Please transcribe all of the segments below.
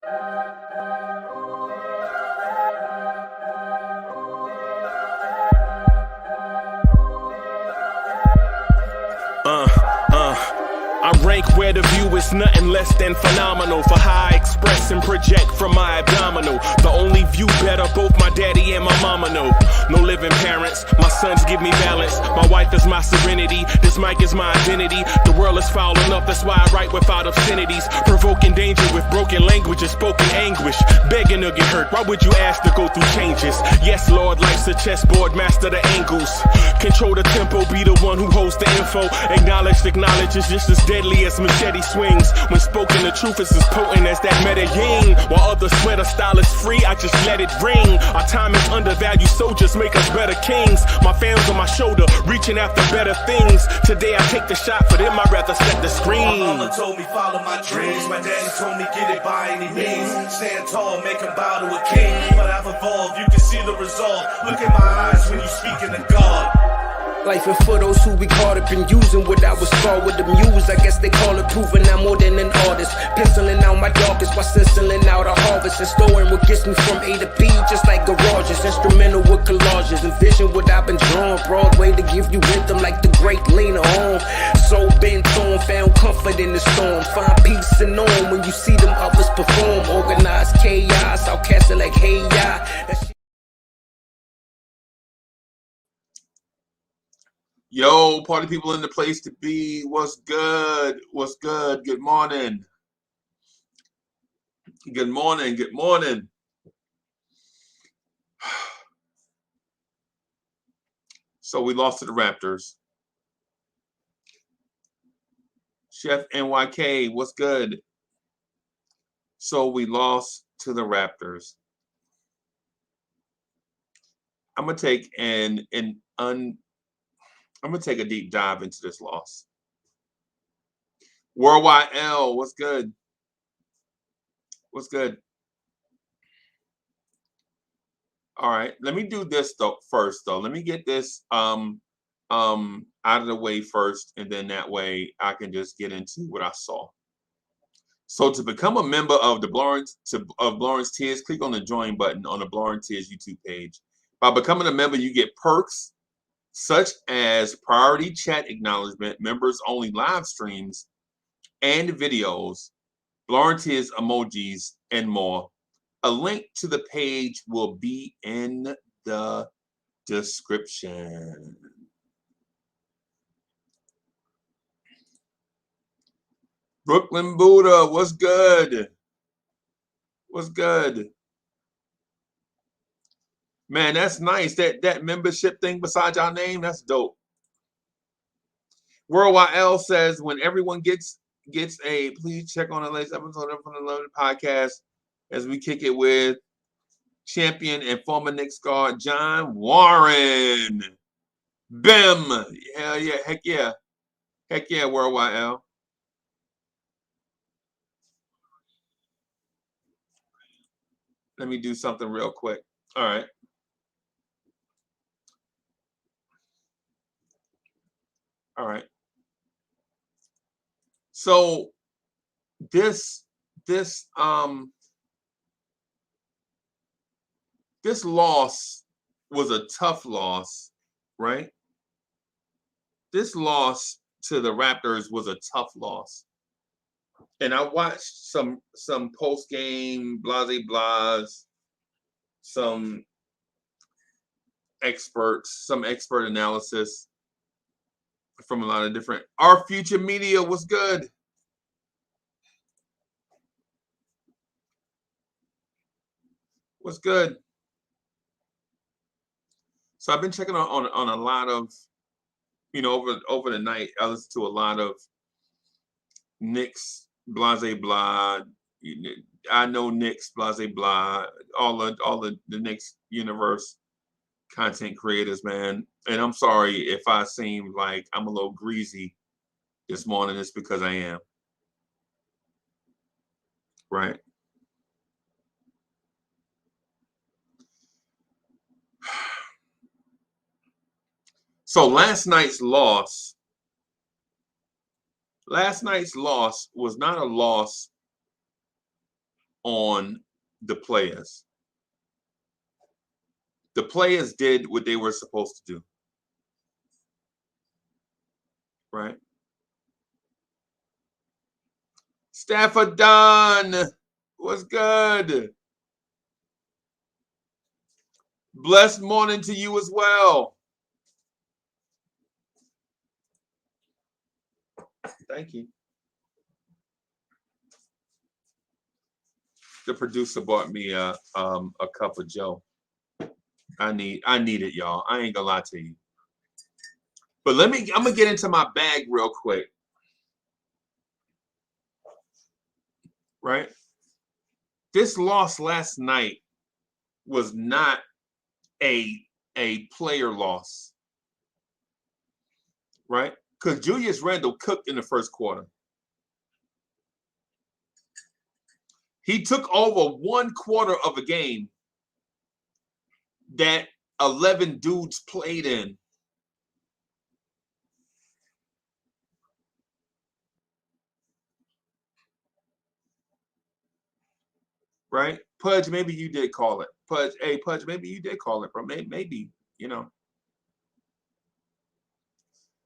I rank where the view is nothing less than phenomenal. For how I express and project from my abdominal. The only view better, both my daddy and my mama know. No living parents, my sons give me balance. My wife is my serenity, this mic is my identity. The world is foul enough, that's why I write without obscenities. Provoking danger with broken language and spoken anguish. Begging to get hurt, why would you ask to go through changes? Yes, Lord, life's a chessboard, master the angles. Control the tempo, be the one who holds the info. Acknowledge is just as deadly as machete swings. When spoken, the truth is as potent as that Medellin. While others swear the style is free, I just let it ring. Our time is undervalued, soldiers make us better kings. My fans on my shoulder, reaching after better things. Today I take the shot, for them I'd rather set the screen. My mama told me follow my dreams. My daddy told me get it by any means. Stand tall, make him bow to a king. But I've evolved, you can see the resolve. Look in my eyes when you speaking to God. Life and for those who we caught up in using what I was scarred with the muse. I guess they call it proving I'm more than an artist. Penciling out my darkest while stenciling out a harvest. And storing what gets me from A to B, just like garages. Instrumental with collages. Envision what I've been drawing. Broadway to give you rhythm like the great Lena Horne. So bent on, found comfort in the storm. Find peace and on when you see them others perform. Organized chaos, outcast it like hey ya. Yo, party people in the place to be. What's good? What's good? Good morning. Good morning. Good morning. So we lost to the Raptors. Chef NYK, what's good? So we lost to the Raptors. I'm gonna take I'm going to take a deep dive into this loss. Worldwide L, what's good? What's good? All right, let me do this first. Let me get this out of the way first, and then that way I can just get into what I saw. So to become a member of the Lawrence Tears, click on the join button on the Lawrence Tears YouTube page. By becoming a member, you get perks such as priority chat acknowledgement, members only live streams and videos, Lawrence's emojis, and more. A link to the page will be in the description. Brooklyn Buddha, what's good? What's good? Man, that's nice. That membership thing beside your name, that's dope. Worldwide L says, when everyone gets a, please check on the latest episode of the London podcast as we kick it with champion and former Knicks guard John Warren. Bim. Hell yeah. Heck yeah. Heck yeah, Worldwide L. Let me do something real quick. All right. All right. So this loss was a tough loss, right? This loss to the Raptors was a tough loss. And I watched some post-game blase blahs, some expert analysis from a lot of different. Our future media was good. Was good. So I've been checking on a lot of, over the night. I listened to a lot of Knicks blase blah. I know Knicks blase blah. All the Knicks universe content creators, man. And I'm sorry if I seem like I'm a little greasy this morning. It's because I am. Right. So last night's loss was not a loss on the players. The players did what they were supposed to do. Right? Stafford Dunn, what's good? Blessed morning to you as well. Thank you. The producer bought me a cup of Joe. I need it, y'all. I ain't gonna lie to you. But I'm gonna get into my bag real quick. Right? This loss last night was not a player loss. Right? Because Julius Randle cooked in the first quarter. He took over 1/4 of a game that 11 dudes played in. Right? Pudge, maybe you did call it. Pudge, maybe you did call it, bro. Maybe, you know.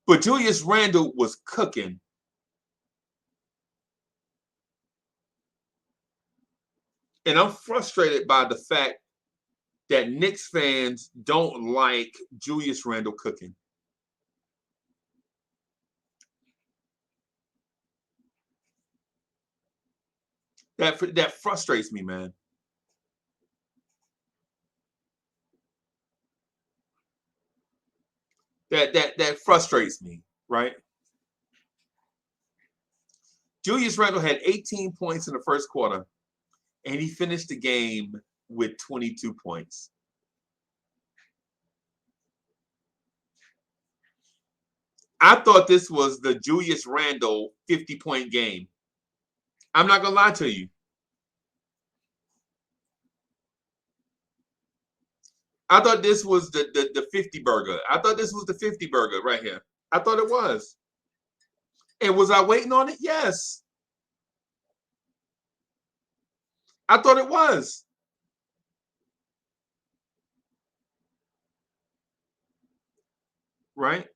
But Julius Randle was cooking. And I'm frustrated by the fact that Knicks fans don't like Julius Randle cooking. That frustrates me, man. That frustrates me, right? Julius Randle had 18 points in the first quarter, and he finished the game with 22 points. I thought this was the Julius Randle 50-point game. I'm not gonna lie to you. I thought this was the 50 burger. I thought this was the 50 burger right here. I thought it was. And was I waiting on it? Yes. I thought it was. Right?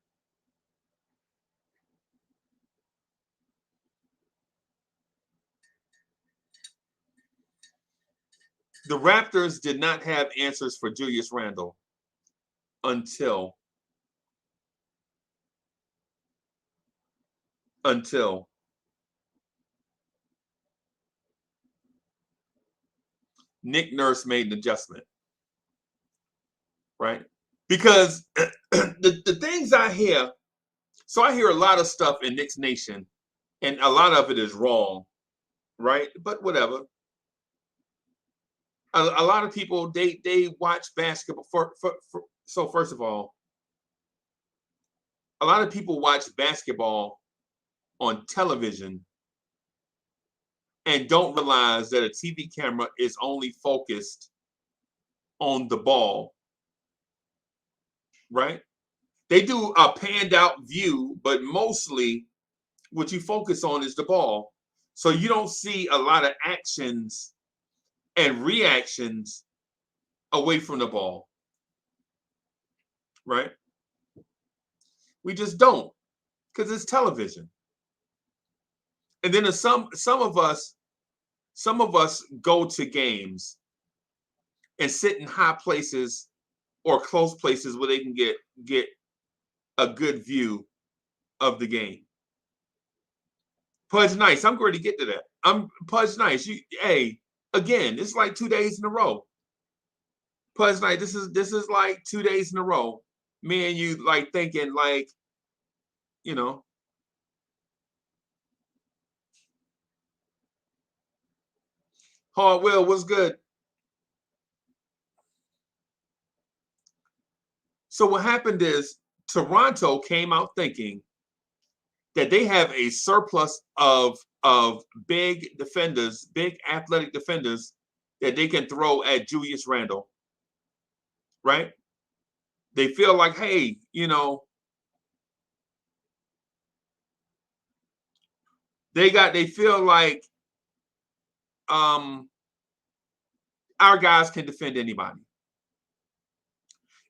The Raptors did not have answers for Julius Randle until Nick Nurse made an adjustment. Right? Because the things I hear, so I hear a lot of stuff in Knicks Nation, and a lot of it is wrong, right? But whatever. A lot of people, they watch basketball. So first of all, a lot of people watch basketball on television and don't realize that a TV camera is only focused on the ball, right? They do a panned out view, but mostly what you focus on is the ball. So you don't see a lot of actions and reactions away from the ball, right? We just don't, because it's television. And then some of us go to games and sit in high places or close places where they can get a good view of the game. Pudge Nice, I'm going to get to that. I'm Pudge Nice. Again, it's like 2 days in a row. Pudge Nice, this is like 2 days in a row. Me and you like thinking like, you know. Hard Will, what's good? So what happened is Toronto came out thinking that they have a surplus of big defenders, big athletic defenders that they can throw at Julius Randle, right? They feel like, hey, they feel like our guys can defend anybody.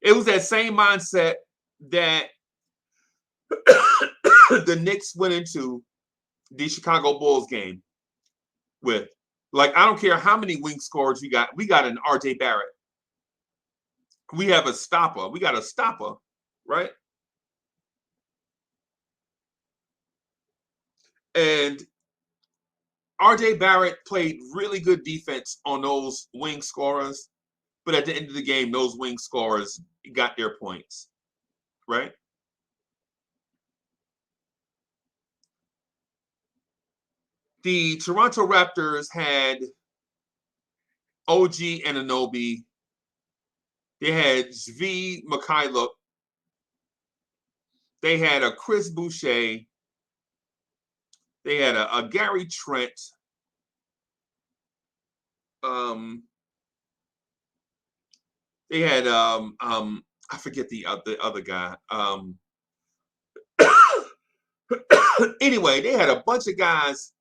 It was that same mindset that the Knicks went into the Chicago Bulls game with. Like, I don't care how many wing scorers we got. We got an RJ Barrett. We have a stopper. We got a stopper, right? And RJ Barrett played really good defense on those wing scorers. But at the end of the game, those wing scorers got their points, right? The Toronto Raptors had OG Anunoby. They had Zvi Mikhailuk. They had a Chris Boucher. They had a Gary Trent. They had I forget the other guy. Anyway, they had a bunch of guys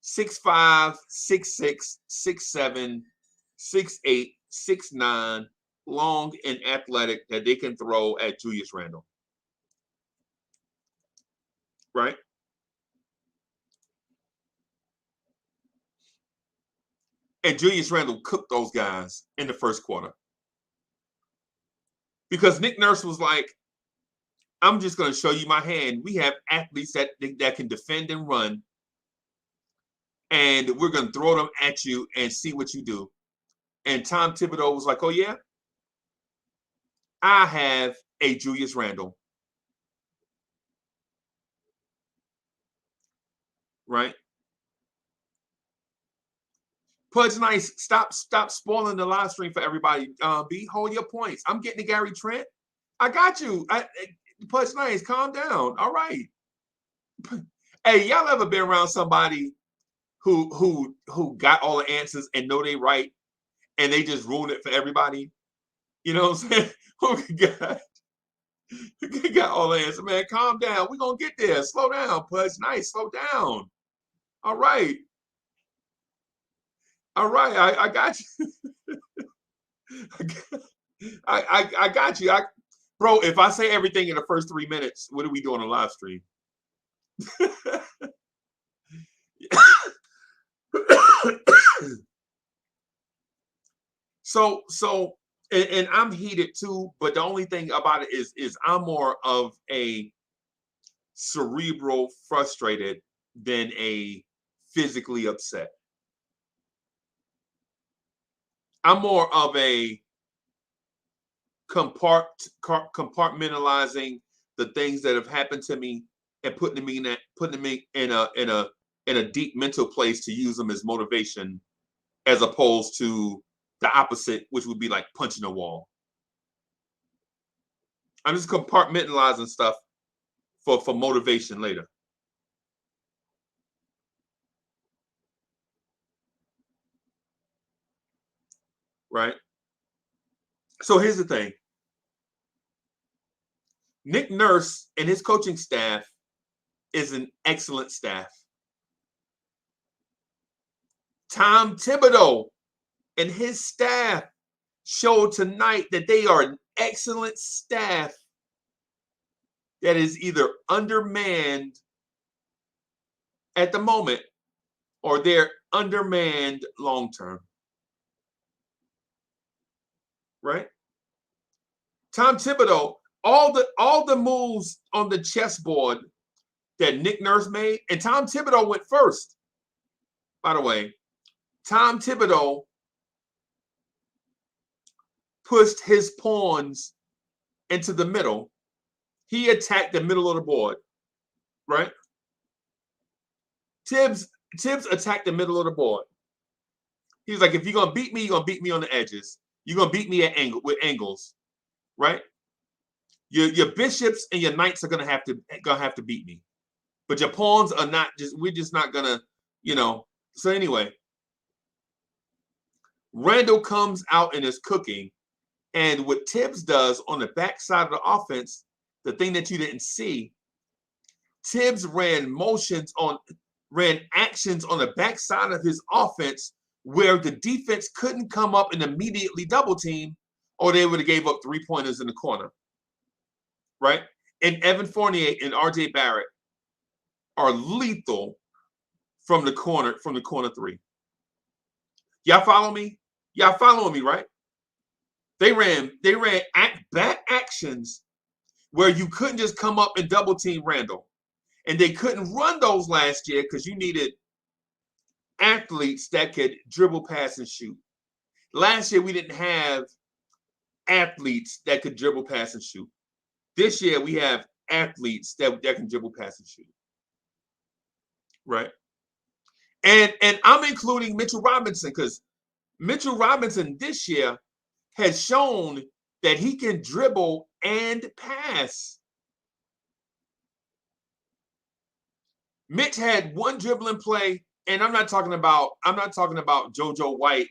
6'5", 6'6", 6'7", 6'8", 6'9", long and athletic that they can throw at Julius Randle. Right? And Julius Randle cooked those guys in the first quarter. Because Nick Nurse was like, I'm just going to show you my hand. We have athletes that can defend and run. And we're going to throw them at you and see what you do. And Tom Thibodeau was like, oh, yeah? I have a Julius Randle. Right? Pudge Nice, stop spoiling the live stream for everybody. B, hold your points. I'm getting to Gary Trent. I got you. Pudge Nice, calm down. All right. Hey, y'all ever been around somebody who got all the answers and know they right, and they just ruin it for everybody? You know what I'm saying? Oh, God. Got all the answers, man. Calm down. We're going to get there. Slow down, Pudge Nice. Slow down. All right. All right, I got you. I got you. Bro, if I say everything in the first 3 minutes, what are we doing on live stream? So, and I'm heated too, but the only thing about it is I'm more of a cerebral frustrated than a physically upset. I'm more of a compartmentalizing the things that have happened to me and putting me in a deep mental place to use them as motivation, as opposed to the opposite, which would be like punching a wall. I'm just compartmentalizing stuff for motivation later. Right? So here's the thing. Nick Nurse and his coaching staff is an excellent staff. Tom Thibodeau and his staff showed tonight that they are an excellent staff that is either undermanned at the moment or they're undermanned long term. Right? Tom Thibodeau, all the moves on the chessboard that Nick Nurse made, and Tom Thibodeau went first. By the way, Tom Thibodeau pushed his pawns into the middle. He attacked the middle of the board, right? Tibbs attacked the middle of the board. He was like, if you're gonna beat me, you're gonna beat me on the edges. You're gonna beat me at with angles, right? Your bishops and your knights are gonna have to beat me, but your pawns are not. We're just not gonna, So anyway, Randle comes out and is cooking, and what Tibbs does on the backside of the offense, the thing that you didn't see, Tibbs ran actions on the backside of his offense where the defense couldn't come up and immediately double team, or they would have gave up 3-pointers in the corner, right? And Evan Fournier and RJ Barrett are lethal from the corner three. Y'all follow me? Y'all following me, right? They ran back actions where you couldn't just come up and double team Randle. And they couldn't run those last year because you needed athletes that could dribble, pass, and shoot. Last year, we didn't have athletes that could dribble, pass, and shoot. This year, we have athletes that can dribble, pass, and shoot. Right? And I'm including Mitchell Robinson because Mitchell Robinson this year has shown that he can dribble and pass. Mitch had one dribbling play, and I'm not talking about JoJo White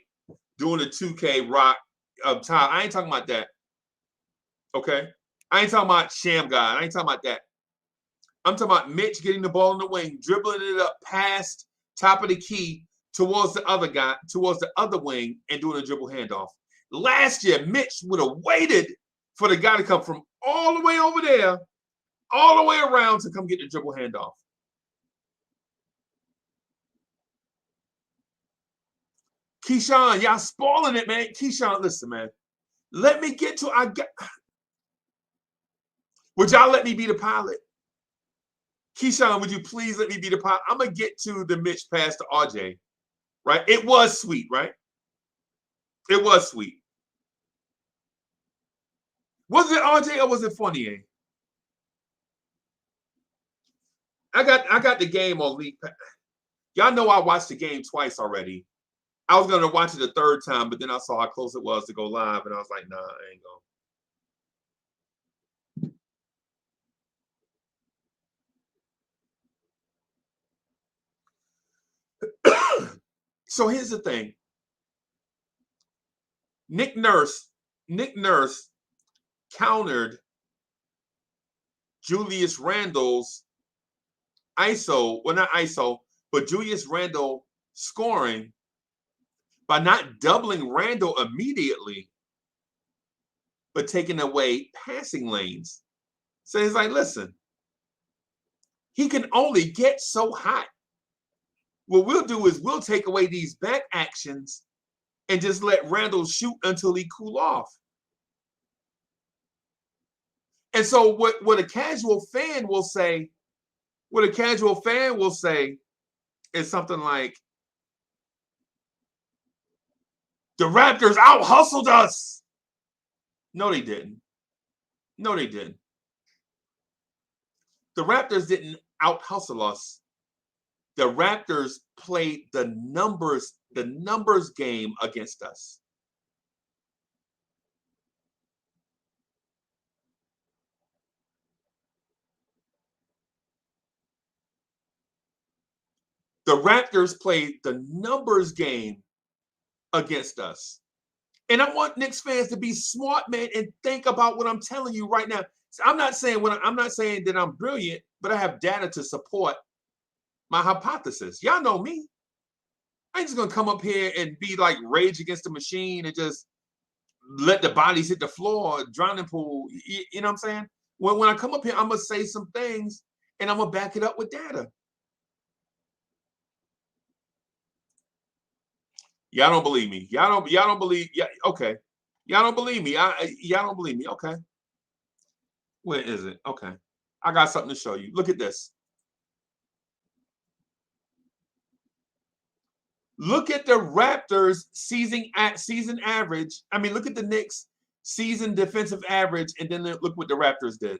doing a 2K rock up top. I ain't talking about that. Okay? I ain't talking about Sham God. I ain't talking about that. I'm talking about Mitch getting the ball in the wing, dribbling it up past top of the key towards the other guy, towards the other wing, and doing a dribble handoff. Last year, Mitch would have waited for the guy to come from all the way over there, all the way around to come get the dribble handoff. Keyshawn, y'all spoiling it, man. Keyshawn, listen, man. Let me get to would y'all let me be the pilot? Keyshawn, would you please let me be the pilot? I'm going to get to the Mitch pass to RJ, right? It was sweet, right? It was sweet. Was it RJ or was it Fournier? I got the game on League Pass. Y'all know I watched the game twice already. I was going to watch it a third time, but then I saw how close it was to go live, and I was like, nah, I ain't going. So here's the thing. Nick Nurse countered Julius Randle's ISO, well, not ISO, but Julius Randle scoring by not doubling Randle immediately, but taking away passing lanes. So he's like, listen, he can only get so hot. What we'll do is we'll take away these back actions and just let Randle shoot until he cool off. And so what a casual fan will say is something like, the Raptors out-hustled us. No, they didn't. No, they didn't. The Raptors didn't out-hustle us. The Raptors played the numbers game against us. The Raptors played the numbers game against us. And I want Knicks fans to be smart, man, and think about what I'm telling you right now. I'm not saying that I'm brilliant, but I have data to support my hypothesis. Y'all know me. I ain't just gonna come up here and be like Rage Against the Machine and just let the bodies hit the floor, drowning pool. You know what I'm saying? When I come up here, I'm gonna say some things and I'm gonna back it up with data. Y'all don't believe me. Y'all don't believe. Yeah, okay. Y'all don't believe me. Y'all don't believe me. Okay. Where is it? Okay. I got something to show you. Look at this. Look at the Raptors season average. I mean, look at the Knicks season defensive average, and then look what the Raptors did.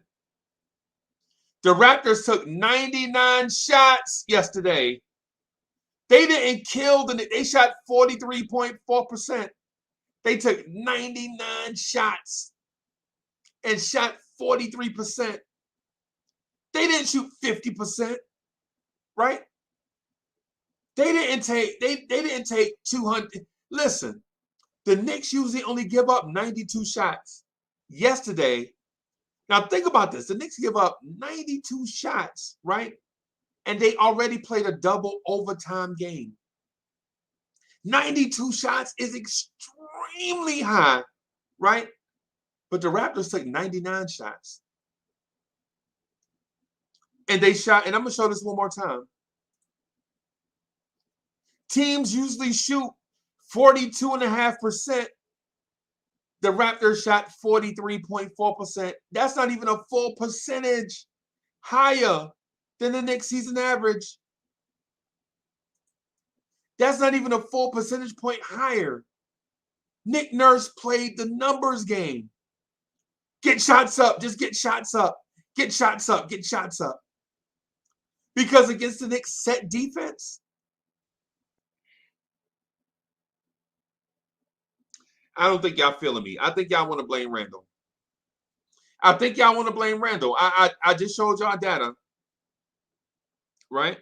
The Raptors took 99 shots yesterday. They didn't kill they shot 43.4%. They took 99 shots and shot 43%. They didn't shoot 50%, right? They didn't take 200. Listen, the Knicks usually only give up 92 shots. Yesterday, now think about this. The Knicks give up 92 shots, right? And they already played a double overtime game. 92 shots is extremely high, right? But the Raptors took 99 shots. And they shot, and I'm going to show this one more time. Teams usually shoot 42.5%. The Raptors shot 43.4%. That's not even a full percentage higher than the Knicks season average. That's not even a full percentage point higher. Nick Nurse played the numbers game. Get shots up. Just get shots up. Get shots up. Get shots up. Because against the Knicks set defense, I don't think y'all feeling me. I think y'all want to blame Randle. I just showed y'all data. Right?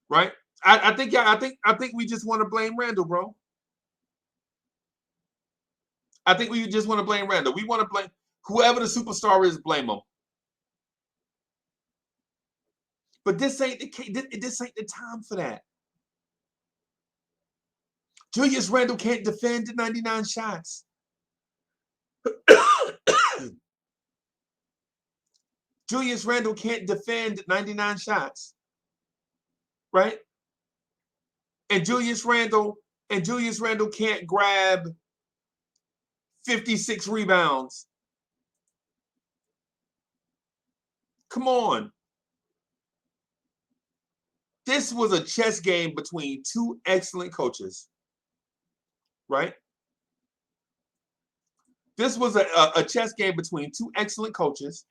Right? I think we just want to blame Randle, bro. I think we just want to blame Randle. We want to blame whoever the superstar is, blame him. But this ain't the time for that. Julius Randle can't defend 99 shots. Julius Randle can't defend 99 shots. Right? And Julius Randle can't grab 56 rebounds. Come on. This was a chess game between two excellent coaches. Right? This was a chess game between two excellent coaches.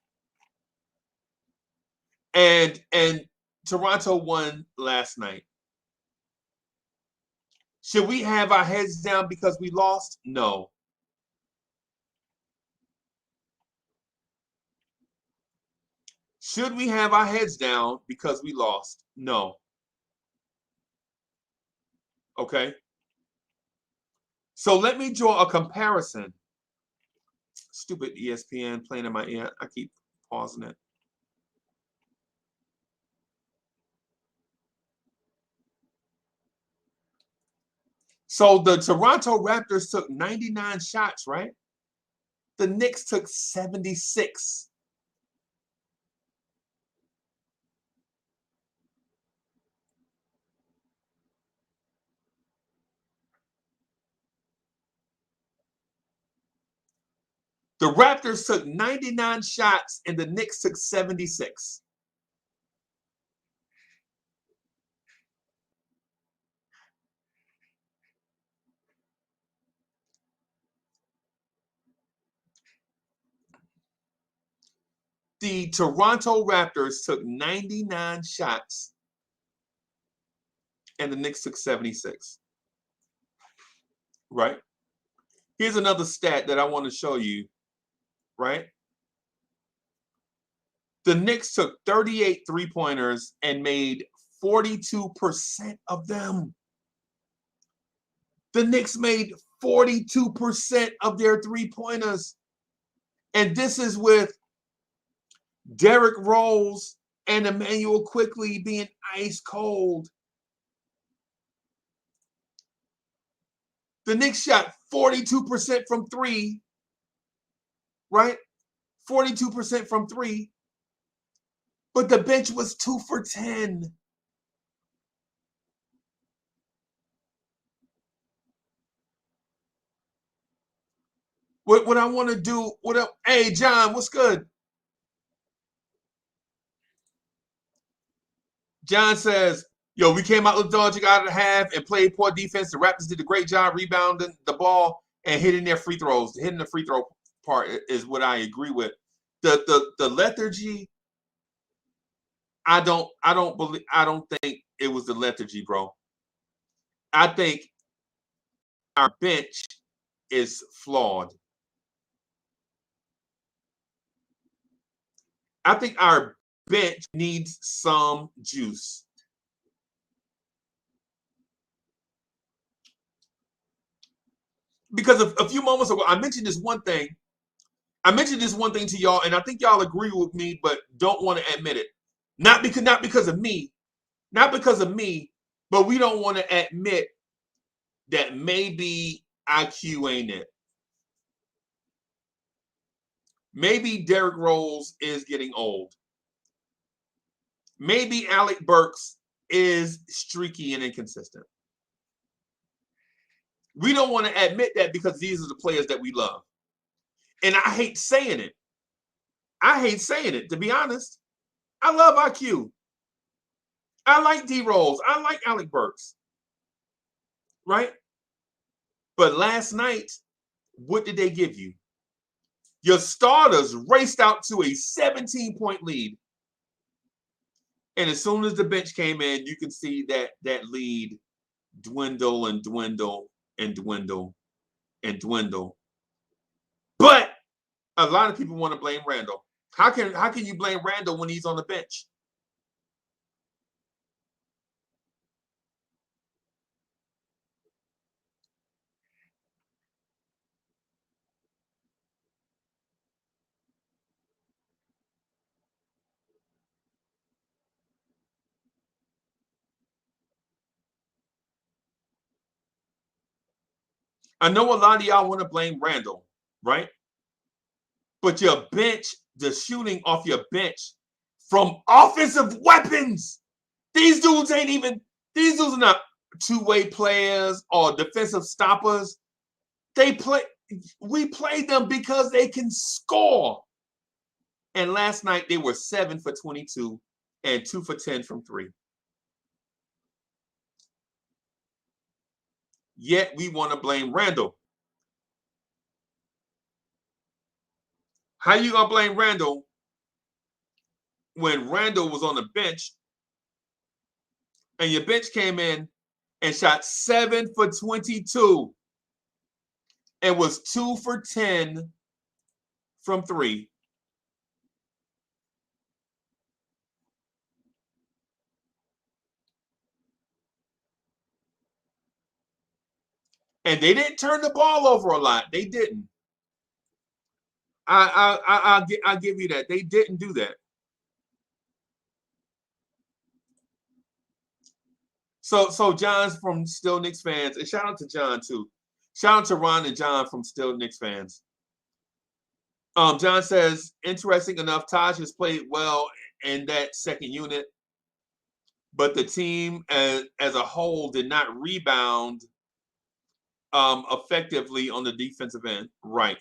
And Toronto won last night. Should we have our heads down because we lost? No. Should we have our heads down because we lost? No. Okay. So let me draw a comparison. Stupid ESPN playing in my ear. I keep pausing it. So the Toronto Raptors took 99 shots, right? The Knicks took 76. The Raptors took 99 shots and the Knicks took 76. The Toronto Raptors took 99 shots and the Knicks took 76. Right? Here's another stat that I want to show you. Right? The Knicks took 38 three-pointers and made 42% of them. The Knicks made 42% of their three-pointers. And this is with Derrick Rose and Emmanuel Quickly being ice cold. The Knicks shot 42% from three. Right? 42% from three. But the bench was 2 for 10. What I want to do, hey, John, what's good? John says, yo, we came out lethargic out of the half and played poor defense. The Raptors did a great job rebounding the ball and hitting their free throws. Hitting the free throw part is what I agree with. The lethargy, I don't think it was the lethargy, bro. I think our bench is flawed. I think our bench needs some juice. Because a few moments ago, I mentioned this one thing. To y'all, and I think y'all agree with me, but don't want to admit it. Not because of me, Not because of me, but we don't want to admit that maybe IQ ain't it. Maybe Derrick Rose is getting old. Maybe Alec Burks is streaky and inconsistent. We don't want to admit that because these are the players that we love. And I hate saying it. To be honest. I love IQ. I like D Rose. I like Alec Burks. Right? But last night, what did they give you? Your starters raced out to a 17-point lead. And as soon as the bench came in, you can see that lead dwindle and dwindle and dwindle and dwindle. But a lot of people want to blame Randle. How can you blame Randle when he's on the bench? I know a lot of y'all want to blame Randle, right? But your bench, the shooting off your bench from offensive weapons. These dudes are not two-way players or defensive stoppers. We play them because they can score. And last night they were 7 for 22 and 2 for 10 from 3. Yet we want to blame Randle. How you gonna blame Randle when Randle was on the bench and your bench came in and shot 7 for 22 and was 2 for 10 from 3? And they didn't turn the ball over a lot. They didn't. I'll give you that. They didn't do that. So John's from Still Knicks fans, and shout out to John too. Shout out to Ron and John from Still Knicks fans. John says, interesting enough, Taj has played well in that second unit, but the team as a whole did not rebound effectively on the defensive end. Right.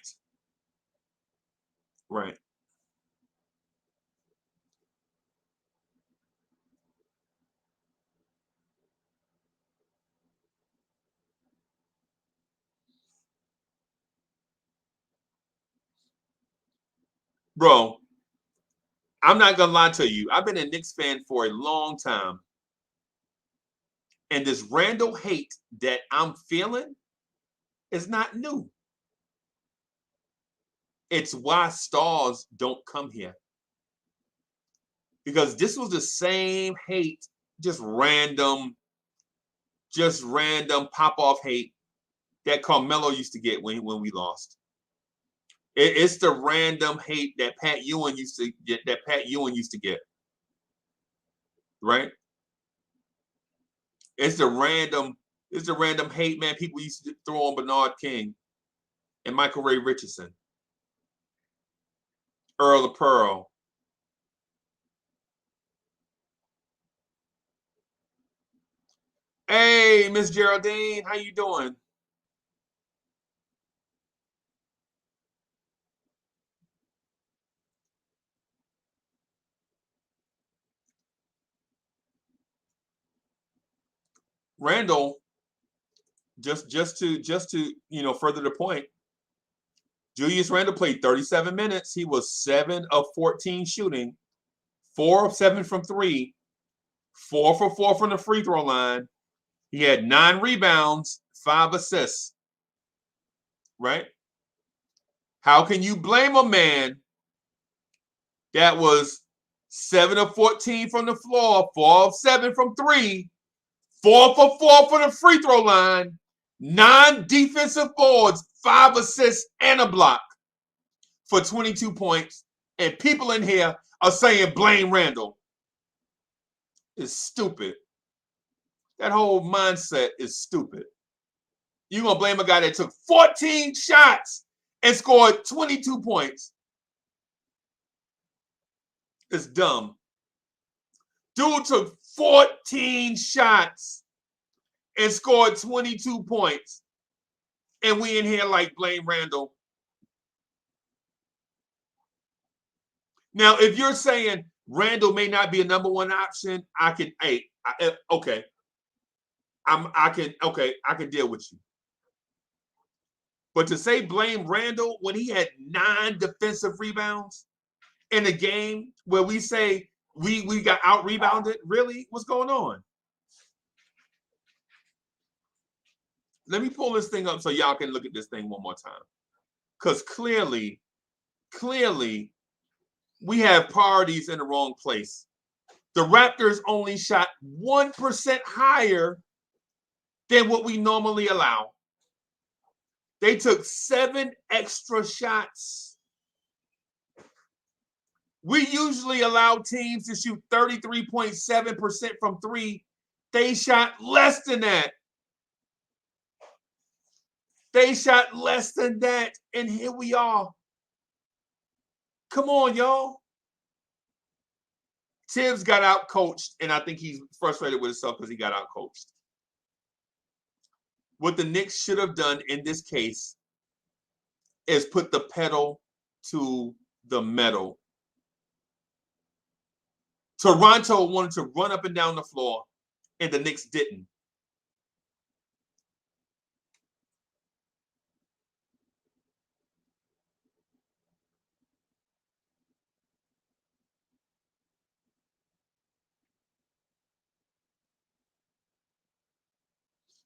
Bro, I'm not going to lie to you. I've been a Knicks fan for a long time. And this Randle hate that I'm feeling is not new. It's why stars don't come here. Because this was the same hate, just random pop-off hate that Carmelo used to get when we lost. It's the random hate that Pat Ewing used to get. Right? It's the random hate, man, people used to throw on Bernard King and Michael Ray Richardson. Earl of Pearl. Hey, Miss Geraldine, how you doing? Randle, just to further the point, Julius Randle played 37 minutes. He was 7 of 14 shooting, 4 of 7 from 3, 4 for 4 from the free throw line. He had 9 rebounds, 5 assists. Right? How can you blame a man that was 7 of 14 from the floor, 4 of 7 from 3, 4 for 4 from the free throw line, 9 defensive boards, 5 assists, and a block for 22 points. And people in here are saying blame Randle. is stupid. That whole mindset is stupid. You're going to blame a guy that took 14 shots and scored 22 points. It's dumb. Dude took 14 shots and scored 22 points. And we in here like blame Randle. Now, if you're saying Randle may not be a number one option, I can deal with you. But to say blame Randle when he had 9 defensive rebounds in a game where we say we got out rebounded, really? What's going on? Let me pull this thing up so y'all can look at this thing one more time. Because clearly, we have priorities in the wrong place. The Raptors only shot 1% higher than what we normally allow. They took 7 extra shots. We usually allow teams to shoot 33.7% from 3. They shot less than that. They shot less than that, and here we are. Come on, y'all. Tibbs got out-coached, and I think he's frustrated with himself because he got out-coached. What the Knicks should have done in this case is put the pedal to the metal. Toronto wanted to run up and down the floor, and the Knicks didn't.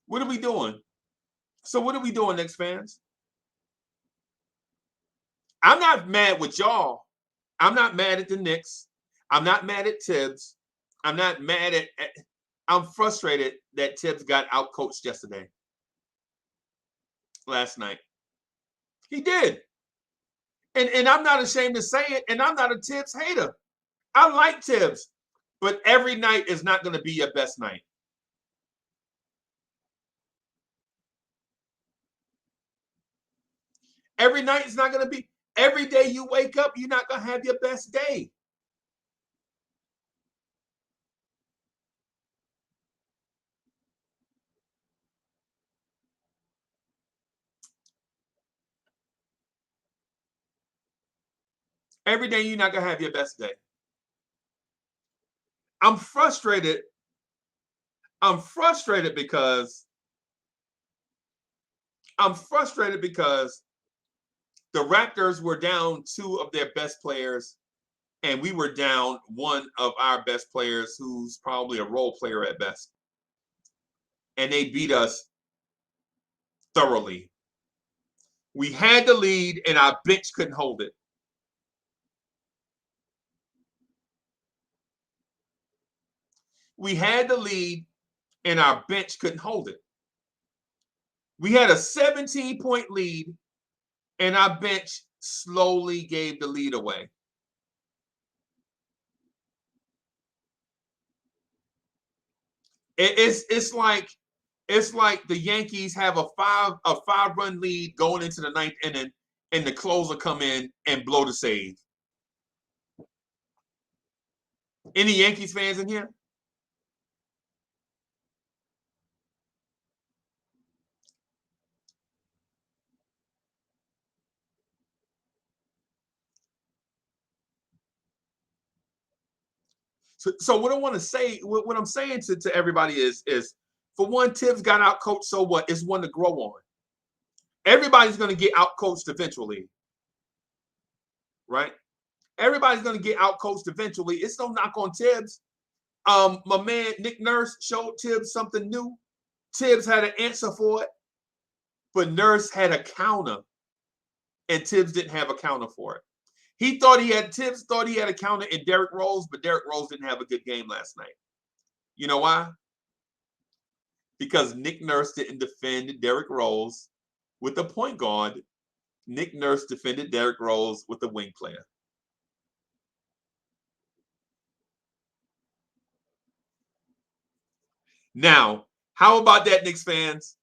What are we doing? So what are we doing, Knicks fans? I'm not mad with y'all. I'm not mad at the Knicks. I'm not mad at Tibbs. I'm not mad at I'm frustrated that Tibbs got out-coached yesterday. Last night. He did. And I'm not ashamed to say it, and I'm not a Tibbs hater. I like Tibbs, but every night is not going to be your best night. Every night is not going to be. Every day you wake up, you're not going to have your best day. Every day you're not going to have your best day. I'm frustrated. I'm frustrated because the Raptors were down 2 of their best players, and we were down 1 of our best players who's probably a role player at best. And they beat us thoroughly. We had the lead, and our bench couldn't hold it. We had the lead, and our bench couldn't hold it. We had a 17-point lead, and our bench slowly gave the lead away. It's like the Yankees have a 5-run lead going into the 9th inning, and the closer come in and blow the save. Any Yankees fans in here? So what I want to say, what I'm saying to everybody is for one, Tibbs got out coached, so what? It's one to grow on. Everybody's going to get out coached eventually, right? Everybody's going to get out coached eventually. It's no knock on Tibbs. My man Nick Nurse showed Tibbs something new. Tibbs had an answer for it, but Nurse had a counter, and Tibbs didn't have a counter for it. Tibbs thought he had a counter in Derrick Rose, but Derrick Rose didn't have a good game last night. You know why? Because Nick Nurse didn't defend Derrick Rose with a point guard. Nick Nurse defended Derrick Rose with a wing player. Now, how about that, Knicks fans?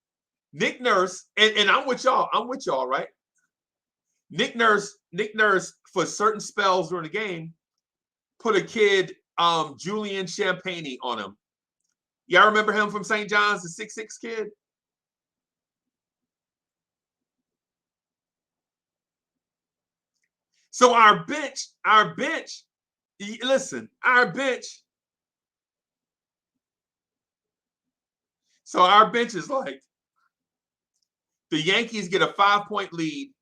Nick Nurse, and I'm with y'all, right? Nick Nurse, for certain spells during the game, put a kid, Julian Champagne on him. Y'all remember him from St. John's, the 6'6" kid? So our bench, listen, our bench. So our bench is like, the Yankees get a 5-point lead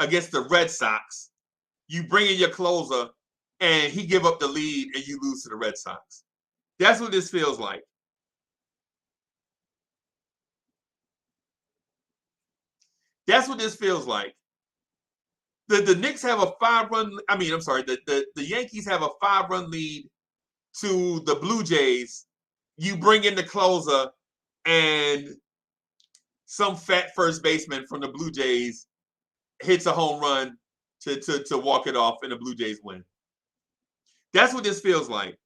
against the Red Sox. You bring in your closer, and he give up the lead, and you lose to the Red Sox. That's what this feels like. That's what this feels like. The Knicks have a 5-run. The Yankees have a 5-run lead to the Blue Jays. You bring in the closer, and some fat first baseman from the Blue Jays hits a home run to walk it off, and the Blue Jays win. That's what this feels like.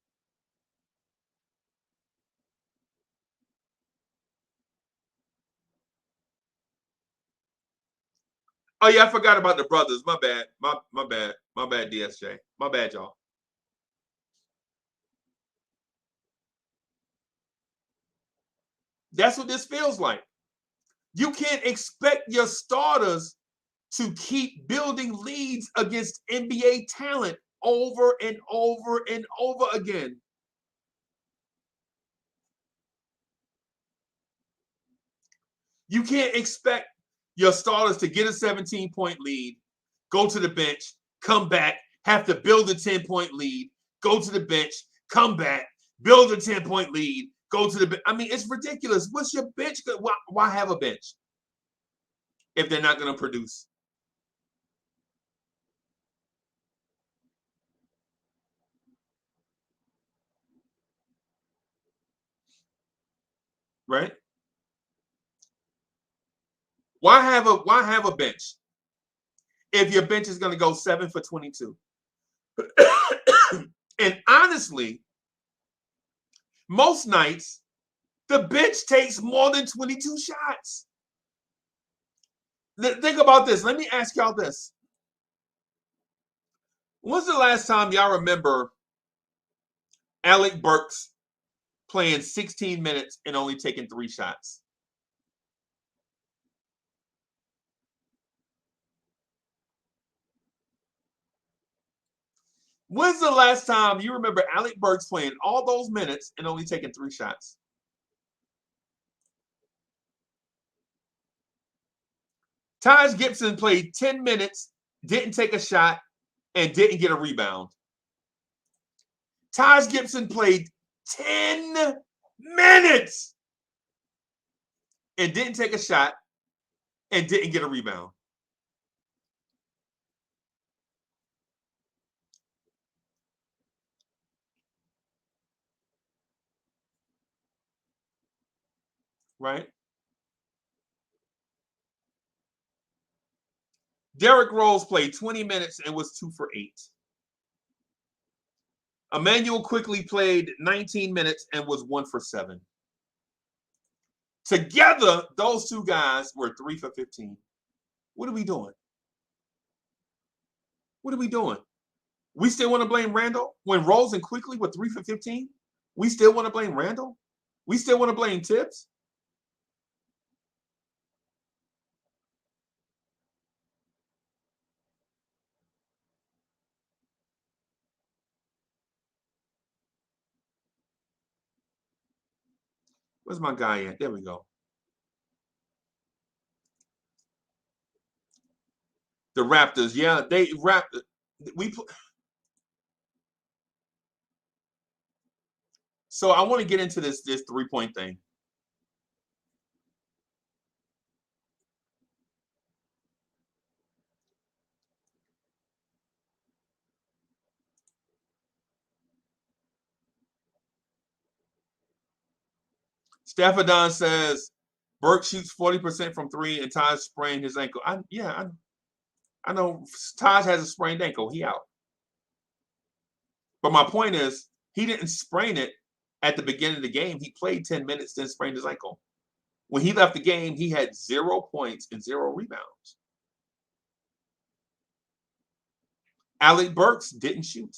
Oh yeah, I forgot about the brothers. My bad. My bad. My bad, DSJ. My bad, y'all. That's what this feels like. You can't expect your starters to keep building leads against NBA talent over and over and over again. You can't expect your starters to get a 17-point lead, go to the bench, come back, have to build a 10-point lead, go to the bench, come back, build a 10-point lead, go to the bench. I mean, it's ridiculous. What's your bench? Why have a bench if they're not going to produce? Right? Why have a bench if your bench is going to go 7 for 22? And honestly, most nights the bench takes more than 22 shots. Think about this. Let me ask y'all this. When's the last time y'all remember Alec Burks playing 16 minutes and only taking 3 shots? When's the last time you remember Alec Burks playing all those minutes and only taking 3 shots? Taj Gibson played 10 minutes, didn't take a shot, and didn't get a rebound. Taj Gibson played 10 minutes and didn't take a shot and didn't get a rebound. Right? Derrick Rose played 20 minutes and was 2 for 8. Emmanuel Quickly played 19 minutes and was 1 for 7. Together, those two guys were 3 for 15. What are we doing? What are we doing? We still want to blame Randle when Rose and Quickly were 3 for 15? We still want to blame Randle? We still want to blame Tibbs? Where's my guy at? There we go. The Raptors, yeah, So I want to get into this 3-point thing. Staffordon says Burke shoots 40% from 3 and Taj sprained his ankle. I know Taj has a sprained ankle. He out. But my point is, he didn't sprain it at the beginning of the game, he played 10 minutes, then sprained his ankle. When he left the game, he had 0 points and 0 rebounds. Alec Burks didn't shoot.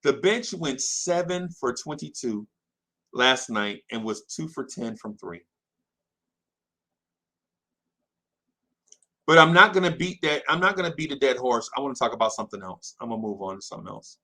The bench went 7 for 22 last night and was 2 for 10 from 3. But I'm not going to beat that. I'm not going to beat a dead horse. I want to talk about something else. I'm going to move on to something else.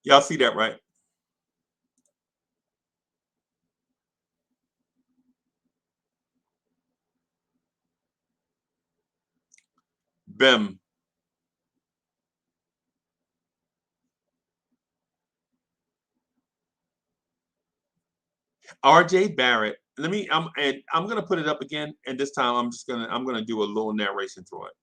Y'all see that, right? Bim. RJ Barrett. I'm gonna put it up again, and this time I'm gonna do a little narration through it.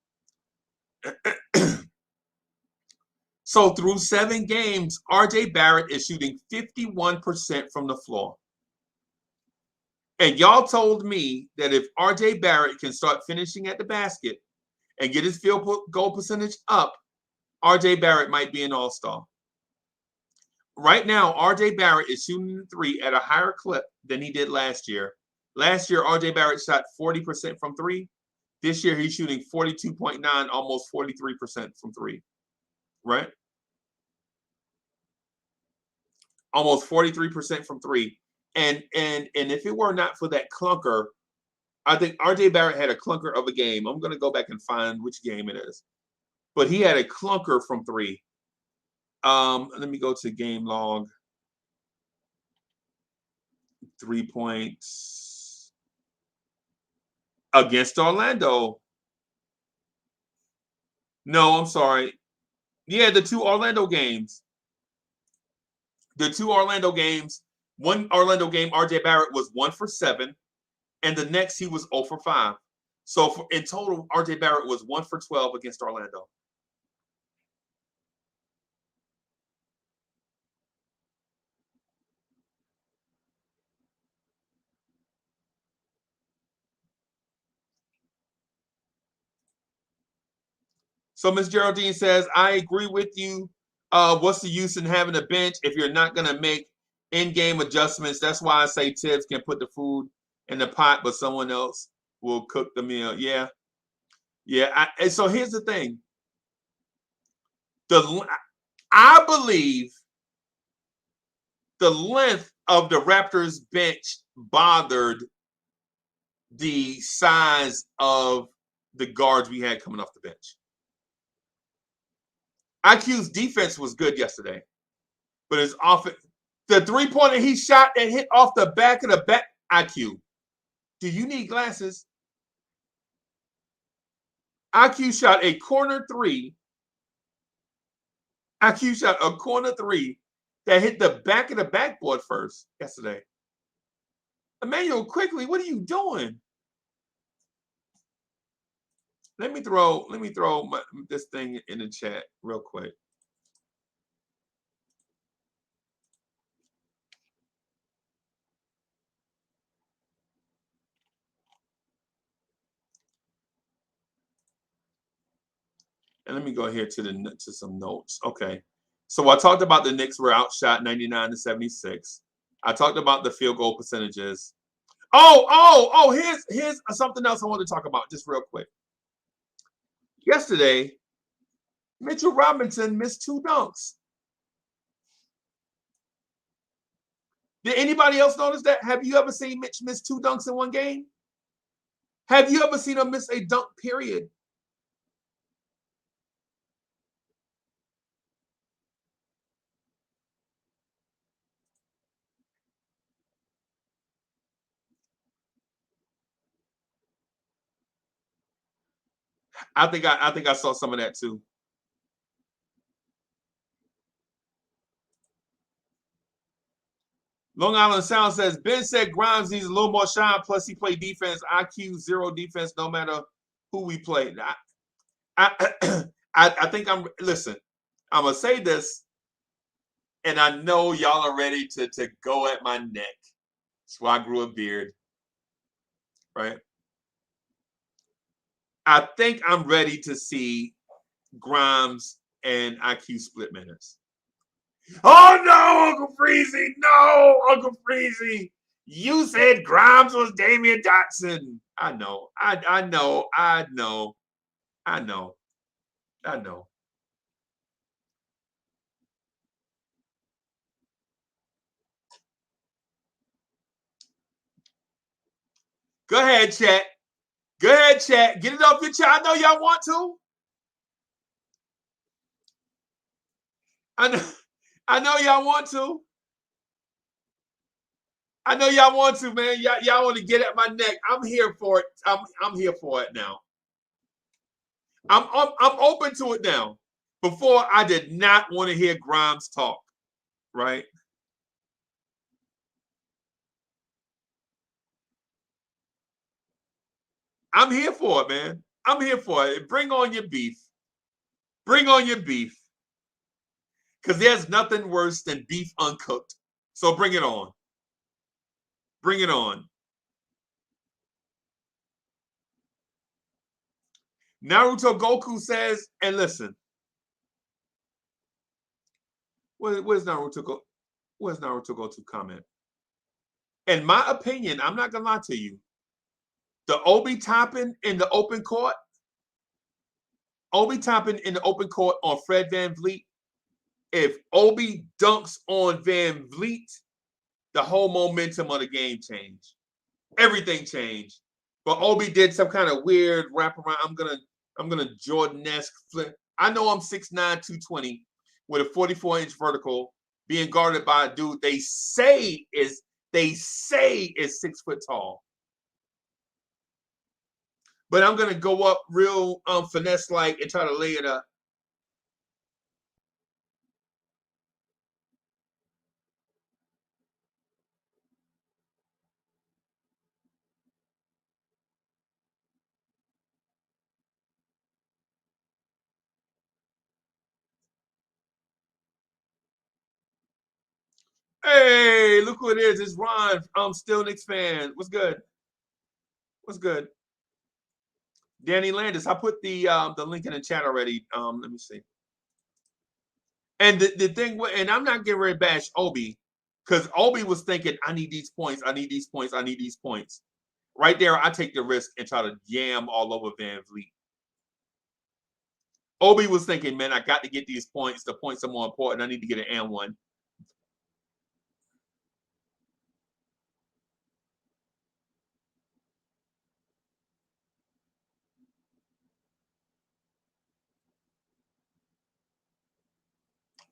So through 7 games, RJ Barrett is shooting 51% from the floor. And y'all told me that if RJ Barrett can start finishing at the basket and get his field goal percentage up, RJ Barrett might be an all-star. Right now, RJ Barrett is shooting the 3 at a higher clip than he did last year. Last year, RJ Barrett shot 40% from 3. This year, he's shooting 42.9, almost 43% from 3. Right? Almost 43% from 3. And if it were not for that clunker, I think RJ Barrett had a clunker of a game. I'm going to go back and find which game it is. But he had a clunker from 3. Let me go to game log. 3 points against Orlando. No, I'm sorry. Yeah, the 2 Orlando games. The 2 Orlando games. One Orlando game, RJ Barrett was 1 for 7, and the next he was 0 for 5. So in total, RJ Barrett was 1 for 12 against Orlando. So Miss Geraldine says, I agree with you. What's the use in having a bench if you're not going to make in-game adjustments? That's why I say Tibbs can put the food in the pot, but someone else will cook the meal. Yeah. Yeah. And so here's the thing. I believe the length of the Raptors bench bothered the size of the guards we had coming off the bench. IQ's defense was good yesterday, but his offense, the 3-pointer he shot and hit off the back of the back. IQ, do you need glasses? IQ shot a corner 3. IQ shot a corner 3 that hit the back of the backboard first yesterday. Emmanuel, quickly, what are you doing? Let me throw this thing in the chat real quick. And let me go here to some notes. Okay. So I talked about the Knicks were outshot 99-76. I talked about the field goal percentages. Here's something else I want to talk about just real quick. Yesterday, Mitchell Robinson missed 2 dunks. Did anybody else notice that? Have you ever seen Mitch miss 2 dunks in one game? Have you ever seen him miss a dunk, period? I think I saw some of that too. Long Island Sound says Ben said Grimes needs a little more shine. Plus, he played defense, IQ 0 defense, no matter who we play. I think listen. I'm gonna say this, and I know y'all are ready to go at my neck. That's why I grew a beard, right? I think I'm ready to see Grimes and IQ split minutes. Oh no, Uncle Freezy! No, Uncle Freezy! You said Grimes was Damian Dotson. I know. I know. Go ahead, chat. Go ahead, chat. Get it off your chat. I know y'all want to. I know y'all want to. I know y'all want to, man. Y'all want to get at my neck. I'm here for it. I'm here for it now. I'm open to it now. Before, I did not want to hear Grimes talk, right? I'm here for it, man. I'm here for it. Bring on your beef. Bring on your beef. Because there's nothing worse than beef uncooked. So bring it on. Bring it on. Naruto Goku says, and listen. Where's Naruto go? Where's Naruto go to comment? In my opinion, I'm not gonna lie to you. The Obi topping in the open court. Obi topping in the open court on Fred VanVleet. If Obi dunks on VanVleet, the whole momentum of the game changed. Everything changed. But Obi did some kind of weird wraparound. I'm gonna Jordan-esque flip. I know I'm 6'9", 220 with a 44-inch vertical, being guarded by a dude they say is 6 foot tall. But I'm gonna go up real finesse-like and try to lay it up. Hey, look who it is. It's Ron. I'm still Knicks fan. What's good? What's good? Danny Landis. I put the link in the chat already. Let me see. And the thing, and I'm not getting ready to bash Obi, because Obi was thinking, I need these points, I need these points, I need these points. Right there, I take the risk and try to yam all over VanVleet. Obi was thinking, man, I got to get these points. The points are more important. I need to get an and one.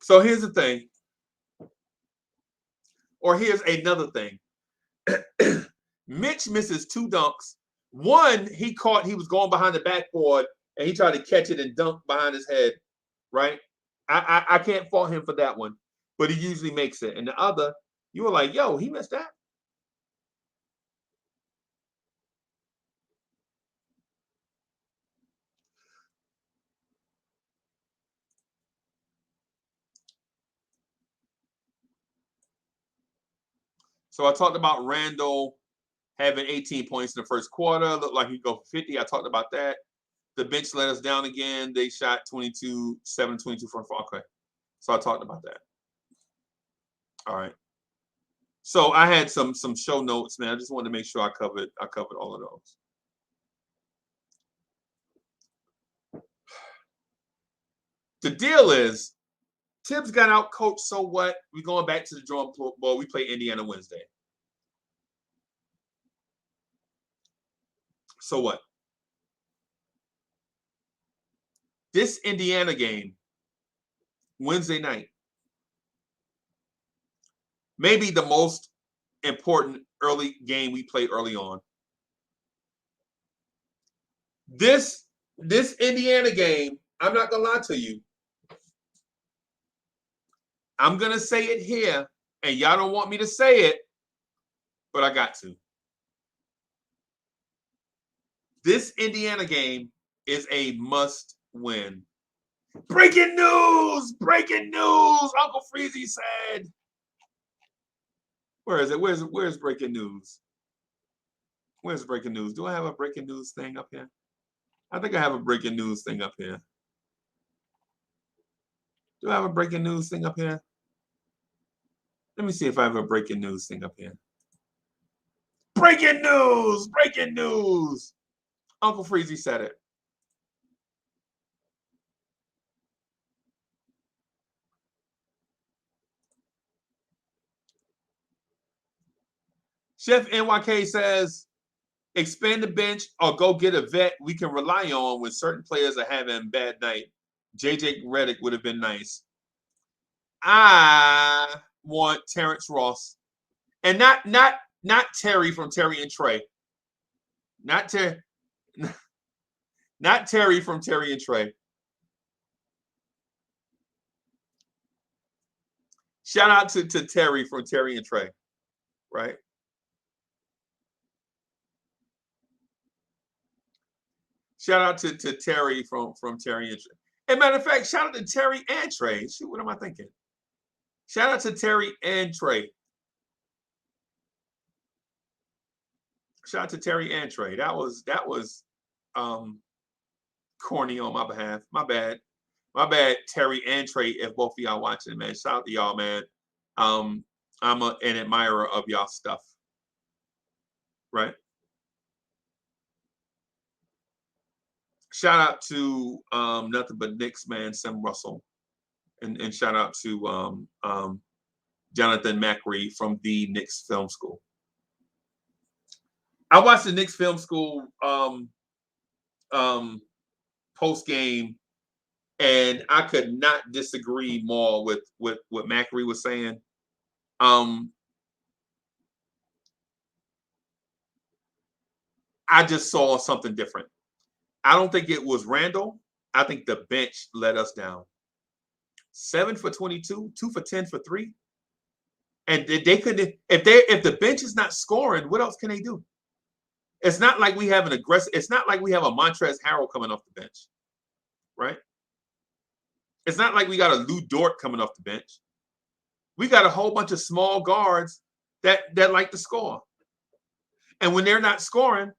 So here's the thing. Or here's another thing. Mitch misses 2 dunks. One, he was going behind the backboard and he tried to catch it and dunk behind his head, right? I can't fault him for that one, but he usually makes it. And the other, you were like, yo, he missed that. So I talked about Randle having 18 points in the first quarter. Looked like he'd go for 50. I talked about that. The bench let us down again. They shot 22, 7, 22 from 4. Okay. So I talked about that. All right. So I had some show notes, man. I just wanted to make sure I covered all of those. The deal is, Tibbs got out coached, so what? We're going back to the drawing board. We play Indiana Wednesday. So what? This Indiana game, Wednesday night, maybe the most important early game we played early on. This This Indiana game, I'm not going to lie to you. I'm going to say it here, and y'all don't want me to say it, but I got to. This Indiana game is a must win. Breaking news! Breaking news! Uncle Freezy said. Where is it? Where's breaking news? Where's breaking news? Do I have a breaking news thing up here? I think I have a breaking news thing up here. Do I have a breaking news thing up here? Let me see if I have a breaking news thing up here. Breaking news! Breaking news! Uncle Freezy said it. Chef NYK says, expand the bench or go get a vet we can rely on when certain players are having a bad night. JJ Redick would have been nice. I want Terrence Ross. And not Terry from Terry and Trey. Not Terry from Terry and Trey. Shout out to Terry from Terry and Trey, right? Shout out to Terry from Terry and Trey. As a matter of fact, shout out to Terry and Trey. Shoot, what am I thinking? Shout out to Terry and Trey. Shout out to Terry and Trey. That was corny on my behalf. My bad. My bad, Terry and Trey, if both of y'all watching, man. Shout out to y'all, man. I'm an admirer of y'all stuff. Right? Shout out to nothing but Knicks, man, Sam Russell. And shout out to Jonathan Macri from the Knicks Film School. I watched the Knicks Film School post game, and I could not disagree more with what Macri was saying. I just saw something different. I don't think it was Randle. I think the bench let us down. 7 for 22, 2 for 10 for 3. And they couldn't, if the bench is not scoring, what else can they do? It's not like we have an aggressive, it's not like we have a Montrezl Harrell coming off the bench, right? It's not like we got a Lou Dort coming off the bench. We got a whole bunch of small guards that like to score. And when they're not scoring,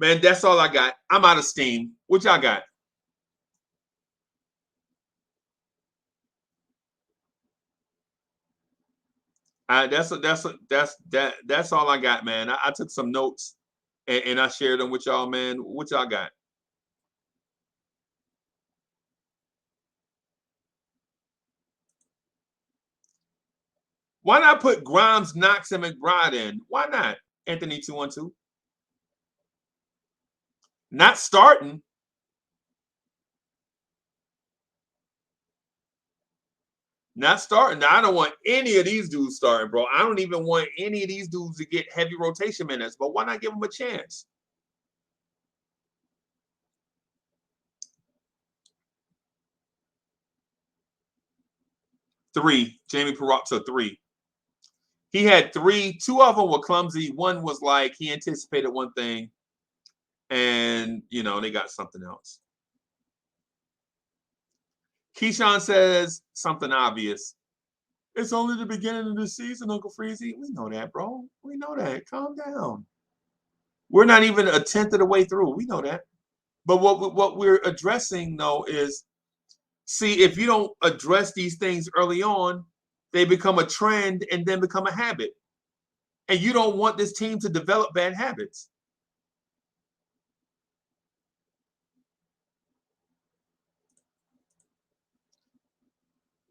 man, that's all I got. I'm out of steam. What y'all got? That's all I got, man. I took some notes and I shared them with y'all, man. What y'all got? Why not put Grimes, Knox, and McBride in? Why not? Anthony 2-1-2. Not starting. Not starting. Now, I don't want any of these dudes starting, bro. I don't even want any of these dudes to get heavy rotation minutes, but why not give them a chance? Three. Jamie Peralta, 3. He had 3. 2 of them were clumsy. One was like he anticipated one thing, and, they got something else. Keyshawn says something obvious. It's only the beginning of the season, Uncle Freezy. We know that, bro. We know that. Calm down. We're not even a tenth of the way through. We know that. But what we're addressing, though, is, see, if you don't address these things early on, they become a trend and then become a habit. And you don't want this team to develop bad habits.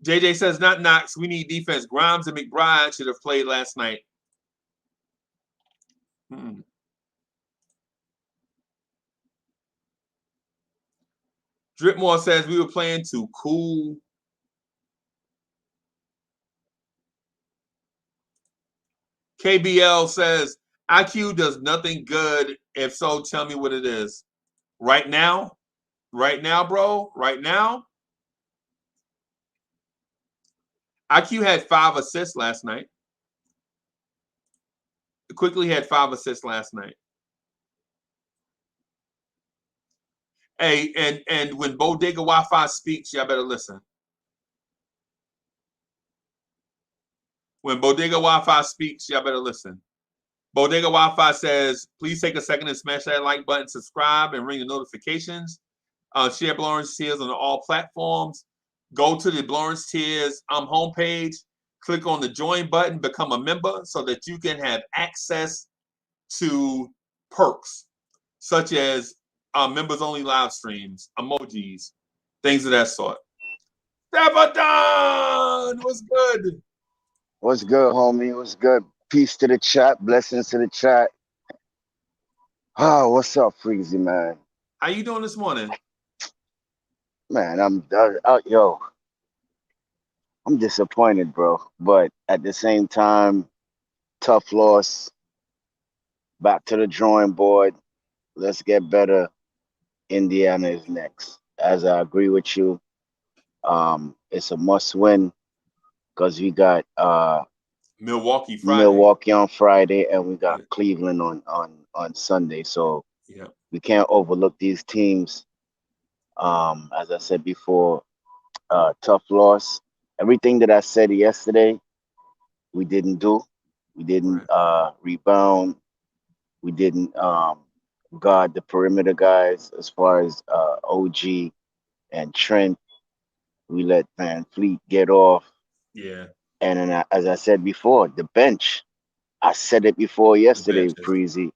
JJ says, not Knox. We need defense. Grimes and McBride should have played last night. Dripmore says we were playing too cool. KBL says IQ does nothing good. If so, tell me what it is. Right now, bro. Right now, IQ had 5 assists last night. Quickly had 5 assists last night. Hey, and when Bodega Wi-Fi speaks, y'all better listen. When Bodega Wi-Fi speaks, y'all better listen. Bodega Wi-Fi says, please take a second and smash that like button, subscribe, and ring the notifications. Share Blurrence Tears on all platforms. Go to the Blurrence Tears homepage. Click on the join button, become a member so that you can have access to perks such as members only live streams, emojis, things of that sort. Stefan, what's good? What's good, homie? What's good? Peace to the chat. Blessings to the chat. Oh, what's up, Freezy, man? How you doing this morning? Man, I'm disappointed, bro. But at the same time, tough loss. Back to the drawing board. Let's get better. Indiana is next. As I agree with you, it's a must win because we got Milwaukee on Friday and we got Cleveland on Sunday. So yeah, we can't overlook these teams. As I said before, tough loss. Everything that I said yesterday, we didn't do. We didn't rebound. We didn't guard the perimeter guys as far as OG and Trent. We let Van Fleet get off. Yeah. And then, as I said before, the bench. I said it before yesterday, Freezy.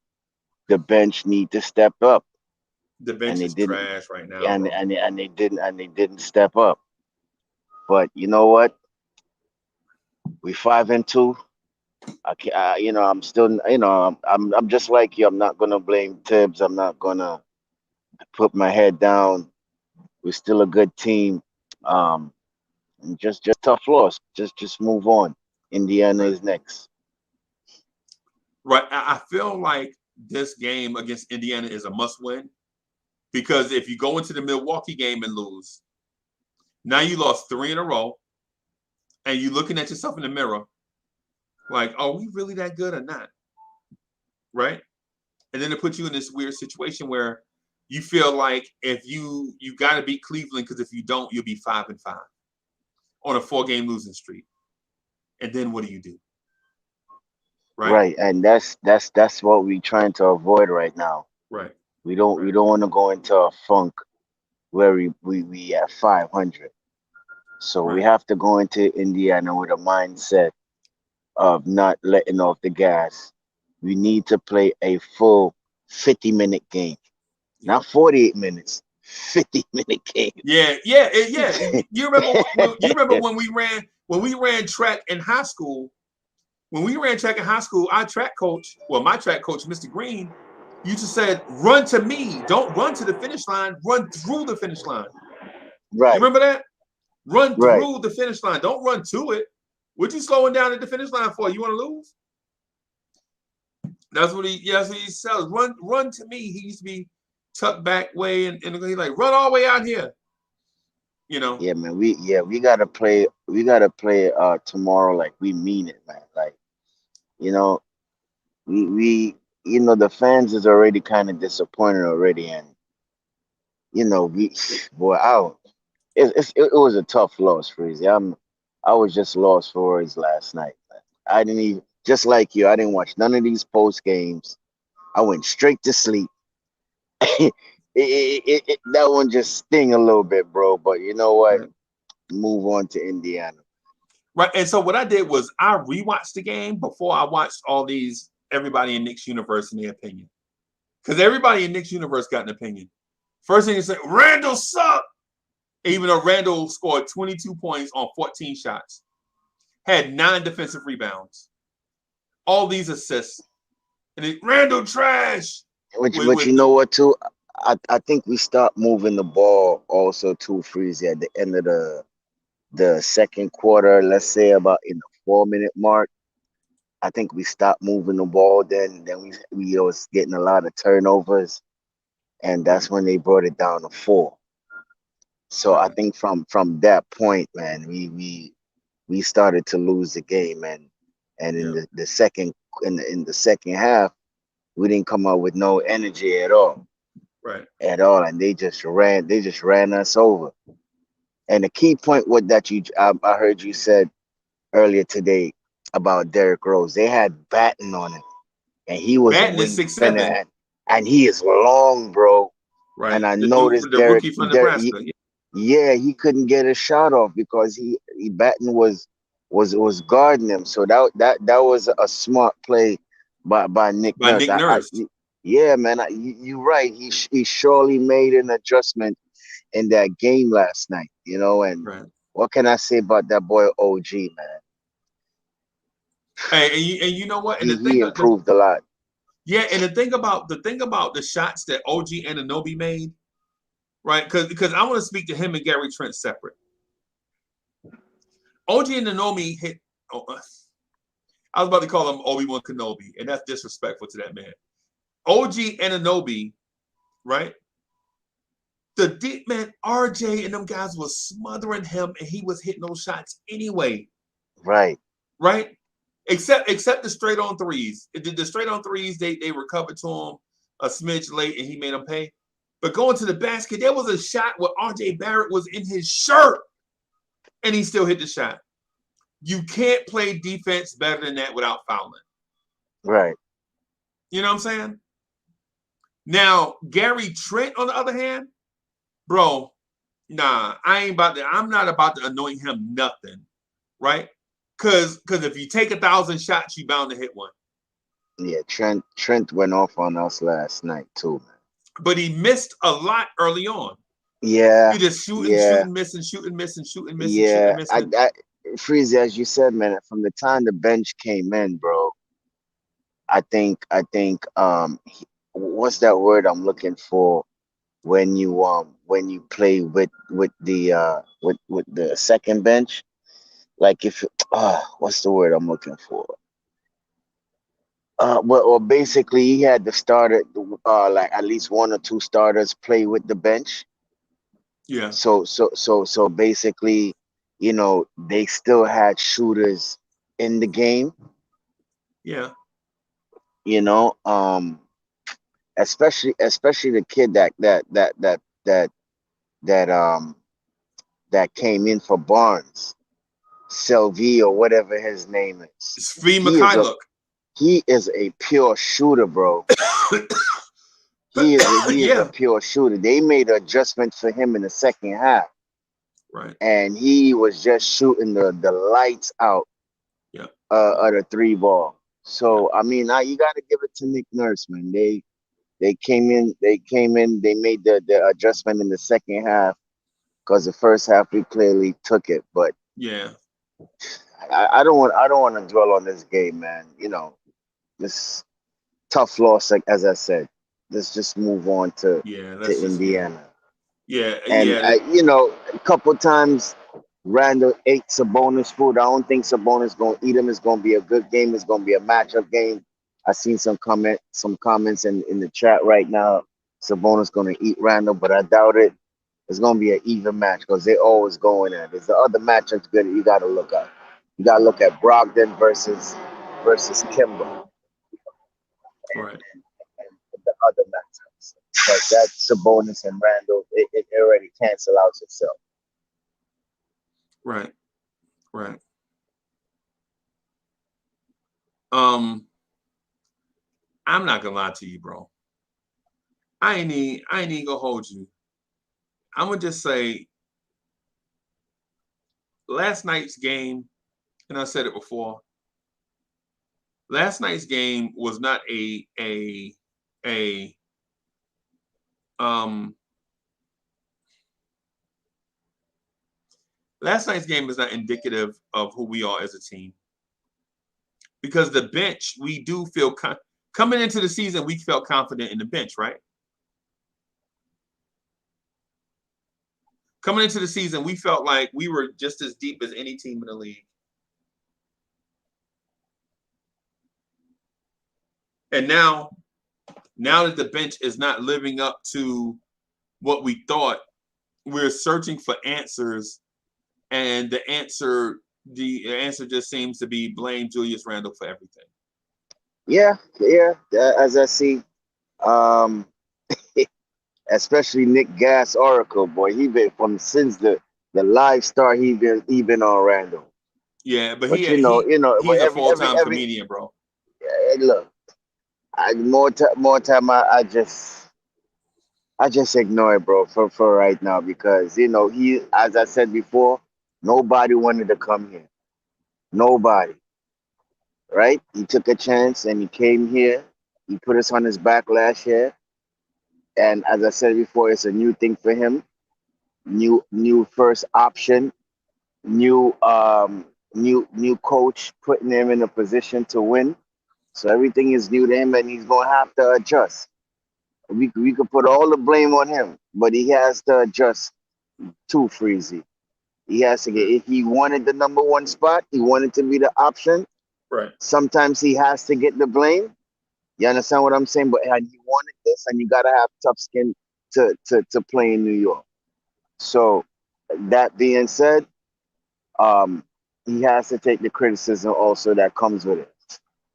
The bench need to step up. The bench is trash right now. And they didn't step up. But you know what? We 5-2. I'm still, I'm just like you. I'm not gonna blame Tibbs. I'm not gonna put my head down. We're still a good team. And just tough loss. Just move on. Indiana is next. Right. I feel like this game against Indiana is a must-win because if you go into the Milwaukee game and lose, now you lost 3 in a row, and you're looking at yourself in the mirror, like, are we really that good or not? Right? And then it puts you in this weird situation where you feel like if you got to beat Cleveland because if you don't, you'll be 5-5 on a 4-game losing streak. And then what do you do? Right. And that's what we're trying to avoid right now. Right. We don't want to go into a funk where we at 500. So we have to go into Indiana with a mindset of not letting off the gas. We need to play a full 50-minute game, not 48 minutes. 50-minute game. Yeah. You remember when we ran track in high school? When we ran track in high school, our track coach, my track coach, Mr. Green, used to say, "Run to me. Don't run to the finish line. Run through the finish line." Right. You remember that? Run through the finish line. Don't run to it. What you slowing down at the finish line for? You want to lose? That's what he says. Run to me. He used to be tucked back way and he's like, run all the way out here. Yeah, man. We gotta play tomorrow like we mean it, man. Like, we the fans is already kind of disappointed already, and it was a tough loss, Freezy. I was just lost for words last night. I didn't even, just like you, I didn't watch none of these post games. I went straight to sleep. That one just sting a little bit, bro. But you know what? Move on to Indiana. Right. And so what I did was I rewatched the game before I watched everybody in Knicks universe and their opinion. Because everybody in Knicks universe got an opinion. First thing you say, Randle sucked. Even though Randle scored 22 points on 14 shots, had 9 defensive rebounds, all these assists, and Randle trash. But you know what, too? I think we stopped moving the ball also too, Freezy, at the end of the second quarter, let's say about in the 4 minute mark. I think we stopped moving the ball. Then we was getting a lot of turnovers, and that's when they brought it down to 4. So I Right. think from that point, man, we started to lose the game, and in Yeah. the second in the second half, we didn't come out with no energy Right. at all, and they just ran us over. And the key point what that I heard you said earlier today about Derrick Rose, they had Batten on it, and he was a Batten is wing defender, 6'7". and he is long, bro. And Right. I The dude, noticed the rookie from Nebraska. yeah, he couldn't get a shot off because he Batten was guarding him. So that was a smart play by Nick By Nurse. Nick Nurse. Yeah, man, you're right. He surely made an adjustment in that game last night. And Right. what can I say about that boy OG, man? Hey, and you know what? And He improved a lot. and the thing about the shots that OG Anunoby made, right? Because I want to speak to him and Gary Trent separate. OG Anunoby hit. Oh, I was about to call him Obi-Wan Kenobi, and that's disrespectful to that man. OG Anunoby, right? The deep man RJ and them guys was smothering him, and he was hitting those shots anyway. Right. Right? Except the straight on threes. The straight on threes, they recovered to him a smidge late and he made them pay. But going to the basket, there was a shot where RJ Barrett was in his shirt and he still hit the shot. You can't play defense better than that without fouling. Right. You know what I'm saying? Now, Gary Trent, on the other hand, bro, nah, I'm not about to anoint him nothing, right? Because if you take 1,000 shots, you bound to hit one. Yeah, Trent went off on us last night too, man. But he missed a lot early on. Yeah, He just shooting, yeah, missing, shooting, missing, shooting, missing, yeah. shooting, missing. Freezy, as you said, man, from the time the bench came in, bro, I think what's that word I'm looking for when you play with the second bench? Like if what's the word I'm looking for? Well, basically he had the starter, like at least one or two starters play with the bench. Yeah, So basically, they still had shooters in the game, yeah, you know, especially the kid that that came in for Barnes, Selvi or whatever his name is. Svi He is a Mikhailuk. he is a pure shooter, bro. He is a Yeah, pure shooter. They made an adjustment for him in the second half, right. and he was just shooting the lights out Yeah, of the three ball. yeah, So I mean, you got to give it to Nick Nurse, man. They came in, they made the adjustment in the second half because the first half we clearly took it. But yeah, I don't want to dwell on this game, man. This tough loss, like as I said. Let's just move on to yeah. to That's just Indiana. yeah, And yeah, a couple times Randall ate Sabonis food. I don't think Sabonis gonna eat him. It's gonna be a good game. It's gonna be a matchup game. I seen some comments in the chat right now. Sabonis gonna eat Randall, but I doubt it. It's gonna be an even match because they always going at it. There's the other matchups good you gotta look at. You gotta look at Brogdon versus Kimber right, and the other matchups. But that Sabonis and Randall, it already cancel out itself. right, right. I'm not gonna lie to you, bro. I ain't even gonna hold you. I'm gonna just say last night's game, and I said it before. Last night's game was not a um last night's game is not indicative of who we are as a team. Because the bench, we do feel coming into the season, we felt confident in the bench, right? Coming into the season, we felt like we were just as deep as any team in the league. And now that the bench is not living up to what we thought, we're searching for answers, and the answer just seems to be blame Julius Randle for everything. Yeah. As I see, especially Nick Gas Oracle, boy, he been since the live start. He been on Randle. Yeah, but But he's but a every full-time comedian, bro. look, more time I just ignore it, bro, for right now, because he, as I said before, nobody wanted to come here. Nobody, right? He took a chance and he came here. He put us on his back last year, and as I said before, it's a new thing for him. New first option. New coach putting him in a position to win. So everything is new to him, and he's gonna have to adjust. We could put all the blame on him, but he has to adjust too, Freezy. He has to get. If he wanted the number one spot, he wanted to be the option. Right. Sometimes he has to get the blame. You understand what I'm saying? But and he wanted this, and you gotta have tough skin to play in New York. So that being said, he has to take the criticism also that comes with it.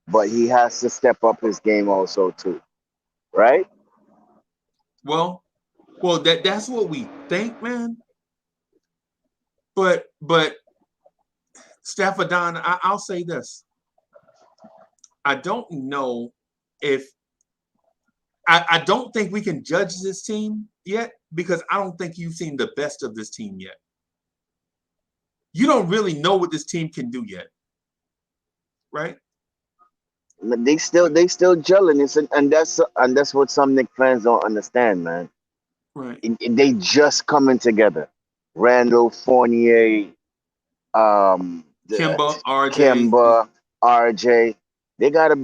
But he has to step up his game also too, right? Well, that's what we think, man. But Stafford Don, I'll say this. I don't know if I don't think we can judge this team yet, because I don't think you've seen the best of this team yet. You don't really know what this team can do yet, right? But they still gelling. And that's what some Knicks fans don't understand, man. Right. They just coming together. Randall, Fournier, Kimba, RJ. Kimba, RJ. They got a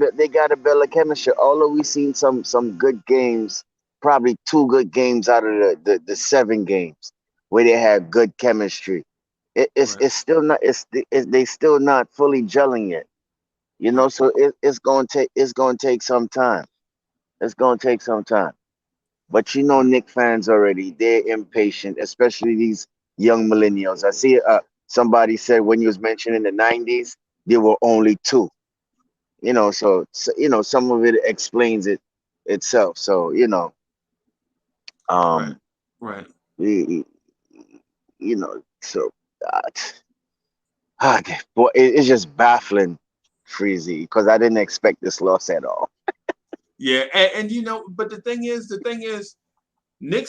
build a chemistry. Although we seen some good games, probably 2 good games out of the 7 games where they had good chemistry. It's still not they still not fully gelling yet. So it's gonna take some time. It's gonna take some time. But Knick fans already, they're impatient, especially these young millennials. I see somebody said when you was mentioning the 90s, there were only 2. So some of it explains it itself. So, right. we, so boy, it's just baffling, Freezy, because I didn't expect this loss at all. Yeah, and but the thing is, Nick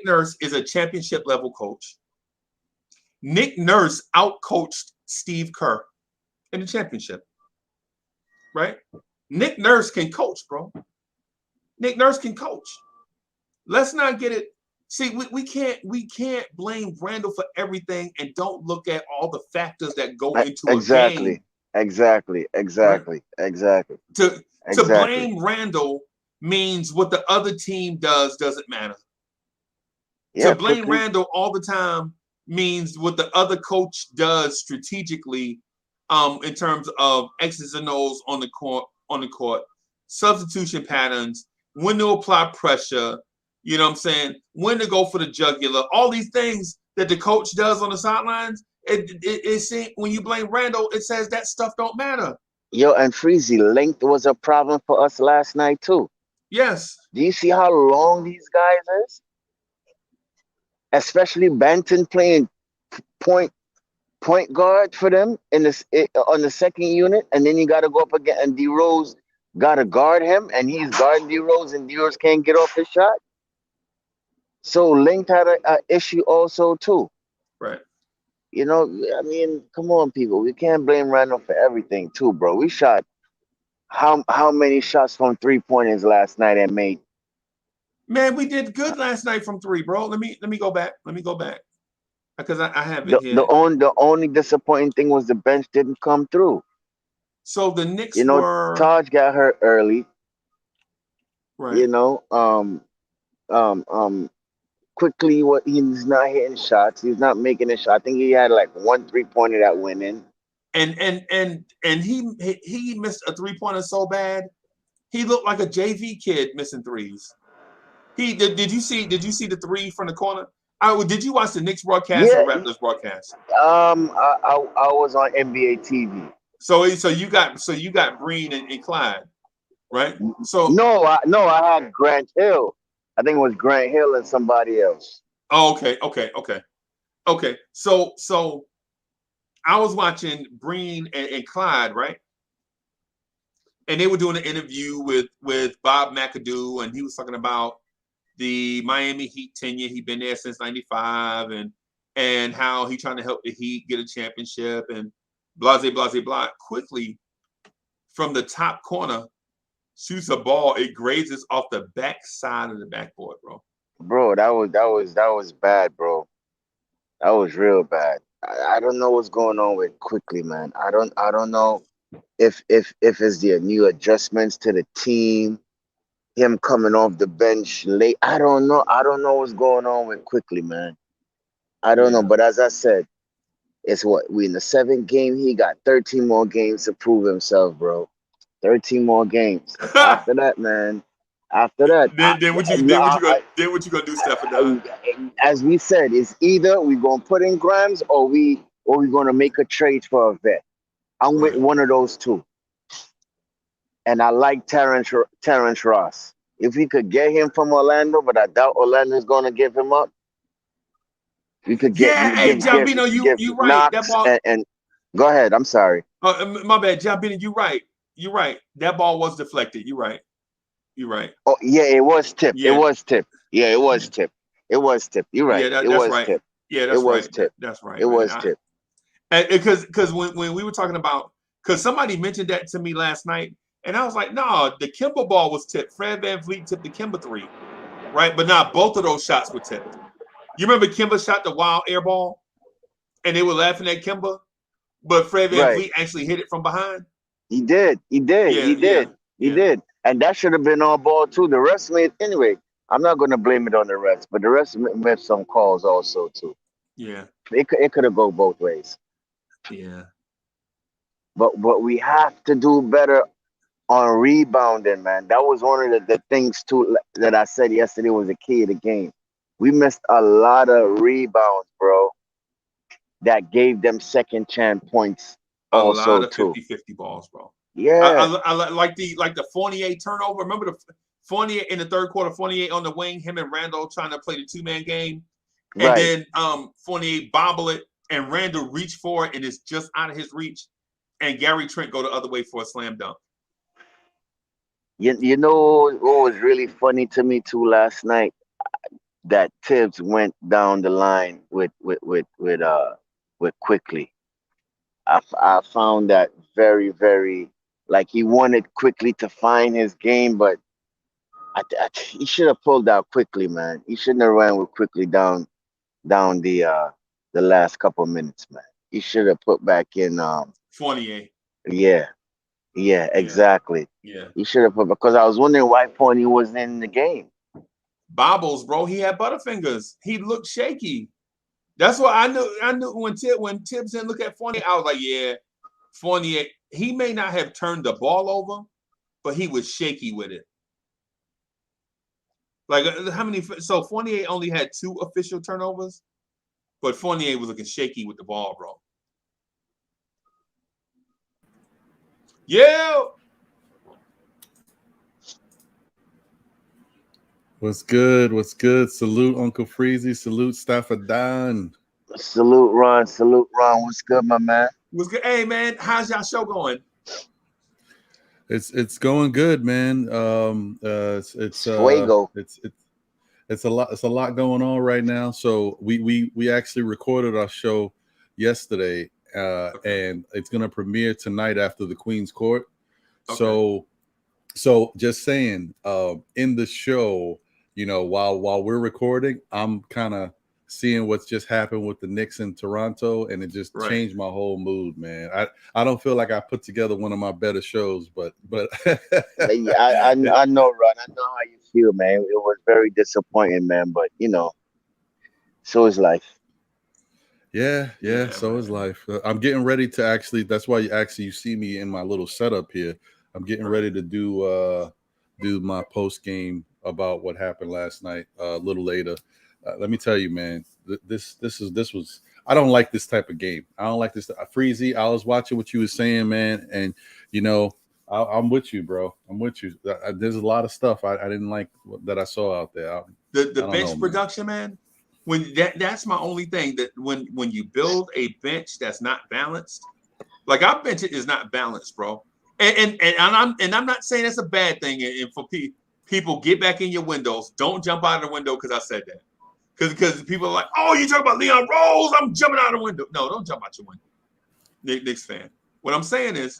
Nurse is a championship level coach. Nick Nurse outcoached Steve Kerr in the championship, right? Nick Nurse can coach, bro. Nick Nurse can coach. Let's not get it. See, we can't blame Randle for everything and don't look at all the factors that go into a game. Exactly. To blame Randle means what the other team doesn't matter. Yeah, to blame Randle all the time means what the other coach does strategically, in terms of X's and O's on the court, substitution patterns, when to apply pressure, you know what I'm saying, when to go for the jugular, all these things that the coach does on the sidelines. It seems when you blame Randle, it says that stuff don't matter. Yo, and Freezy, length was a problem for us last night too. Yes. Do you see how long these guys is? Especially Banton playing point guard for them on the second unit, and then you got to go up again, and D Rose got to guard him, and he's guarding D Rose, and D Rose can't get off his shot. So length had a issue also too. Right. I mean, come on, people. We can't blame Randle for everything too, bro. We shot how many shots from 3-pointers last night and made? Man, we did good last night from 3, bro. Let me go back. Because I have it here. The only disappointing thing was the bench didn't come through. So the Knicks were Taj got hurt early. Right. Quickly, what he's not hitting shots. He's not making a shot. I think he had like 1 3-pointer that went in. And he missed a 3-pointer so bad. He looked like a JV kid missing threes. Did you see the three from the corner? Did you watch the Knicks broadcast or Raptors broadcast? I was on NBA TV. So you got Breen and Clyde, right? So no, I had Grant Hill. I think it was Grant Hill and somebody else. Oh, okay. So I was watching Breen and Clyde, right? And they were doing an interview with Bob McAdoo, and he was talking about the Miami Heat tenure. He'd been there since '95, and how he trying to help the Heat get a championship, and blah, blah, blah, blah. Quickly, from the top corner, shoots a ball. It grazes off the back side of the backboard, bro. Bro, that was bad, bro. That was real bad. I don't know what's going on with Quickly, man. I don't know if it's the new adjustments to the team, him coming off the bench late. I don't know. I don't know what's going on with Quickly, man. I don't know. But as I said, it's we in the 7th game. He got 13 more games to prove himself, bro. 13 more games. After that, man. After that, then what you gonna do, Stephen? As we said, it's either we gonna put in Grimes or we gonna make a trade for a vet. I'm with one of those two. And I like Terrence Ross. If we could get him from Orlando, but I doubt Orlando's gonna give him up. We could get Jabino, you right. That ball and go ahead. I'm sorry. My bad, Jabino. You right. You're right. That ball was deflected. You're right. Oh yeah, it was tipped. Yeah. It was tipped. Yeah, it was tipped. It was tipped. You're right. Yeah, it was right. tipped. Yeah, that's right. Tipped. That's right. It was tipped. Because when we were talking about, because somebody mentioned that to me last night, and I was like, no, the Kimba ball was tipped. Fred VanVleet tipped the Kimba 3, right? But not both of those shots were tipped. You remember Kimba shot the wild air ball, and they were laughing at Kimba, but Fred VanVleet actually hit it from behind. He did. He did. And that should have been on ball too. The refs made anyway. I'm not going to blame it on the refs, but the refs missed some calls also too. Yeah, it could have gone both ways. Yeah, but we have to do better on rebounding, man. That was one of the things too that I said yesterday was the key of the game. We missed a lot of rebounds, bro. That gave them second chance points. A lot of 50-50 balls, bro. Yeah, I like the Fournier turnover. Remember the Fournier in the third quarter? Fournier on the wing, him and Randle trying to play the 2-man game, and then Fournier bobble it, and Randle reach for it, and it's just out of his reach, and Gary Trent go the other way for a slam dunk. You know what was really funny to me too last night? That Tibbs went down the line with Quickly. I found that very, very, like, he wanted Quickly to find his game, but he should have pulled out Quickly, man. He shouldn't have ran with Quickly down the last couple of minutes, man. He should have put back in Fournier. Yeah, exactly. Yeah. He should have put, because I was wondering why Fournier wasn't in the game. Bobbles, bro. He had butterfingers. He looked shaky. That's what I knew when Tibbs didn't look at Fournier, I was like, yeah, Fournier, he may not have turned the ball over, but he was shaky with it. Like, how many? So Fournier only had 2 official turnovers, but Fournier was looking shaky with the ball, bro. Yeah. What's good? What's good? Salute Uncle Freezy. Salute Stafford Don. Salute Ron. What's good, my man? What's good? Hey, man, how's y'all show going? It's going good, man. It's Fuego. It's a lot going on right now. So we actually recorded our show yesterday, and it's gonna premiere tonight after the Queen's Court. Okay. So just saying, in the show, you know, while we're recording, I'm kind of seeing what's just happened with the Knicks in Toronto, and it just changed my whole mood, man. I don't feel like I put together one of my better shows, but I know, Ron. I know how you feel, man. It was very disappointing, man. But you know, So is life. Yeah. So is life. I'm getting ready to actually. That's why you see me in my little setup here. I'm getting ready to do my post game about what happened last night. A little later. Let me tell you, man. This was. I don't like this type of game. I don't like this. Freezy, I was watching what you were saying, man, and you know, I'm with you, bro. I'm with you. There's a lot of stuff I didn't like that I saw out there. The bench production, man. When that's my only thing, that when you build a bench that's not balanced, like our bench is not balanced, bro. And I'm not saying that's a bad thing. And for people, get back in your windows. Don't jump out of the window because I said that. Because people are like, oh, you talking about Leon Rose? I'm jumping out the window. No, don't jump out your window. Knicks fan. What I'm saying is,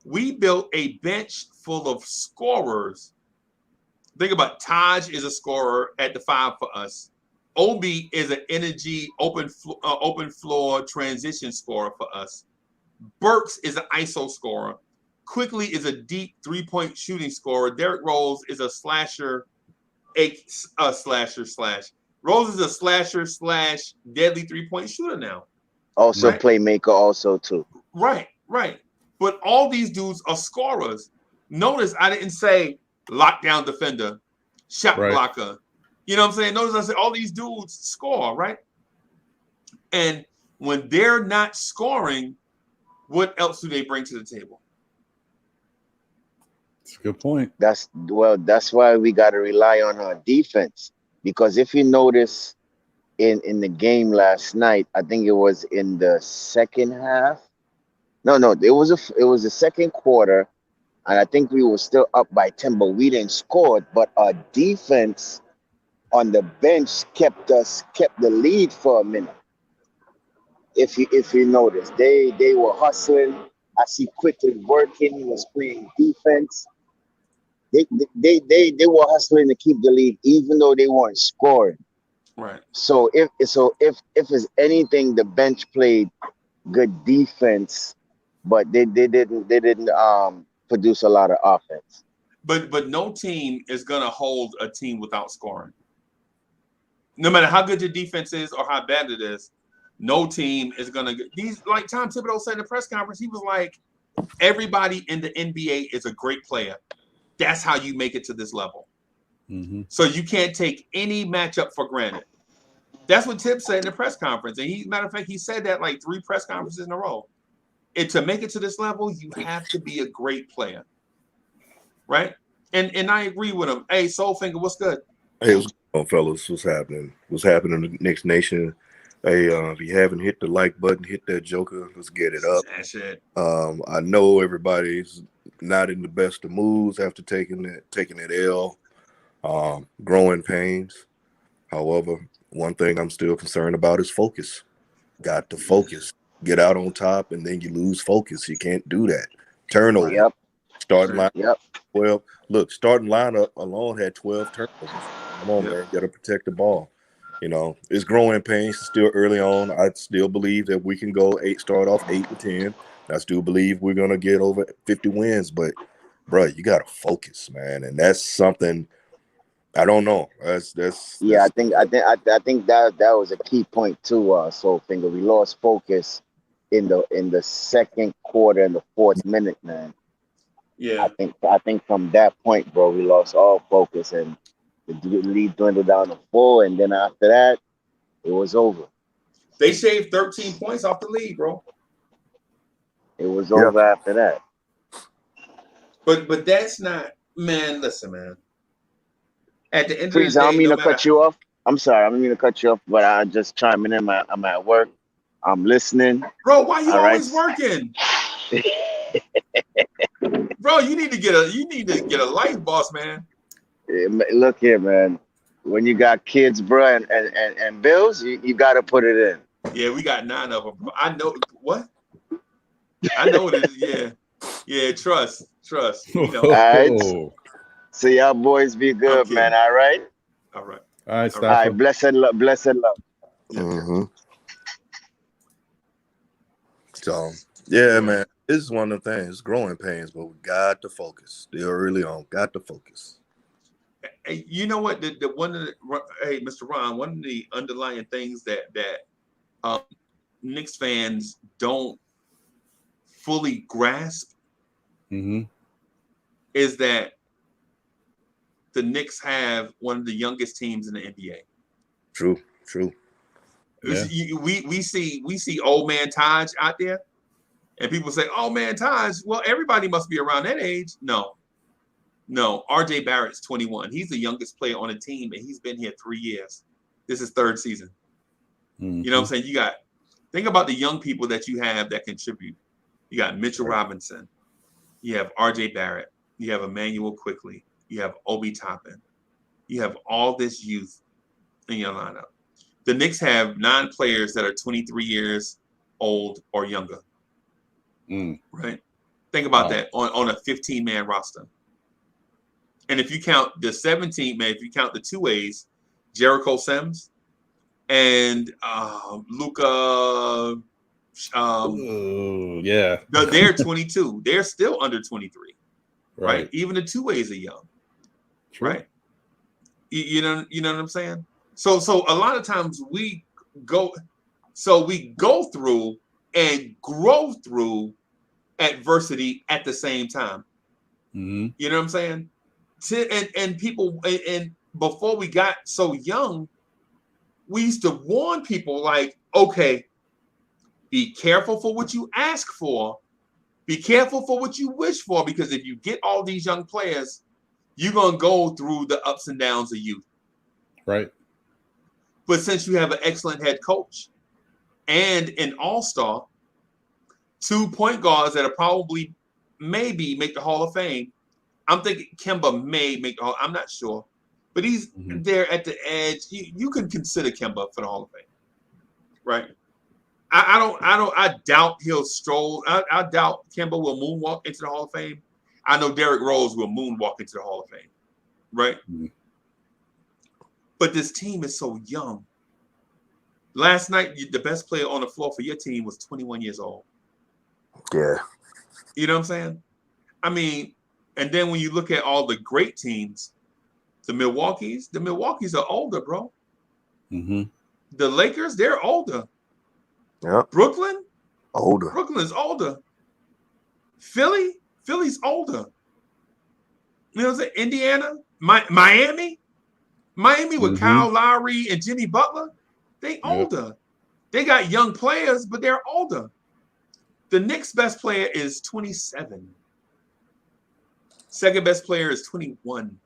we built a bench full of scorers. Think about Taj is a scorer at the 5 for us. Obi is an energy open floor transition scorer for us. Burks is an ISO scorer. Quickly is a deep 3-point shooting scorer. Derrick Rose is a slasher, Rose is a slasher / deadly 3-point shooter now. Also playmaker, also too. Right. But all these dudes are scorers. Notice I didn't say lockdown defender, shot blocker. You know what I'm saying? Notice I said all these dudes score, right? And when they're not scoring, what else do they bring to the table? That's a good point. That's why we got to rely on our defense, because if you notice in the game last night, I think it was in the second half. No, it was the second quarter, and I think we were still up by 10, but we didn't score. But our defense on the bench kept the lead for a minute. If you notice, they were hustling. I see quickly working. He was playing defense. They were hustling to keep the lead, even though they weren't scoring. Right. So if it's anything, the bench played good defense, but they didn't produce a lot of offense. But no team is gonna hold a team without scoring. No matter how good your defense is or how bad it is, no team is gonna get these. Like Tom Thibodeau said in the press conference, he was like, everybody in the NBA is a great player. That's how you make it to this level. Mm-hmm. So you can't take any matchup for granted. That's what Tip said in the press conference. And matter of fact, he said that like 3 press conferences in a row. And to make it to this level, you have to be a great player. Right? And I agree with him. Hey, Soulfinger, what's good? Hey, what's going on, fellas? What's happening? What's happening in the Knicks Nation? Hey, if you haven't hit the like button, hit that joker. Let's get it up. That's it. I know everybody's not in the best of moods after taking that L. Growing pains. However, one thing I'm still concerned about is focus. Got to focus. Get out on top, and then you lose focus. You can't do that. Turnover. Yep. Starting line. Yep. Well, look, starting lineup alone had 12 turnovers. Come on, man. Got to protect the ball. You know, it's growing pains. Still early on. I still believe that we can start off 8-10. I still believe we're going to get over 50 wins. But, bro, you got to focus, man. And that's something I don't know. I think that was a key point too, Soulfinger. We lost focus in the second quarter and the 4th minute, man. Yeah. I think from that point, bro, we lost all focus, and the lead dwindled down to 4, and then after that, it was over. They shaved 13 points off the lead, bro. It was over after that. But that's not, man. Listen, man. At the end Please, of the day, I don't mean to cut you off. I'm sorry, I don't mean to cut you off, but I'm just chiming in. I'm at work. I'm listening. Bro, why you always working? Bro, you need to get a life, boss, man. Look here, man. When you got kids, bro, and bills, you got to put it in. Yeah, we got 9 of them, bro. I know what. I know what it is. Yeah. Trust. You know. All right. So y'all boys be good, man. All right. All right. All right. Blessed love. Yeah. Mm-hmm. So yeah, man. This is one of the things. Growing pains, but we got to focus. Still early on. Got to focus. Hey, you know what? The one of the, hey, Mr. Ron, one of the underlying things that Knicks fans don't fully grasp is that the Knicks have one of the youngest teams in the NBA. True. Yeah. We see old man Taj out there, and people say, "Oh man, Taj." Well, everybody must be around that age. No. RJ Barrett's 21. He's the youngest player on the team, and he's been here 3 years. This is third season. You know what I'm saying? Think about the young people that you have that contribute. You got Mitchell Robinson. You have RJ Barrett. You have Emmanuel Quickly. You have Obi Toppin. You have all this youth in your lineup. The Knicks have 9 players that are 23 years old or younger. Right? Think about that on a 15-man roster. And if you count the 17-man, if you count the 2As, Jericho Sims and Luka, they're 22. They're still under 23, right? Even the 2As are young, right? You know what I'm saying? So a lot of times we go through and grow through adversity at the same time. You know what I'm saying? And people, and before we got so young, we used to warn people like, okay, be careful for what you ask for. Be careful for what you wish for, because if you get all these young players, you're going to go through the ups and downs of youth. Right. But since you have an excellent head coach and an all-star, 2 point guards that are probably maybe make the Hall of Fame, I'm thinking Kemba may make the Hall. I'm not sure, but he's there at the edge. You can consider Kemba for the Hall of Fame, right? I doubt he'll stroll. I doubt Kemba will moonwalk into the Hall of Fame. I know Derrick Rose will moonwalk into the Hall of Fame, right? But this team is so young. Last night, the best player on the floor for your team was 21 years old. Yeah. You know what I'm saying? I mean, and then when you look at all the great teams, the Milwaukee's are older, bro. The Lakers, they're older. Yeah. Brooklyn? Older. Brooklyn is older. Philly's older. You know what I'm saying? Indiana? Miami with Kyle Lowry and Jimmy Butler, they older. They got young players, but they're older. The Knicks' best player is 27. Second best player is 21.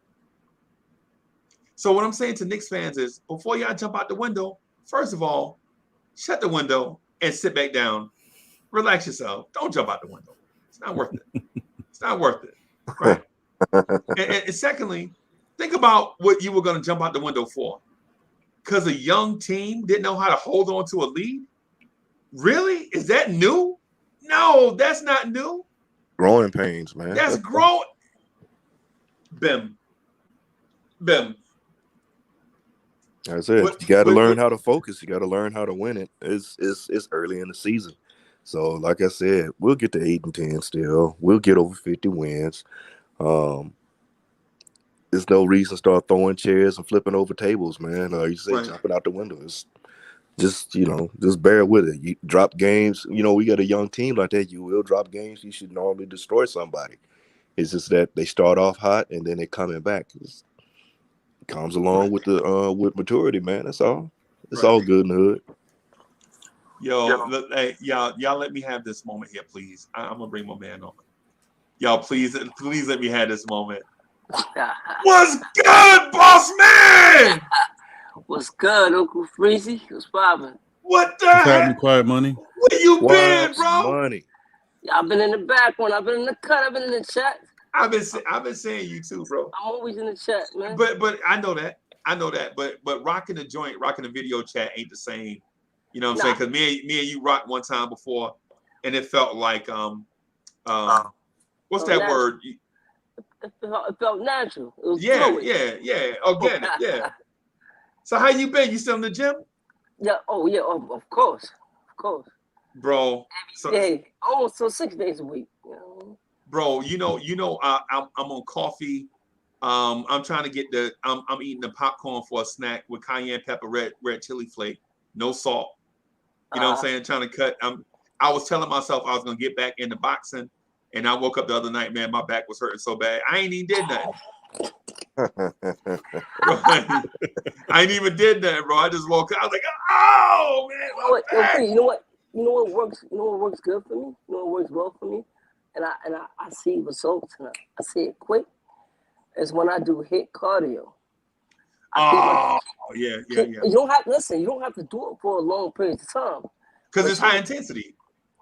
So what I'm saying to Knicks fans is, before y'all jump out the window, first of all, shut the window and sit back down. Relax yourself. Don't jump out the window. It's not worth it. It's not worth it, right? and secondly, think about what you were going to jump out the window for. Because a young team didn't know how to hold on to a lead? Really? Is that new? No, that's not new. Growing pains, man. That's growing. Bim. That's it. You got to learn how to focus. You got to learn how to win it. It's early in the season. So, like I said, we'll get to 8-10 still. We'll get over 50 wins. There's no reason to start throwing chairs and flipping over tables, man. You say jumping out the window. It's just bear with it. You drop games. We got a young team like that. You will drop games. You should normally destroy somebody. It's just that they start off hot and then they're coming back. It comes along with the with maturity, man. That's all. It's all good in the hood. Hey, y'all let me have this moment here, please. I'm gonna bring my man on. Y'all, please let me have this moment. What's good, boss man? What's good, Uncle Freezy? What's poppin'? What the What's heck? happening, Quiet Money? Where you been, bro? Money. I've been in the back one. I've been in the cut. I've been in the chat. I've been saying you too, bro. I'm always in the chat, man. But I know that. But rocking the joint, rocking the video chat ain't the same. You know what I'm saying? Because me and you rocked one time before, and it felt like what's that word? It felt natural. It was yeah, organic, yeah. So how you been? You still in the gym? Yeah. Oh yeah. Of course. Bro. Every day, almost 6 days a week. Bro, I'm on coffee I'm trying to get I'm eating the popcorn for a snack with cayenne pepper, red chili flake, no salt. You know what I'm saying? Trying to cut. I was telling myself I was gonna get back into boxing, and I woke up the other night, man, my back was hurting so bad. I ain't even did nothing. I ain't even did that, bro. I just woke up. I was like, oh man. You know what works? You know what works good for me? You know what works well for me? And I see results and I see it quick. Is when I do HIIT cardio. Yeah. You don't have You don't have to do it for a long period of time. Because it's high intensity.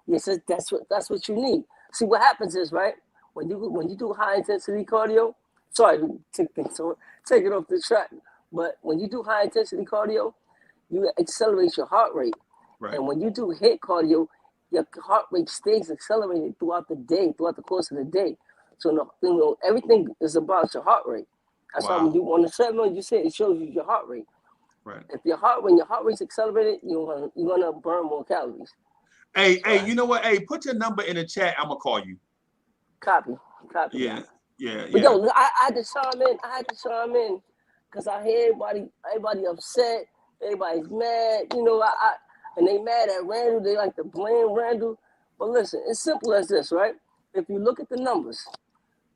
Yes, that's what you need. See, what happens is, right, when you do high intensity cardio. Sorry to take it off the track, but when you do high intensity cardio, you accelerate your heart rate. Right. And when you do HIIT cardio, your heart rate stays accelerated throughout the day, throughout the course of the day. So everything is about your heart rate. That's why when you on the treadmill, you say it shows you your heart rate. Right. When your heart rate's accelerated, you're gonna burn more calories. Hey, you know what? Hey, put your number in the chat. I'm gonna call you. Copy. Yeah. But yo, I had to chime in because I hear everybody upset. Everybody's mad. And they mad at Randle. They like to blame Randle. But listen, it's simple as this, right? If you look at the numbers,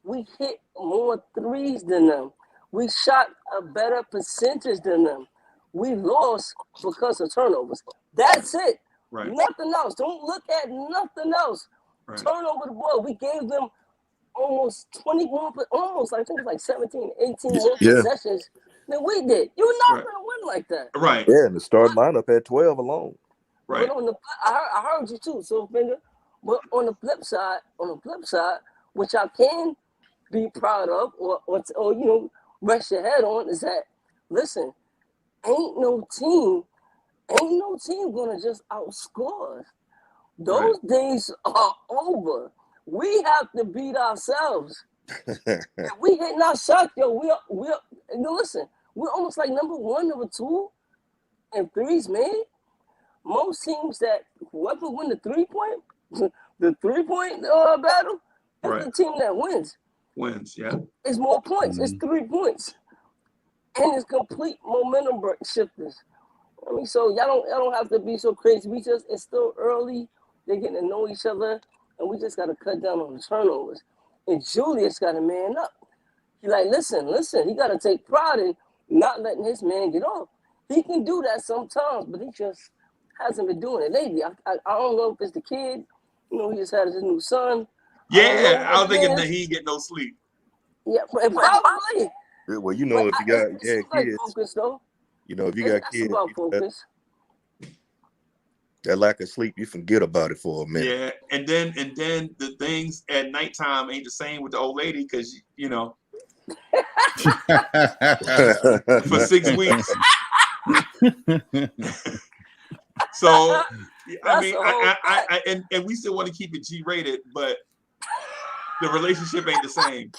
we hit more threes than them. We shot a better percentage than them. We lost because of turnovers. That's it. Right. Nothing else. Don't look at nothing else. Right. Turnover the ball. We gave them almost 21, almost, I think it's like 17, 18 more possessions than we did. You're not going to win like that. Right. Yeah, and the starting lineup had 12 alone. Right. But I heard you too, so finger. But on the flip side, which I can be proud of, or rest your head on, is that listen, ain't no team gonna just outscore us. Those days are over. We have to beat ourselves. We hitting our shot, yo. Listen, we're almost like number 1, number 2 in threes, man. Most teams that whoever win the 3-point, battle, is the team that wins. Yeah. It's more points. It's 3 points, and it's complete momentum shifters. I mean, so y'all don't have to be so crazy. It's still early. They're getting to know each other, and we just got to cut down on the turnovers. And Julius got to man up. He like, listen. He got to take pride in not letting his man get off. He can do that sometimes, but he just hasn't been doing it lately. I don't know if it's the kid. He just had his new son. Yeah, I was thinking that he get no sleep. Yeah, probably. Well, if you got kids, like focus, though. If you got kids, about focus. That lack of sleep, you forget about it for a minute. Yeah, and then the things at nighttime ain't the same with the old lady because for 6 weeks. So I mean, and we still want to keep it G-rated, but the relationship ain't the same.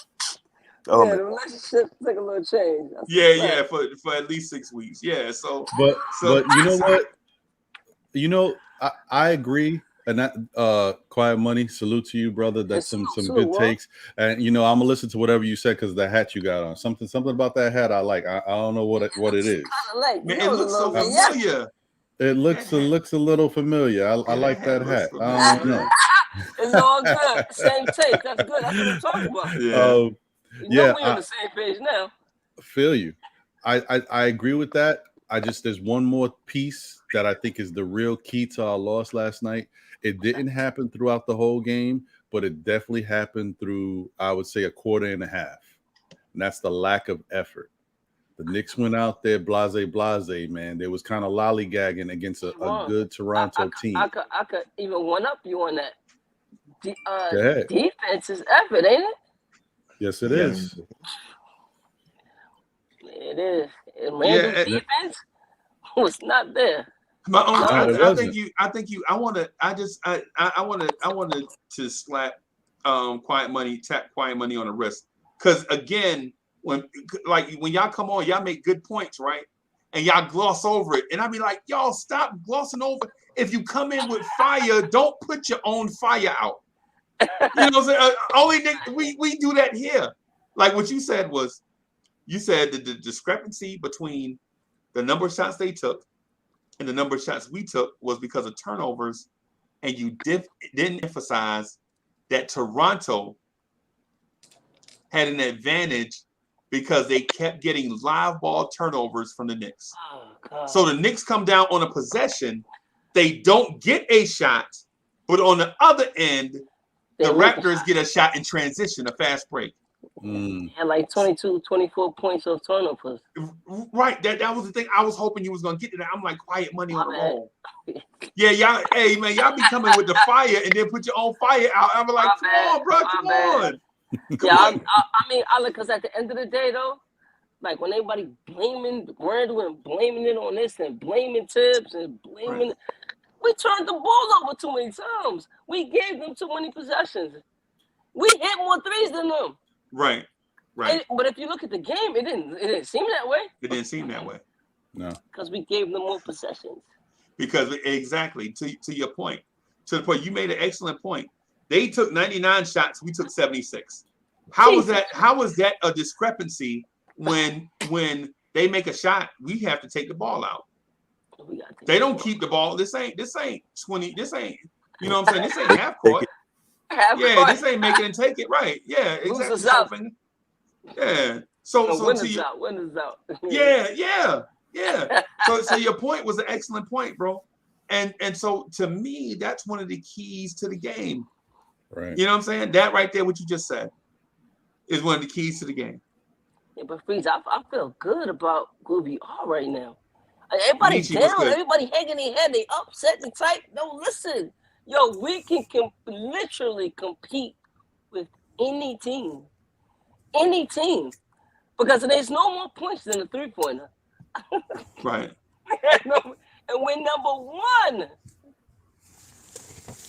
The relationship take a little change. Yeah, for at least 6 weeks. Yeah, but you know what? I agree, and that Quiet Money, salute to you, brother. That's some good takes, and I'm gonna listen to whatever you said because the hat you got on, something about that hat I like. I don't know what it is. Man, it looks so familiar. It looks a little familiar. I like that hat. I don't know. It's all good. Same take. That's good. That's what I'm talking about. Yeah. We're on the same page now. Feel you. I agree with that. There's one more piece that I think is the real key to our loss last night. It didn't happen throughout the whole game, but it definitely happened through, I would say, a quarter and a half. And that's the lack of effort. The Knicks went out there blase, man. They was kind of lollygagging against a good Toronto team. I could even one-up you on that. Go ahead. Defense is effort, ain't it? Yes, it is. It is. And Randle's defense was not there. I wanted to slap Quiet Money, tap Quiet Money on the wrist. Because again, when y'all come on, y'all make good points, right? And y'all gloss over it. And I be like, y'all stop glossing over. If you come in with fire, don't put your own fire out. You know what I'm saying? We do that here. Like what you said was, You said that the discrepancy between the number of shots they took and the number of shots we took was because of turnovers, and you didn't emphasize that Toronto had an advantage because they kept getting live ball turnovers from the Knicks. Oh, so the Knicks come down on a possession, they don't get a shot, but on the other end, the Raptors get a shot in transition, a fast break. Had like 22, 24 points of turnovers. Right. That was the thing. I was hoping you was gonna get to that. I'm like, quiet money on the roll. Yeah, y'all. Hey man, y'all be coming with the fire and then put your own fire out. I'm like, come on, bro, come on. I mean, because at the end of the day, though, like when everybody blaming Randle and blaming it on this and blaming Tibbs and blaming, we turned the ball over too many times. We gave them too many possessions. We hit more threes than them. Right. But if you look at the game, it didn't seem that way. It didn't seem that way. No. Because we gave them more possessions. Because exactly to your point, to the point you made an excellent point. They took 99 shots, we took 76. How was that? How was that a discrepancy when they make a shot, we have to take the ball out? They don't keep the ball. This ain't 20. This ain't, you know what I'm saying? This ain't half court. This ain't make it and take it. Right. Yeah, exactly. Yeah. So winners out. Yeah. So your point was an excellent point, bro. And so to me, that's one of the keys to the game. Right. You know what I'm saying? That right there, what you just said, is one of the keys to the game. Yeah, but Freeze, I feel good about who we are right now. Everybody down, everybody hanging their head, they upset and tight. No, listen. Yo, we can literally compete with any team. Any team. Because there's no more points than a three-pointer. Right. And we're number one.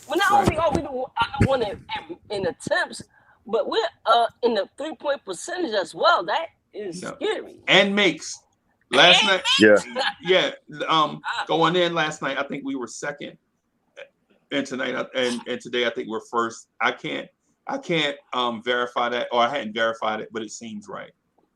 Well, not only are we the one in attempts, but we're in the three-point percentage as well. That is scary. And makes. Last night, going in last night, I think we were second. And tonight and today, I think we're first. I can't verify that, or I hadn't verified it, but it seems right.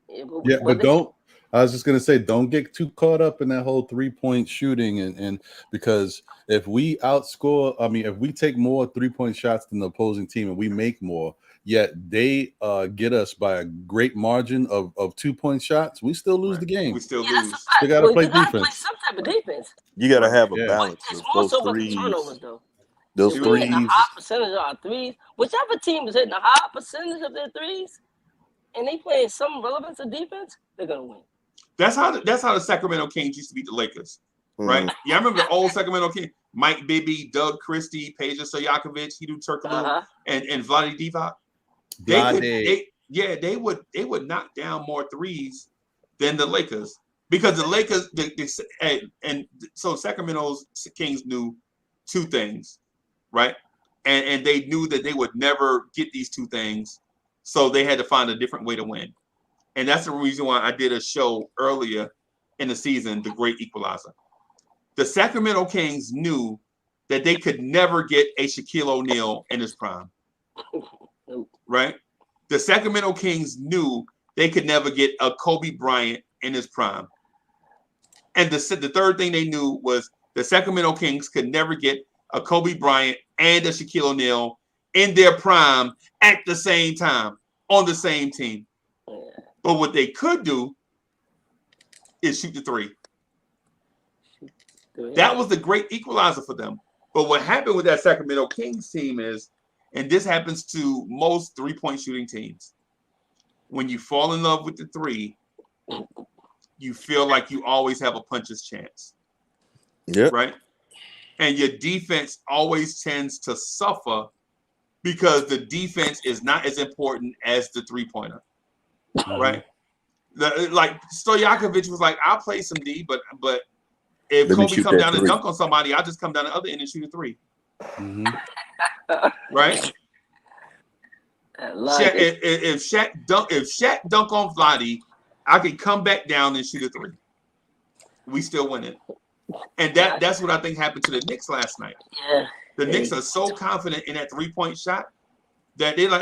Yeah, but don't. I was just gonna say, don't get too caught up in that whole 3-point shooting, and because if we outscore, if we take more 3-point shots than the opposing team and we make more, yet they get us by a great margin of 2-point shots, we still lose the game. We still lose. They gotta play defense. Play some type of defense. You gotta have a balance It's of more those so about the threes. turnovers, though. Those If we're hitting threes. a high percentage of our threes, whichever team is hitting a high percentage of their threes, and they playing some relevance of defense, they're gonna win. That's how the Sacramento Kings used to beat the Lakers, right? Yeah, I remember the old Sacramento Kings: Mike Bibby, Doug Christie, Peja Stojakovic, Hedo Turkoglu, and Vlade Divac. They would knock down more threes than the Lakers, because the Lakers so Sacramento's Kings knew two things, right? And they knew that they would never get these two things, so they had to find a different way to win. And that's the reason why I did a show earlier in the season, The Great Equalizer. The Sacramento Kings knew that they could never get a Shaquille O'Neal in his prime, right? The Sacramento Kings knew they could never get a Kobe Bryant in his prime. And the third thing they knew was the Sacramento Kings could never get a Kobe Bryant and a Shaquille O'Neal in their prime at the same time on the same team. But what they could do is shoot the three. That was the great equalizer for them. But what happened with that Sacramento Kings team is, and this happens to most 3-point shooting teams, when you fall in love with the three, you feel like you always have a puncher's chance. Yeah. Right? And your defense always tends to suffer because the defense is not as important as the three-pointer. Right? Like Stojakovic was like, I'll play some D, but if Kobe come down and dunk on somebody, I'll just come down the other end and shoot a three. Right? If Shaq dunk on Vlade, I can come back down and shoot a three. We still win it. And that's what I think happened to the Knicks last night. Yeah. The Knicks are so confident in that 3-point shot that they're like,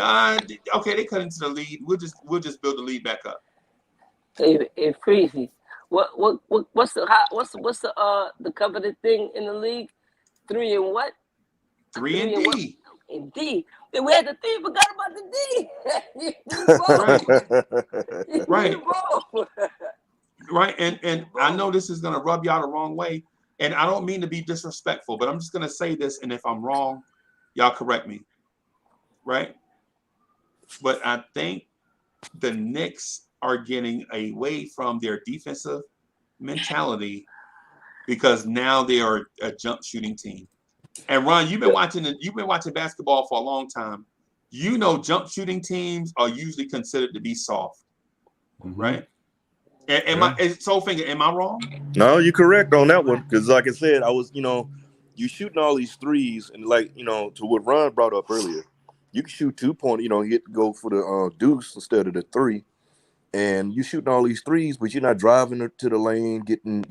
okay, they cut into the lead. We'll just build the lead back up. Hey, crazy. What's the coveted thing in the league? 3 and what? 3 and what? D. And D. Then we had the D. Forgot about the D. Right. Bro. Right. And I know this is gonna rub y'all the wrong way. And I don't mean to be disrespectful, but I'm just gonna say this. And if I'm wrong, y'all correct me. Right. But I think the Knicks are getting away from their defensive mentality because now they are a jump shooting team. And Ron, you've been watching basketball for a long time. You know, jump shooting teams are usually considered to be soft, right? Am I wrong? No, you're correct on that one. Because like I said, you shooting all these threes, and to what Ron brought up earlier, you can shoot 2-point, go for the deuce instead of the three. And you shooting all these threes, but you're not driving to the lane, getting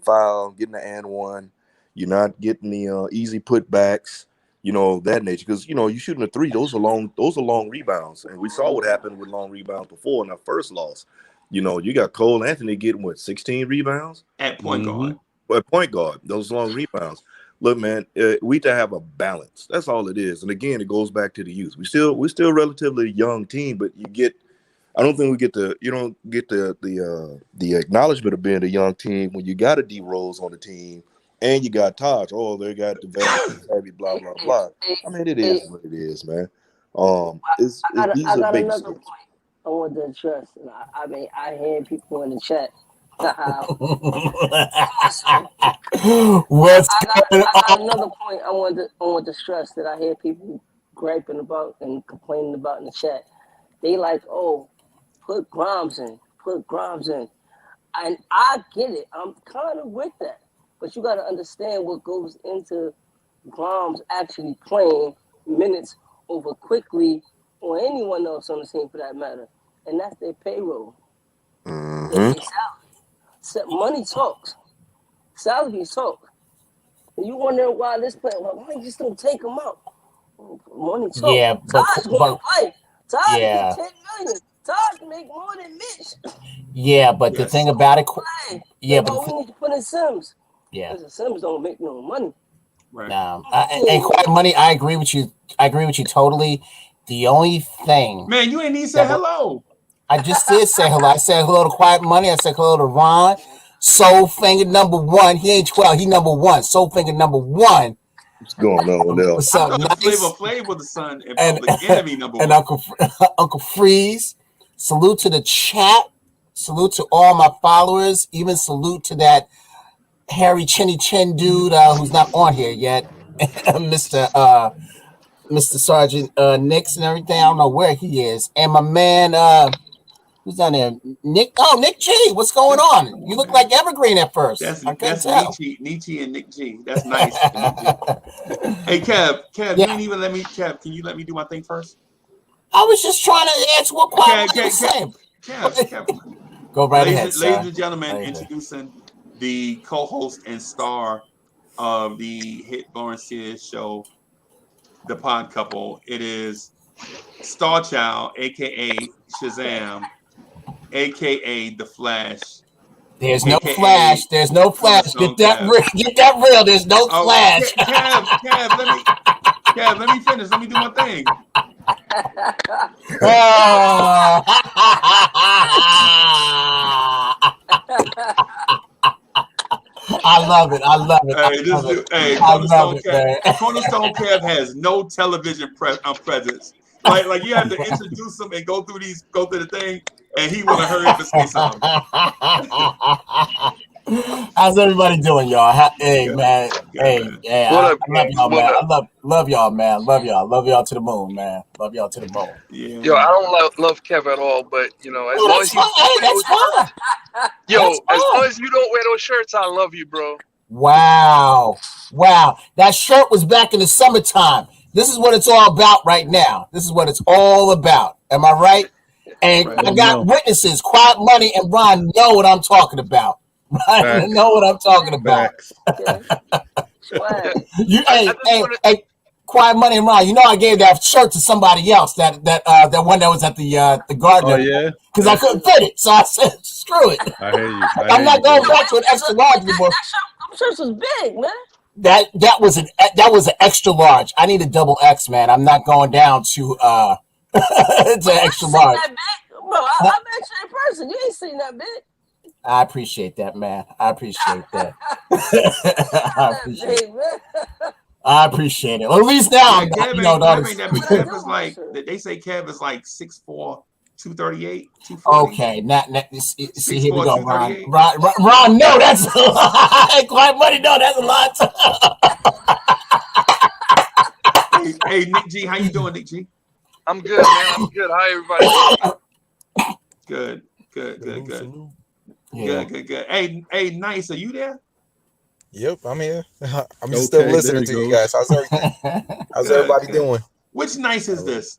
fouled, getting the and one. You're not getting the easy putbacks, that nature. Because you shooting a three, those are long rebounds, and we saw what happened with long rebounds before in our first loss. You got Cole Anthony getting 16 rebounds at point guard. Well, at point guard, those long rebounds. Look, man, we to have a balance. That's all it is. And again, it goes back to the youth. We're still relatively young team, but I don't think you don't get the acknowledgement of being a young team when you got a D Rose on the team and you got Taj. Oh, they got the heavy, blah blah blah. I mean, it is what it is, man. These are big another point I want to address. I hear people in the chat. What's I got another point I want to stress that I hear people griping about and complaining about in the chat. They like, oh, put Grimes in. And I get it. I'm kind of with that. But you got to understand what goes into Grimes actually playing minutes over Quickly or anyone else on the team for that matter. And that's their payroll. Mm-hmm. Their salary. Money talks. Salaries talk. And you wonder why this player, why you just don't take him out? Money talk. Yeah, Todd's going to play. Todd yeah. is $10 million. Todd can make more than Mitch. Yeah, but the thing about it, we need to put in Sims. Yeah, because Sims don't make no money. Right. And quiet money. I agree with you. totally. The only thing, man, you ain't need to say hello. I just did say hello. I said hello to Quiet Money. I said hello to Ron. Soul Finger number 1. He ain't 12. He number 1. Soul Finger number 1. What's going on there? What's up, nice? Flavor the son and Public Enemy number 1. And Uncle Freeze. Salute to the chat. Salute to all my followers. Even salute to that hairy chinny chin dude who's not on here yet, Mr. Sergeant Knicks and everything. I don't know where he is. And my man, who's down there? Nick. Oh, Nick G. What's going on? You look like Evergreen at first. That's Nietzsche and Nick G. That's nice. Hey, Kev, yeah. You didn't even let me. Kev, can you let me do my thing first? I was just trying to answer what Quiet Money was saying. Kev. Go right ahead, ladies and gentlemen, introducing the co-host and star of the hit Lawrence Sears show, The Pod Couple. It is Star Child, aka Shazam, aka The Flash. There's no Flash. There's no Flash. Get that real. There's no Flash. Kev, let me finish. Let me do my thing. I love it. Hey, Cornerstone Kev has no television presence. Like you have to introduce him and go through the thing, and he would have hurry up and say something. How's everybody doing, y'all? Hey, man. Hey, I love y'all, man. I love y'all, man. Love y'all to the moon, man. Love y'all to the moon. Yeah. Yo, I don't love Kev at all, but as long as you don't wear those shirts, I love you, bro. Wow. That shirt was back in the summertime. This is what it's all about right now. This is what it's all about. Am I right? And I got witnesses. Quiet Money and Ron know what I'm talking about. I know what I'm talking about. Quiet Money and Ron. You know, I gave that shirt to somebody else. That one that was at the garden. Oh yeah, because I couldn't fit it, so I said, "Screw it." I hear you. I'm not going back to an extra large anymore. That shirt was big, man. That was an extra large. I need a double X, man. I'm not going down to to extra large. That big? Bro, I met you in person. You ain't seen that big. I appreciate that, man. I appreciate that. I appreciate it. Well, at least now, yeah, Kev ain't that big. Kev is like, they say Kev is like 6'4", 238, 240. Okay, see, here we go, Ron. Ron, no, that's a lot. Quiet Money, no, that's a lot. hey, Nick G, how you doing, Nick G? I'm good, man. I'm good. Hi, everybody. Good. Yeah. Good. Hey, Nice, are you there? Yep, I'm here. I'm still listening to you guys. How's everything? How's everybody doing? Which Nice is this?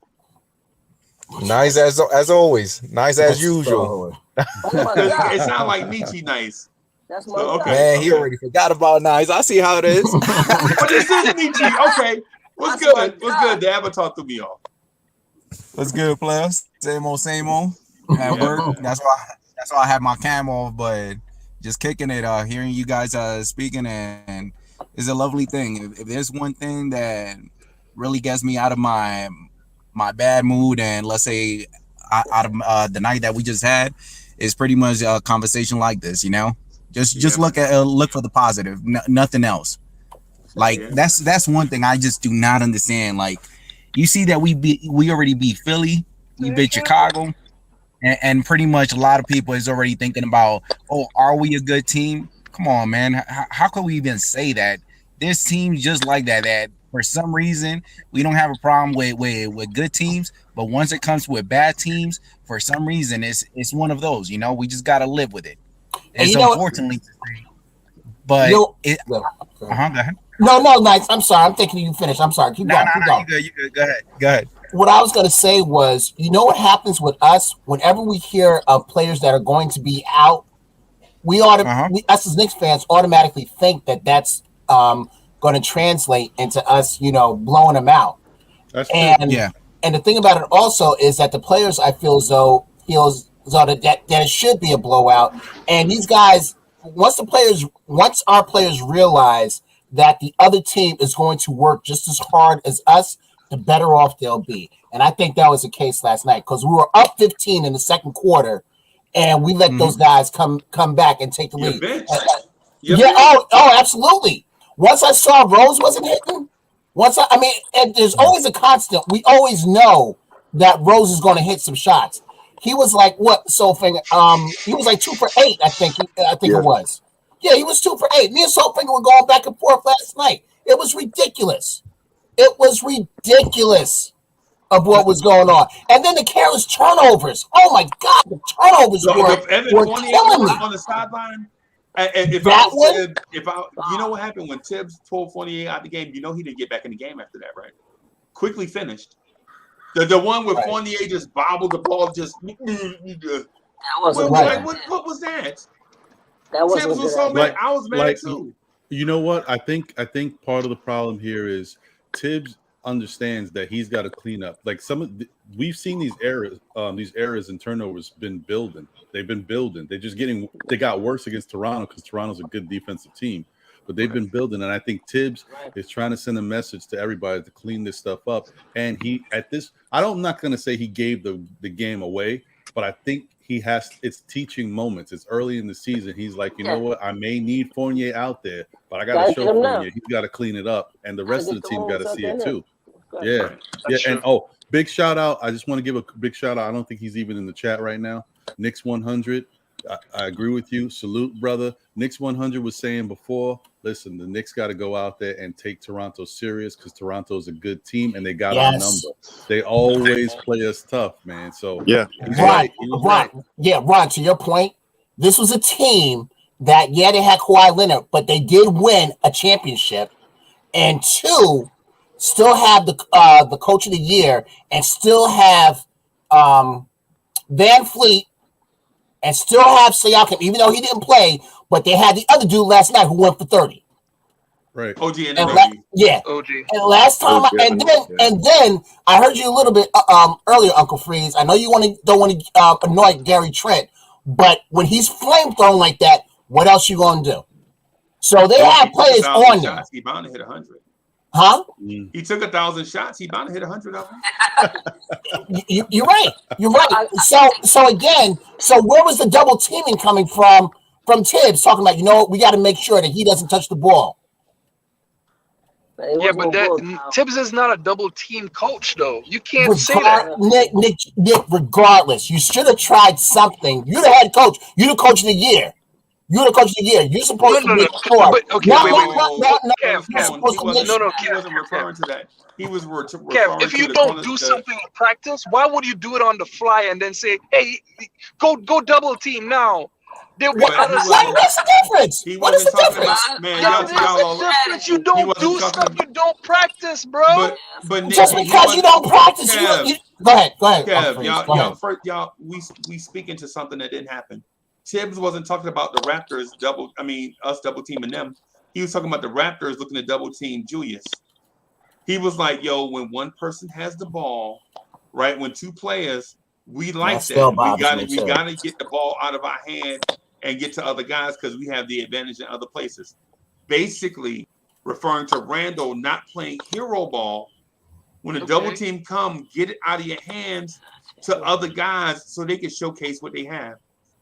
Nice as always. Nice as usual. It sounds like Nietzsche Nice. That's my okay. Man, he already forgot about Nice. I see how it is. But this is Nietzsche. Okay. What's good? What's good? The Avatar threw me off. What's good, players? Same old. At work. That's why I have my cam off, but just kicking it, hearing you guys speaking, and is a lovely thing. If there's one thing that really gets me out of my bad mood, and let's say out of the night that we just had, is pretty much a conversation like this. You know, just look for the positive, nothing else. Like that's one thing I just do not understand. Like, you see that we already beat Philly, we beat Chicago. And pretty much a lot of people is already thinking about, oh, are we a good team? Come on, man. How can we even say that? There's teams just like that for some reason we don't have a problem with good teams, but once it comes with bad teams, for some reason it's one of those. You know, we just got to live with it. It's unfortunately, but go ahead. No, Nice. I'm sorry. I'm thinking you finished. I'm sorry. Keep going. You good. Go ahead. What I was going to say was, you know what happens with us whenever we hear of players that are going to be out, we us as Knicks fans automatically think that that's going to translate into us, blowing them out. That's and the thing about it also is that the players, I feel as though that it should be a blowout. And these guys, once our players realize that the other team is going to work just as hard as us, the better off they'll be. And I think that was the case last night, because we were up 15 in the second quarter, and we let those guys come back and take the lead. Absolutely. Once I saw Rose wasn't hitting, and there's always a constant. We always know that Rose is going to hit some shots. He was like, what? Soulfinger, he was like 2 for 8, I think it was. Yeah, he was 2 for 8. Me and Soulfinger were going back and forth last night. It was ridiculous. Of what was going on. And then the careless turnovers. Oh my God, the turnovers were killing me. On the sideline. You know what happened when Tibbs pulled Fournier out the game? You know he didn't get back in the game after that, right? Quickly finished. The one where Fournier just bobbled the ball, just. That wasn't right. What was that? That wasn't Tibbs was so mad. I was mad too. You know what? I think part of the problem here is Tibbs understands that he's got to clean up. Like we've seen these errors and turnovers been building. They've been building. They got worse against Toronto because Toronto's a good defensive team, but they've been building. And I think Tibbs is trying to send a message to everybody to clean this stuff up. And I'm not going to say he gave the game away, but I think it's teaching moments. It's early in the season. He's like, you know what? I may need Fournier out there, but I got to show Fournier. He's got to clean it up. And the rest of the team got to see it too. Yeah. And big shout out. I just want to give a big shout out. I don't think he's even in the chat right now. Knicks 100. I agree with you. Salute, brother. Knicks 100 was saying before, listen, the Knicks got to go out there and take Toronto serious, because Toronto's a good team and they got our number. They always play us tough, man. So Ron, to your point, this was a team that, they had Kawhi Leonard, but they did win a championship, and 2, still have the coach of the year, and still have Van Fleet, and still have Siakam, even though he didn't play, but they had the other dude last night who went for 30. Right. OG and And Anunoby. yeah. OG. And last time, Oh, definitely, and then I heard you a little bit earlier, Uncle Freeze. I know you don't want to annoy Gary Trent, but when he's flame thrown like that, what else you gonna do? So they Well, have he took players 1,000 on there, shots. He bound to hit 100. huh? He took 1,000 shots. He bound to hit 100 of them. You're right. You're right. So again, so where was the double teaming coming from Tibbs talking about? You know what? We got to make sure that he doesn't touch the ball. Yeah, but Tibbs is not a double team coach, though. You can't say that. Nick, regardless, you should have tried something. You're the head coach. You're the coach of the year. You're the coach of the year. You're supposed to make sure. But okay, No, wait. You're supposed to make sure. He wasn't referring to that. He was referring Kev, if you don't do something in practice, why would you do it on the fly and then say, "Hey, go double team now"? What's the difference? What is the difference? Man, you don't do stuff you don't practice, bro. But just because you don't practice, you go ahead. Kev, y'all, we speaking to something that didn't happen. Tibbs wasn't talking about the Raptors us double teaming them. He was talking about the Raptors looking to double team Julius. He was like, yo, when one person has the ball, right? When two players, we like that. We gotta get the ball out of our hand and get to other guys because we have the advantage in other places. Basically, referring to Randle not playing hero ball. When a double team come, get it out of your hands to other guys so they can showcase what they have.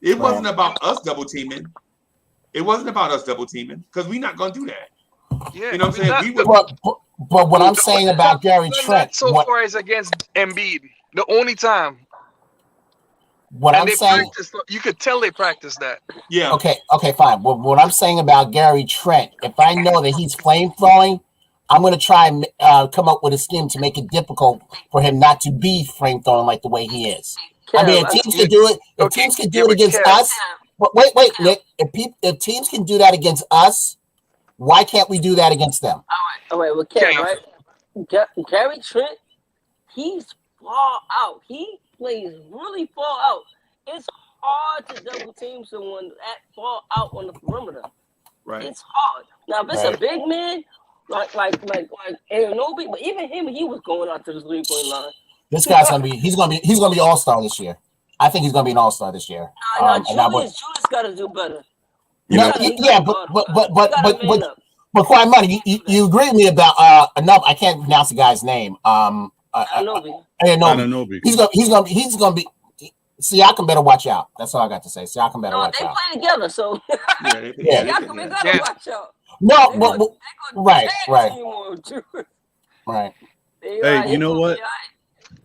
It wasn't about us double teaming. It wasn't about us double teaming because we're not gonna do that. Yeah, you know what I'm saying? But what I'm saying about Gary Trent so far is against Embiid. The only time. What I'm saying, you could tell they practice that. Yeah. Okay, fine. Well, what I'm saying about Gary Trent, if I know that he's flame throwing, I'm going to try and come up with a scheme to make it difficult for him not to be flame throwing like the way he is. Kev, I mean, if teams can do it, against us. But wait, Nick. If teams can do that against us, why can't we do that against them? All right. Well, Kev, right? Gary Trent, he's far out. He plays really far out. It's hard to double team someone that far out on the perimeter. Right. It's hard. Now, if it's a big man, like Anunoby, but even him, he was going out to the 3-point line. This guy's he's gonna be all-star this year. I think he's gonna be an all-star this year. Julius got to do better. But quite money. You agree with me about enough. I can't pronounce the guy's name. Anunoby. He's gonna be. Siakam better watch out. That's all I got to say. Siakam better watch out. They play together, so Siakam gotta watch out. No, right. Hey, you know what?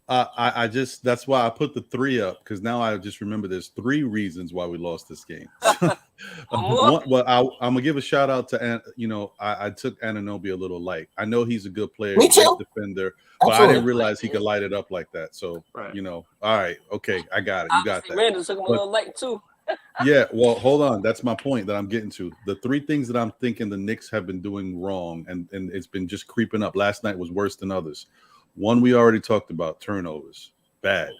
I just that's why I put the 3 up because now I just remember there's 3 reasons why we lost this game. I'm gonna give a shout out to I took Anunoby a little light. I know he's a good player, great defender, but I didn't realize he could light it up like that. So all right, okay, I got it. You got that. Randall took him a little light too. Yeah, well, hold on. That's my point that I'm getting to. The 3 things that I'm thinking the Knicks have been doing wrong, and it's been just creeping up. Last night was worse than others. One we already talked about, turnovers, bad.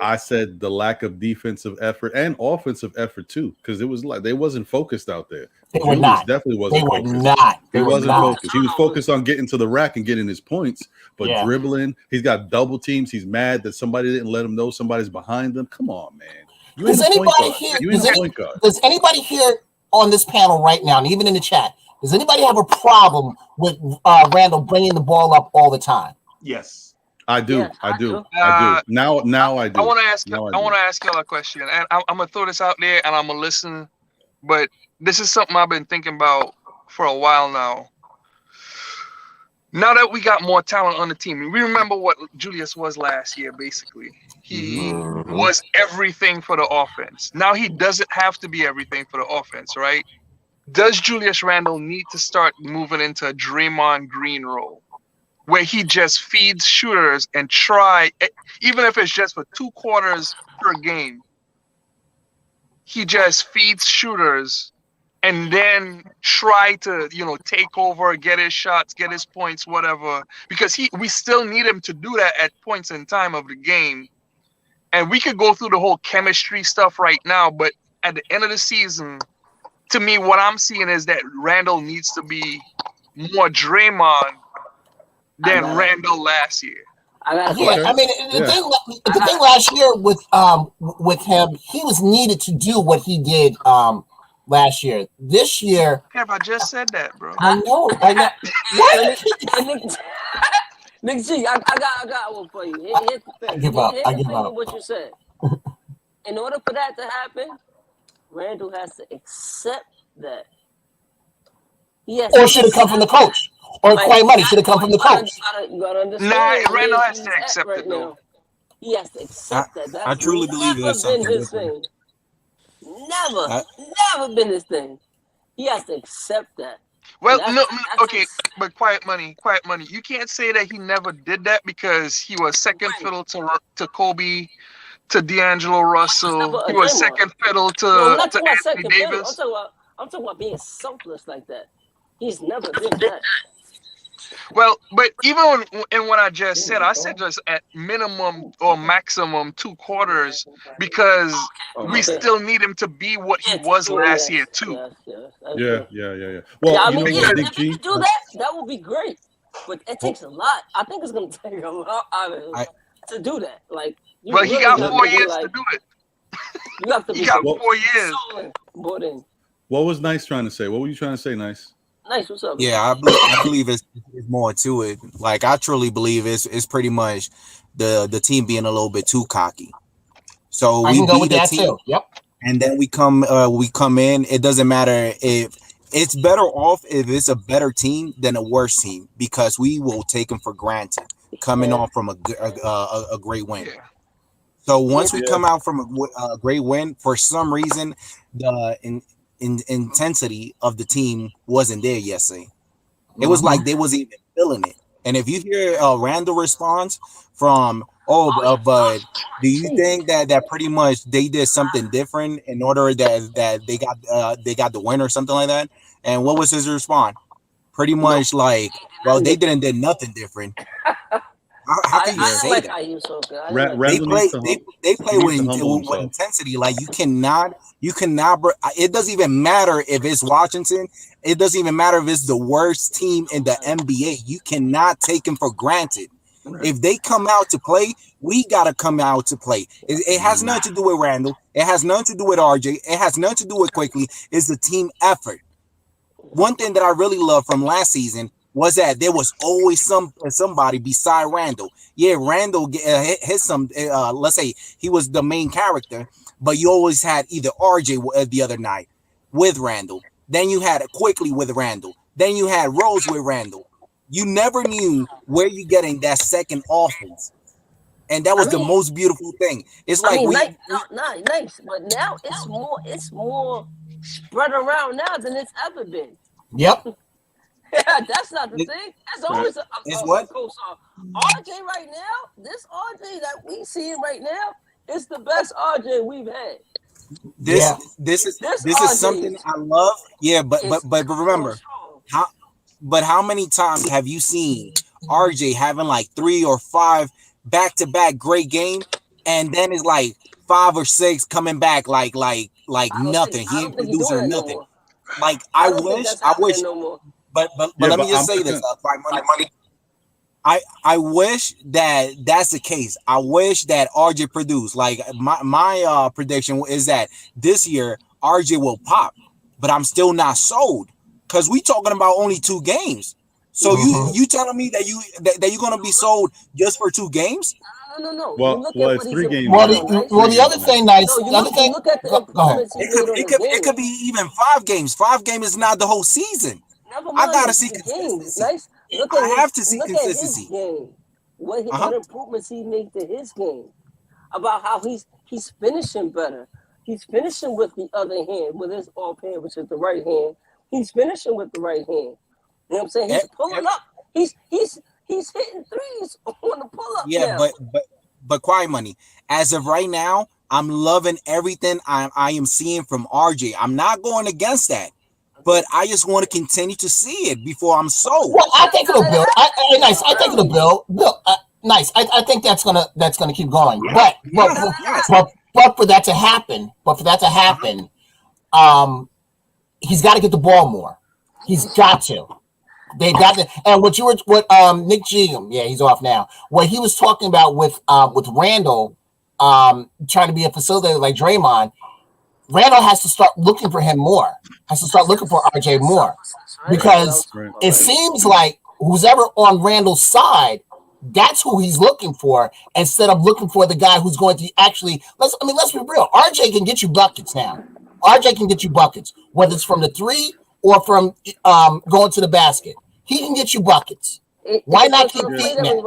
I said the lack of defensive effort and offensive effort too, because it was like they wasn't focused out there. Definitely wasn't focused. He wasn't focused. He was focused on getting to the rack and getting his points, but dribbling. He's got double teams. He's mad that somebody didn't let him know somebody's behind them. Come on, man. Does anybody here on this panel right now, and even in the chat, does anybody have a problem with Randle bringing the ball up all the time? Yes, I do. Yeah, I do. Now I do. I want to ask y'all a question, and I'm gonna throw this out there, and I'm gonna listen. But this is something I've been thinking about for a while now. Now that we got more talent on the team, we remember what Julius was last year. Basically, he was everything for the offense. Now he doesn't have to be everything for the offense, right? Does Julius Randle need to start moving into a Draymond Green role, where he just feeds shooters and try, even if it's just for 2 quarters per game, he just feeds shooters and then try to, take over, get his shots, get his points, whatever, because we still need him to do that at points in time of the game. And we could go through the whole chemistry stuff right now, but at the end of the season, to me, what I'm seeing is that Randle needs to be more Draymond than Randle last year. I mean, the thing last year with him, he was needed to do what he did last year. This year, I just said that, bro. I know. Nick G, I got one for you. Here's the thing. I give up. With what you said. In order for that to happen, Randle has to accept that. Or should have come from the coach. Or quite money should have come from the coach. You gotta understand. Randle has to accept it, though. He has to accept that. That's I truly believe never it's something been his different. thing. Never been his thing. He has to accept that. Well, okay, but quiet money. You can't say that he never did that because he was second fiddle to Kobe, to D'Angelo Russell. He was second fiddle to Anthony Davis. I'm talking about being selfless like that. He's never been that. Well, but even in what I just said, I said just at minimum or maximum 2 quarters because we still need him to be what he was last year too. Yeah. Well, I you mean, know what, if you do that would be great. But it takes a lot. I think it's gonna take a lot out of him to do that. Like, well, he got 4 years to do it. You have to. He got 4 years. What was Nice trying to say? What were you trying to say, Nice? Nice, what's up? Yeah, I believe it's more to it. Like I truly believe it's pretty much the team being a little bit too cocky. So we beat the team, too. Yep. And then we come in. It doesn't matter if it's better off if it's a better team than a worse team because we will take them for granted coming off from a great win. Yeah. So once we come out from a great win, for some reason the intensity of the team wasn't there yesterday. It was like they wasn't even feeling it. And if you hear Randle response from, but do you think that pretty much they did something different in order that they got the win or something like that? And what was his response? Pretty much like, well, they didn't do nothing different. How can you say that? They play with intensity. Like you cannot. It doesn't even matter if it's Washington. It doesn't even matter if it's the worst team in the NBA. You cannot take them for granted. Right. If they come out to play, we gotta come out to play. It has nothing to do with Randle. It has nothing to do with RJ. It has nothing to do with Quickly. It's the team effort. One thing that I really love from last season was that there was always somebody beside Randle. Yeah, Randle hit some. Let's say he was the main character, but you always had either RJ the other night with Randle. Then you had it Quickly with Randle. Then you had Rose with Randle. You never knew where you're getting that second offense, and that was the most beautiful thing. It's like nice, but now it's more spread around now than it's ever been. Yep. Yeah, that's not the thing. That's always a what? RJ right now, this RJ that we seeing right now is the best RJ we've had. This is something I love. Yeah, but remember, how many times have you seen RJ having like 3 or 5 back-to-back great game, and then it's like 5 or 6 coming back like nothing. He ain't producing nothing. Like I wish. No, but let me just say this. I wish that's the case. I wish that RJ produced. Like my prediction is that this year RJ will pop, but I'm still not sold because we talking about only 2 games. So you telling me that you're gonna be sold just for 2 games? No. Well, it's 3 games. Well, the other thing, Look at the improvements he made on the game. It could be even 5 games. 5 games is not the whole season. I gotta see consistency. Nice. I have to see consistency. What improvements he made to his game? About how he's finishing better. He's finishing with the other hand, with his off hand, which is the right hand. He's finishing with the right hand. You know what I'm saying? He's pulling up. He's hitting threes on the pull up. Yeah, now. but quiet money. As of right now, I'm loving everything I am seeing from RJ. I'm not going against that. But I just want to continue to see it before I'm sold. Well, I think it'll build. Nice. I think it'll build. Nice. I think that's gonna keep going. But for that to happen, he's got to get the ball more. He's got to. They got the, and what Nick Cheatham, yeah, he's off now. What he was talking about with Randle, trying to be a facilitator like Draymond, Randle has to start looking for him more. Has to start looking for RJ more, because it seems like who's ever on Randle's side, that's who he's looking for, instead of looking for the guy who's going to actually. Let's be real. RJ can get you buckets now. RJ can get you buckets, whether it's from the three or from going to the basket. He can get you buckets. Why not keep beating him?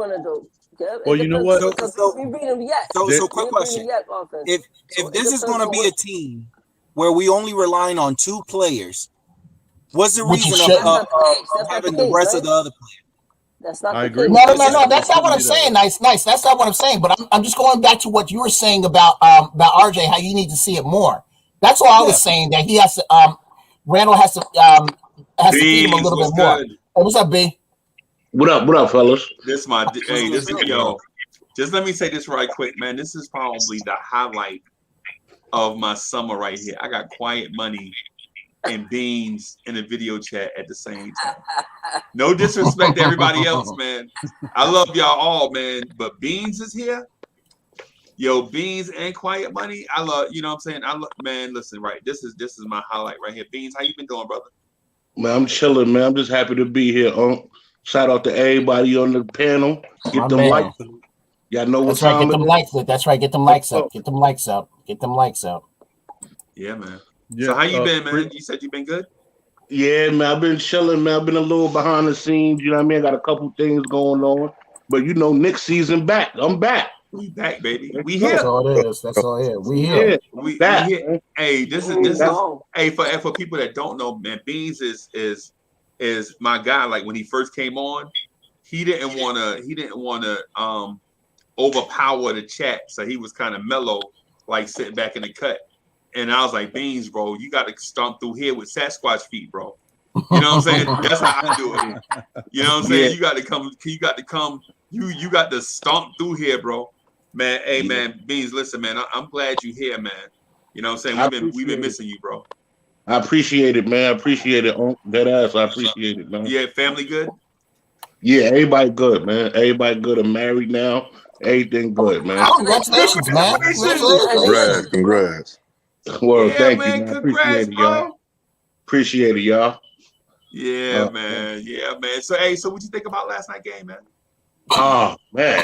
Well, you know what? So quick question: If this is going to be a team where we only relying on two players, what's the reason of having the rest of the other players? That's not. I agree. No. That's not what I'm saying. Nice. That's not what I'm saying. But I'm just going back to what you were saying about RJ, how you need to see it more. That's all I was saying. That he has to. Randle has to feed him a little bit more. Hey, what's up, B? What up, fellas? This is yo. Just let me say this right quick, man. This is probably the highlight of my summer right here. I got Quiet Money and Beans in a video chat at the same time. No disrespect to everybody else, man. I love y'all all, man. But Beans is here. Yo, Beans and Quiet Money. I love, you know what I'm saying? Man, listen, right. This is my highlight right here. Beans, how you been doing, brother? Man, I'm chilling, man. I'm just happy to be here. Shout out to everybody on the panel. Get them likes. Y'all know what time Get them likes up. That's right. Get them likes up. Get them likes up. Get them likes up. Yeah, man. So how you been, man? You said you been good? Yeah, man. I've been chilling, man. I've been a little behind the scenes. You know what I mean? I got a couple things going on. But, you know, Knicks season back. I'm back. We back, baby. We here. That's all it is. That's all it is. We here. Yeah, we back. Here. Hey, this is hey, for people that don't know, man, Beans is my guy. Like when he first came on, he didn't wanna overpower the chat. So he was kind of mellow, like sitting back in the cut. And I was like, Beans, bro, you got to stomp through here with Sasquatch feet, bro. You know what I'm saying? That's how I do it. You know what I'm saying? Yeah. You got to come. You got to stomp through here, bro. Man, hey, man, Beans, listen, man, I'm glad you here, man. You know what I'm saying? We've been missing you, bro. I appreciate it, man. I appreciate it. That ass, I appreciate it, man. Yeah, family good? Yeah, everybody good, man. Everybody good. I'm married now. Everything good, man. Congratulations, man. Congrats. Well, yeah, thank man, you, man. Congrats, appreciate it, y'all. Appreciate it, y'all. Yeah, man. Yeah, man. So, hey, what you think about last night's game, man? Oh, man.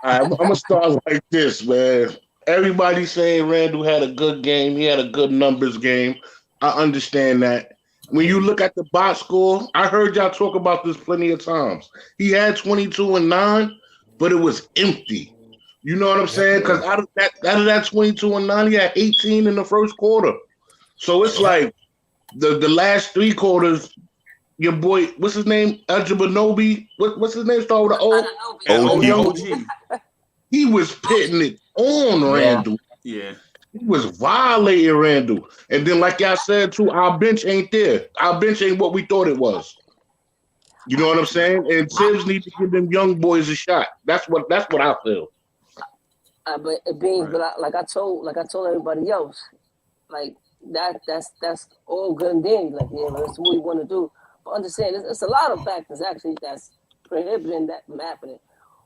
I'm going to start like this, man. Everybody saying Randle had a good game. He had a good numbers game. I understand that. When you look at the box score, I heard y'all talk about this plenty of times. He had 22 and 9, but it was empty. You know what I'm saying? Because out of that 22 and 9, he had 18 in the first quarter. So it's like the last three quarters, your boy, what's his name? Ajabanobi. What's his name? Start with an O. OG. He was pitting it on Randle. Yeah. He was violating Randle. And then, like I said, too, our bench ain't there. Our bench ain't what we thought it was. You know what I'm saying? And Tibbs need to give them young boys a shot. That's what I feel. But Beans, but like I told everybody else, like that's all good and dandy. Like, yeah, that's what we want to do. But understand, it's a lot of factors actually that's prohibiting that from happening.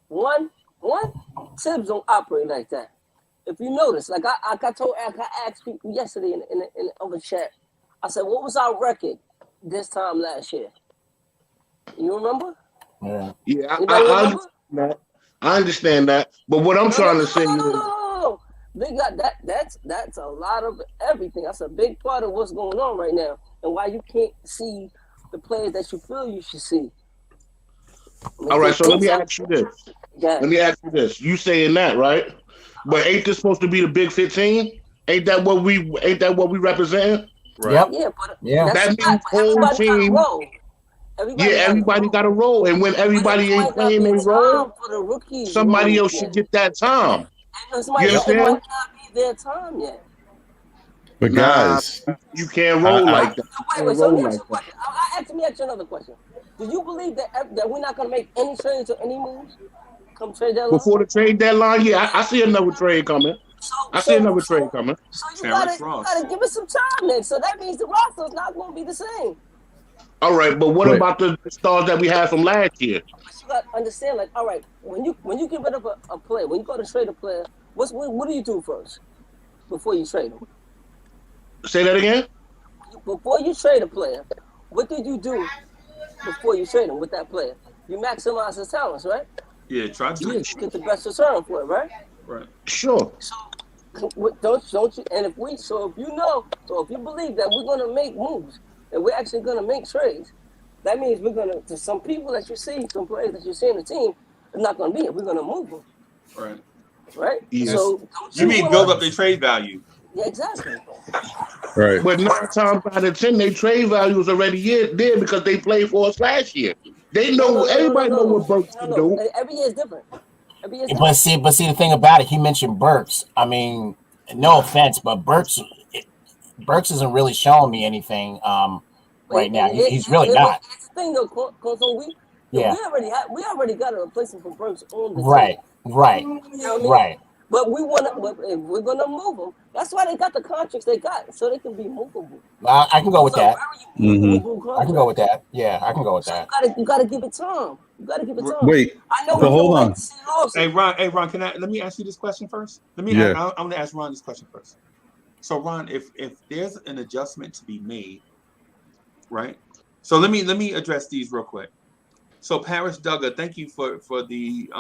One, Tibbs don't operate like that. If you notice, like I asked people yesterday in the chat, I said, what was our record this time last year? You remember? Yeah, I understand that. But what I'm trying to say is, no. They got that. That's a lot of everything. That's a big part of what's going on right now, and why you can't see the players that you feel you should see. All right, so let me ask you this. You saying that, right? But ain't this supposed to be the Big 15? Ain't that what we represent? Right. Yep. Yeah, but that means whole team. Everybody got a role, and when everybody ain't playing their role, somebody else should get that time. You understand? It might not be their time yet. But guys, you can't roll like that. Wait, so let me ask you another question. Do you believe that we're not going to make any trades or any moves come trade deadline? Before the trade deadline, yeah, I see another trade coming. So you gotta give it some time then. So that means the roster is not going to be the same. All right, but what about the stars that we had from last year? But you got to understand, like, all right, when you get rid of a player, when you go to trade a player, what do you do first before you trade him? Say that again. Before you trade a player, what did you do before you trade him with that player? You maximize his talents, right? Yeah, try to get the best return for it, right? Right. Sure. So don't you? And if you believe that we're gonna make moves, that we're actually gonna make trades, that means we're gonna, to some people that you see, some players that you see in the team, are not gonna be here. We're gonna move them. Right. Right. Yes. So you mean build up their trade value? Yeah, exactly. Right. But 9 times out of 10, their trade value is already there because they played for us last year. They know everybody know what Burks can do. Every year is different. Every year is But different. see the thing about it, he mentioned Burks. I mean, no offense, but Burks isn't really showing me anything right now. He's really not. It's the thing though, we already got a replacement for Burks on the team. Right. You know what I mean? Right. But if we're gonna move them. That's why they got the contracts they got, so they can be movable. I can go with that. I can go with that. Yeah, I can go with that. You gotta give it time. You gotta give it time. Wait, I know. but hold on. Hey Ron, let me ask you this question first. I'm gonna ask Ron this question first. So Ron, if there's an adjustment to be made, right? So let me address these real quick. So Paris Duggar, thank you for the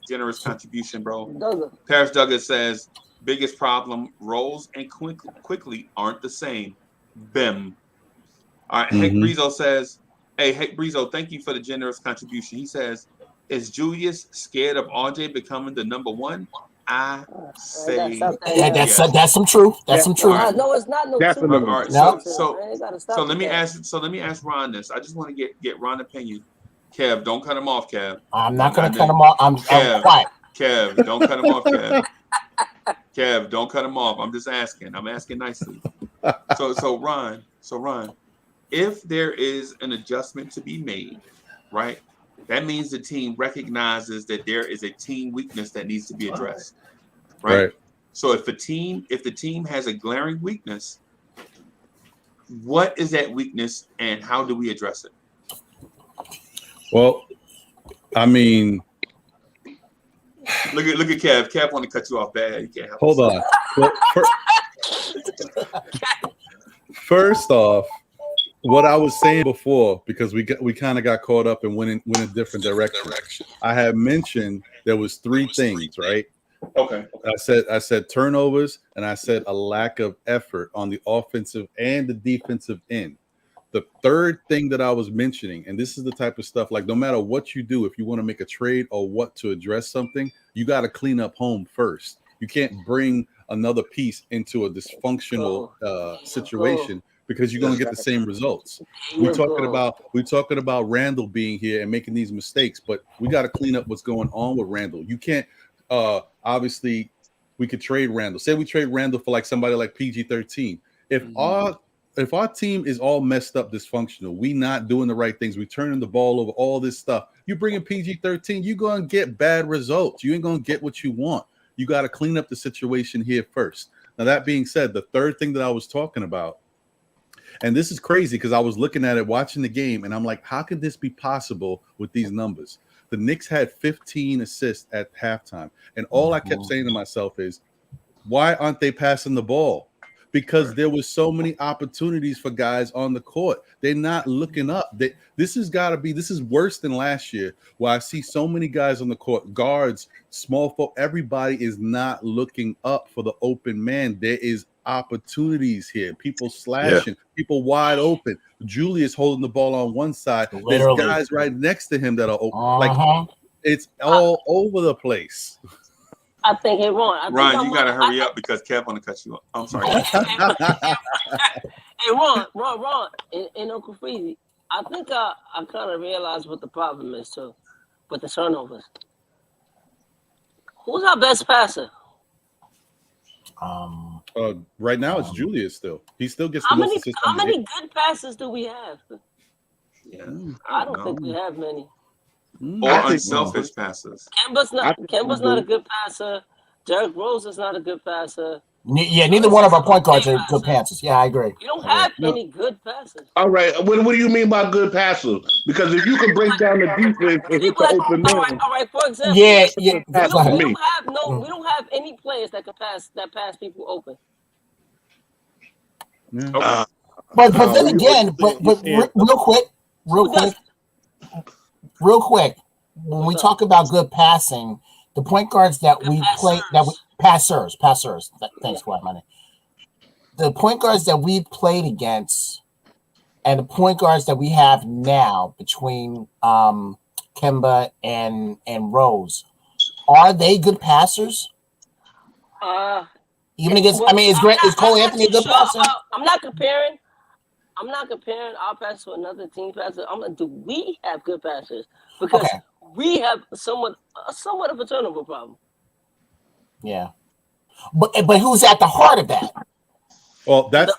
generous contribution, bro. Duggar. Paris Duggar says biggest problem, roles and quickly aren't the same. Bim. All right, Heck Brizo says, hey Heck Brizo, thank you for the generous contribution. He says, is Julius scared of RJ becoming the number one? I say that's some truth. That's some truth. No, it's not no truth. All right, so let me ask Ron this. I just want to get Ron's opinion. Kev, don't cut him off, Kev. I'm not gonna cut him off. I'm quiet. Kev, don't cut him off, Kev. Kev, don't cut him off. I'm just asking. I'm asking nicely. So Ron, if there is an adjustment to be made, right? That means the team recognizes that there is a team weakness that needs to be addressed. Right. So if the team has a glaring weakness, what is that weakness and how do we address it? Well, I mean, look at Kev. Kev want to cut you off bad. You can't help hold on. Well, first off, what I was saying before, because we kind of got caught up and went in a different direction. I had mentioned there was 3 things, right? Okay. I said turnovers, and I said a lack of effort on the offensive and the defensive end. The third thing that I was mentioning, and this is the type of stuff, like no matter what you do, if you want to make a trade or what to address something, you got to clean up home first. You can't bring another piece into a dysfunctional situation, because you're going to get the same results. We're talking about Randle being here and making these mistakes, but we got to clean up what's going on with Randle. You can't obviously we could trade Randle. Say we trade Randle for like somebody like PG-13. If our team is all messed up, dysfunctional, we not doing the right things, we turning the ball over, all this stuff, you bring in PG-13, you're going to get bad results. You ain't going to get what you want. You got to clean up the situation here first. Now, that being said, the third thing that I was talking about, and this is crazy because I was looking at it, watching the game, and I'm like, how could this be possible with these numbers? The Knicks had 15 assists at halftime. And all I kept saying to myself is, why aren't they passing the ball? Because there was so many opportunities for guys on the court. They're not looking up. This is worse than last year, where I see so many guys on the court, guards, small folk, everybody is not looking up for the open man. There is opportunities here, people slashing, people wide open. Julius holding the ball on one side. There's guys right next to him that are open. Like it's all over the place. I think it wrong. Ron, you gotta hurry up because Kev want to cut you off. I'm sorry. Hey, Ron, and Uncle Freezy, I think I kind of realized what the problem is too, with the turnovers. Who's our best passer? Right now it's Julius still. He still gets how the most assists. How many good passes do we have? Yeah, I don't think we have many. Or unselfish passes. Kemba's not a good passer. Derrick Rose is not a good passer. Neither one of our point guards are good passers. Yeah, I agree. You don't have No. any good passers. All right. What do you mean by good passer? Because if you can break down the defense and hit the open man, All right. For example, Yeah. good pass Go for ahead. me. we don't have any players that pass people open. Yeah. Okay. But No, then you again, can't. real quick, when we talk about good passing, the point guards that we play passers. Thanks, Kawhi Money. The point guards that we played against and the point guards that we have now between Kemba and Rose, are they good passers? Even against, is Cole Anthony a good passer? I'm not comparing our pass to another team passer. Do we have good passers? Because we have somewhat of a turnover problem. Yeah, but who's at the heart of that? Well, that's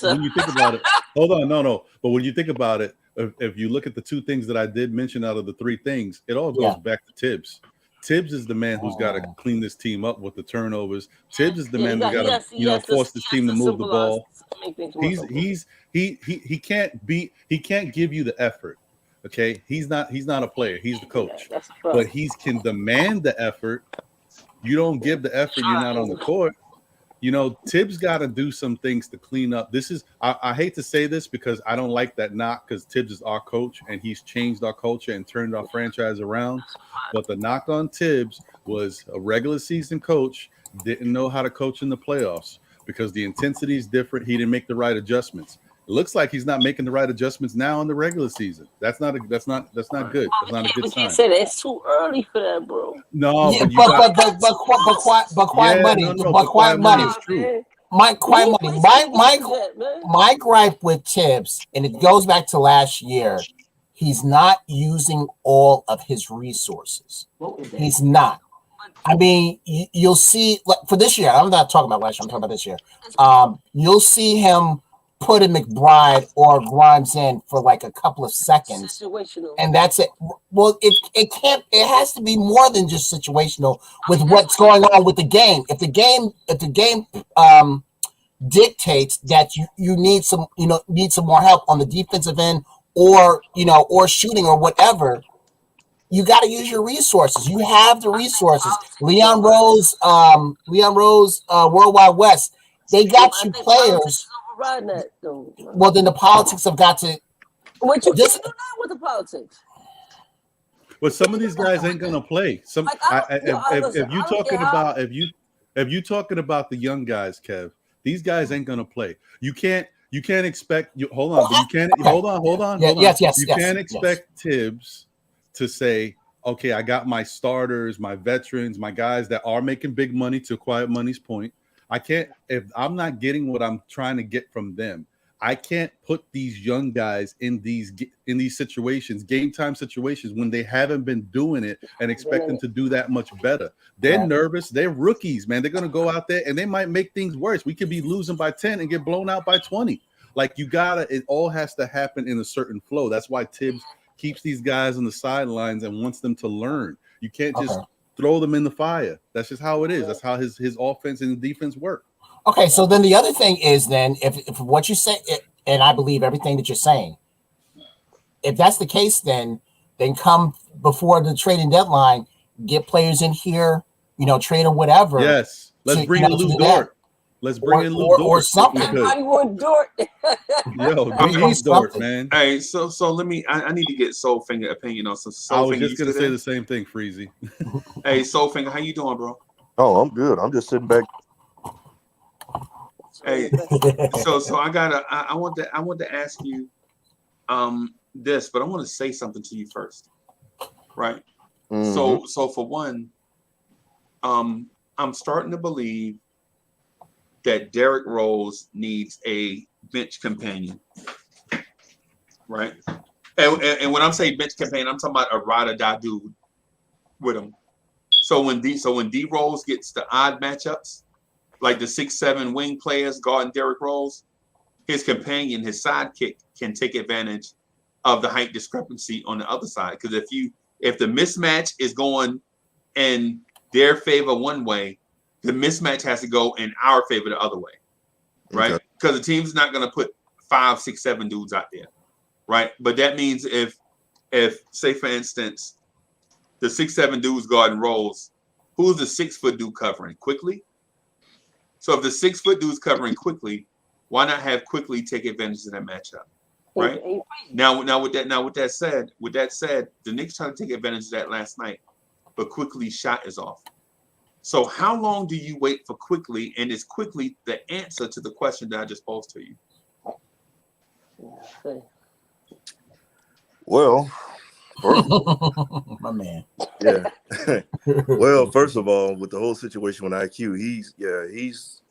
when you think about it. Hold on, no. But when you think about it, if you look at the two things that I did mention out of the three things, it all goes back to Tibbs. Tibbs is the man who's got to clean this team up with the turnovers. Tibbs is the man who's got to force this team to move the ball. He can't give you the effort. Okay, he's not a player. He's the coach, but he can demand the effort. You don't give the effort, you're not on the court. You know, Tibbs got to do some things to clean up. This is, I hate to say this because I don't like that knock because Tibbs is our coach and he's changed our culture and turned our franchise around. But the knock on Tibbs was a regular season coach, didn't know how to coach in the playoffs because the intensity is different. He didn't make the right adjustments. It looks like he's not making the right adjustments now in the regular season. That's not good. That's not a good sign. Say that. It's too early for that, bro. No, but quiet money. Is true. My gripe with Tibbs, and it goes back to last year, he's not using all of his resources. He's not. I mean, you'll see, like, for this year, I'm not talking about last year, I'm talking about this year. You'll see him put a McBride or Grimes in for like a couple of seconds, and that's it. Well, it has to be more than just situational with what's going on with the game. If the game dictates that you need some more help on the defensive end or shooting or whatever, you got to use your resources. You have the resources. Leon Rose, Worldwide West, they got you players. Well, then the politics have got to. What you can't do now with the politics. But some of these guys ain't gonna play. If you talking about the young guys, Kev, these guys ain't gonna play. You can't expect. Hold on. Yes. You can't expect Tibbs to say, okay, I got my starters, my veterans, my guys that are making big money. To Quiet Money's point, I can't, if I'm not getting what I'm trying to get from them, I can't put these young guys in these situations, game time situations, when they haven't been doing it and expect them to do that much better. They're nervous. They're rookies, man. They're going to go out there and they might make things worse. We could be losing by 10 and get blown out by 20. Like, it all has to happen in a certain flow. That's why Tibbs keeps these guys on the sidelines and wants them to learn. You can't just throw them in the fire. That's just how it is. That's how his offense and defense work. Okay, so then the other thing is then if what you say, and I believe everything that you're saying, if that's the case, then come before the trading deadline, get players in here, trade or whatever. Yes, let's bring in Lou Dort. Let's bring in Lou Dort or something. I want Dort. Yo, we need Dort, man. Hey, so let me. I need to get Soulfinger opinion on some. I was just gonna say the same thing, Freezy. Hey, Soulfinger, how you doing, bro? Oh, I'm good. I'm just sitting back. Hey, so I want to ask you this, but I want to say something to you first, right? Mm-hmm. So for one, I'm starting to believe that Derrick Rose needs a bench companion, right? And when I'm saying bench companion, I'm talking about a ride or die dude with him. So when D Rose gets the odd matchups, like the 6'7" wing players guarding Derrick Rose, his companion, his sidekick, can take advantage of the height discrepancy on the other side. Because if the mismatch is going in their favor one way, the mismatch has to go in our favor the other way, right? Because the team's not going to put 5, 6, 7 dudes out there, right? But that means if say for instance, the 6, 7 dudes guarding rolls, who's the 6-foot dude covering? Quickly? So if the 6-foot dude's covering Quickly, why not have Quickly take advantage of that matchup? Right? Now with that said, the Knicks tried to take advantage of that last night, but Quickly's shot is off. So how long do you wait for Quickly? And is Quickly the answer to the question that I just posed to you? Well, my man. Yeah. Well, first of all, with the whole situation with IQ, he's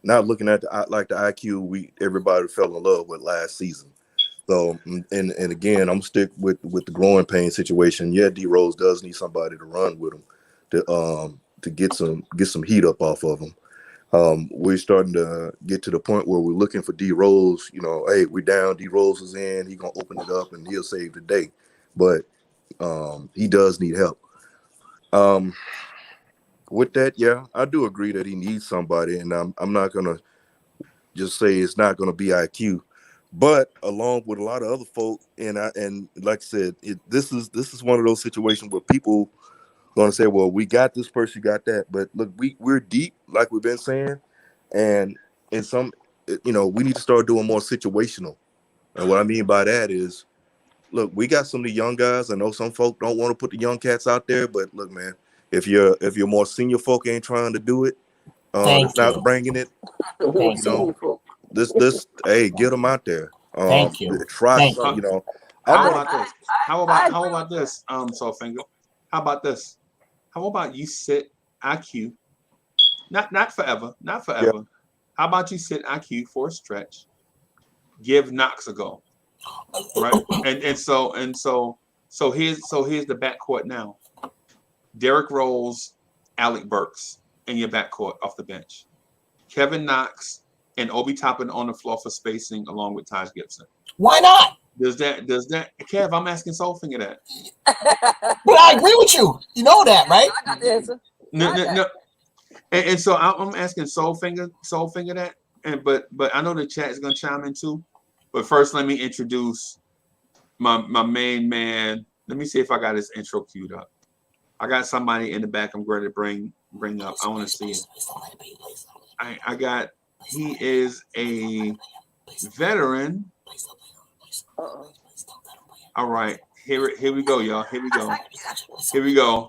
not looking at the IQ everybody fell in love with last season. So, and again, I'm stick with the growing pain situation. Yeah, D Rose does need somebody to run with him to get some heat up off of him. We're starting to get to the point where we're looking for D Rose. You know, hey, we're down. D Rose is in. He's gonna open it up and he'll save the day. But he does need help. With that, yeah, I do agree that he needs somebody, and I'm not gonna just say it's not gonna be IQ. But along with a lot of other folk, and like I said, this is one of those situations where people gonna say, "Well, we got this person, you got that." But look, we're deep, like we've been saying, and in some, we need to start doing more situational. And what I mean by that is, look, we got some of the young guys. I know some folk don't want to put the young cats out there, but look, man, if you're more senior folk ain't trying to do it, it's not bringing it. This hey, get them out there. Thank you. Try Thank some, you. How about this? Soulfinger. How about this? How about you sit IQ? Not forever. Yeah. How about you sit IQ for a stretch? Give Knox a go. Right. And so here's the backcourt now. Derrick Rose, Alec Burks in your backcourt off the bench. Kevin Knox and Obi Toppin on the floor for spacing along with Taj Gibson. Why not? Does that Kev, I'm asking Soulfinger that. But I agree with you. You know that, right? I got the answer. No. And so I'm asking Soulfinger that. But I know the chat is gonna chime in too. But first, let me introduce my main man. Let me see if I got his intro queued up. I got somebody in the back I'm going to bring up. I want to see it. He is a veteran. All right. Here we go, y'all. Here we go.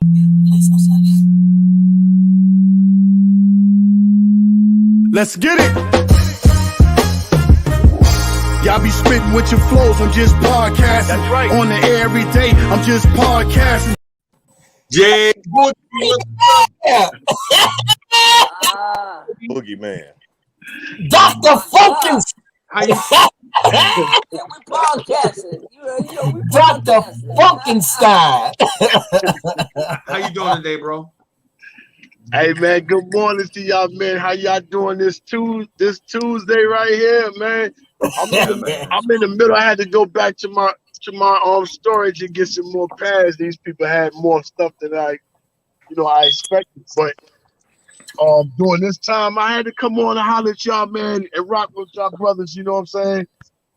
Let's get it. Y'all be spitting with your flows, I'm just podcasting. That's right. On the air every day, I'm just podcasting. Jay Boogie Man. Dr. Funkins. We podcasting. We Dr. Funkenstein. How you doing today, bro? Hey man, good morning to y'all, man. How y'all doing this Tuesday right here, man? I'm in the middle. I had to go back to my storage and get some more pads. These people had more stuff than I expected. But during this time, I had to come on and holler at y'all, man, and rock with y'all brothers. You know what I'm saying?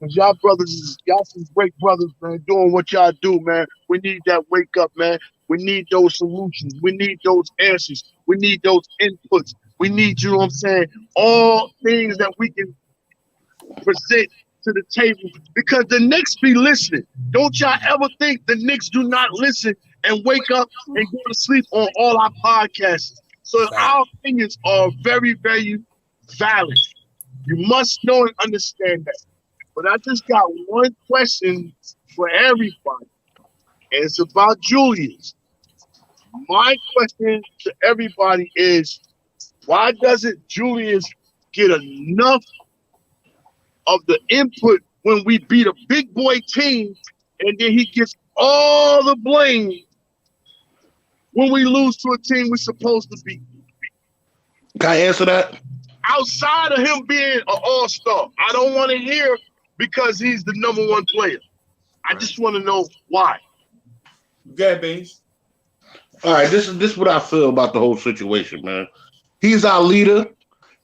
Cause y'all brothers, y'all some great brothers, man, doing what y'all do, man. We need that wake up, man. We need those solutions. We need those answers. We need those inputs. We need, you know what I'm saying, all things that we can present to the table, because the Knicks be listening. Don't y'all ever think the Knicks do not listen and wake up and go to sleep on all our podcasts. So our opinions are very, very valid. You must know and understand that. But I just got one question for everybody, and it's about Julius. My question to everybody is, why doesn't Julius get enough of the input when we beat a big boy team, and then he gets all the blame when we lose to a team we're supposed to beat? Can I answer that? Outside of him being an all-star, I don't want to hear because he's the number one player. I just want to know why. Go ahead, Beans. All right, this is what I feel about the whole situation, man. He's our leader.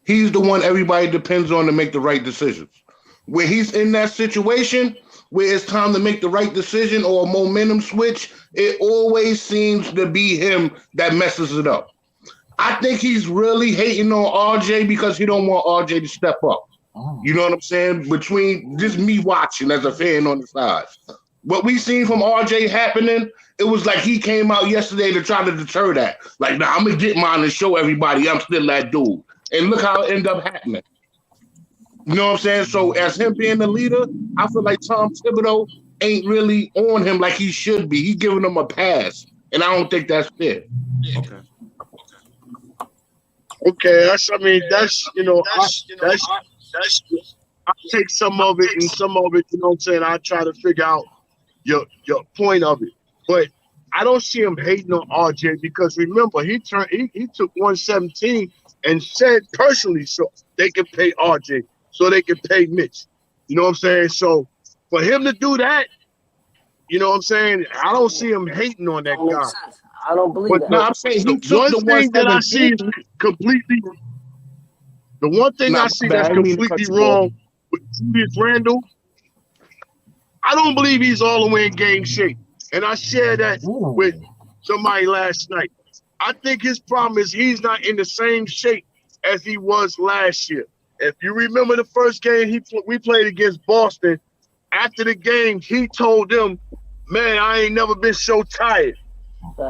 He's the one everybody depends on to make the right decisions. When he's in that situation where it's time to make the right decision or a momentum switch, it always seems to be him that messes it up. I think he's really hating on RJ because he don't want RJ to step up. You know what I'm saying? Between just me watching as a fan on the side. What we seen from RJ happening, it was like he came out yesterday to try to deter that. Like, nah, I'm going to get mine and show everybody I'm still that dude. And look how it ended up happening. You know what I'm saying? So as him being the leader, I feel like Tom Thibodeau ain't really on him like he should be. He's giving him a pass. And I don't think that's fair. Okay. Okay, that's I take some of it and some of it, you know what I'm saying? I try to figure out your point of it. But I don't see him hating on RJ because remember he took 117 and said personally so they can pay RJ, so they can pay Mitch. You know what I'm saying? So for him to do that, you know what I'm saying? I don't see him hating on that guy. I don't believe that. No, I'm saying he took the one thing that I see is completely. The one thing I see that's completely wrong with Julius Randle, I don't believe he's all the way in game shape. And I shared that with somebody last night. I think his problem is he's not in the same shape as he was last year. If you remember the first game we played against Boston, after the game, he told them, man, I ain't never been so tired.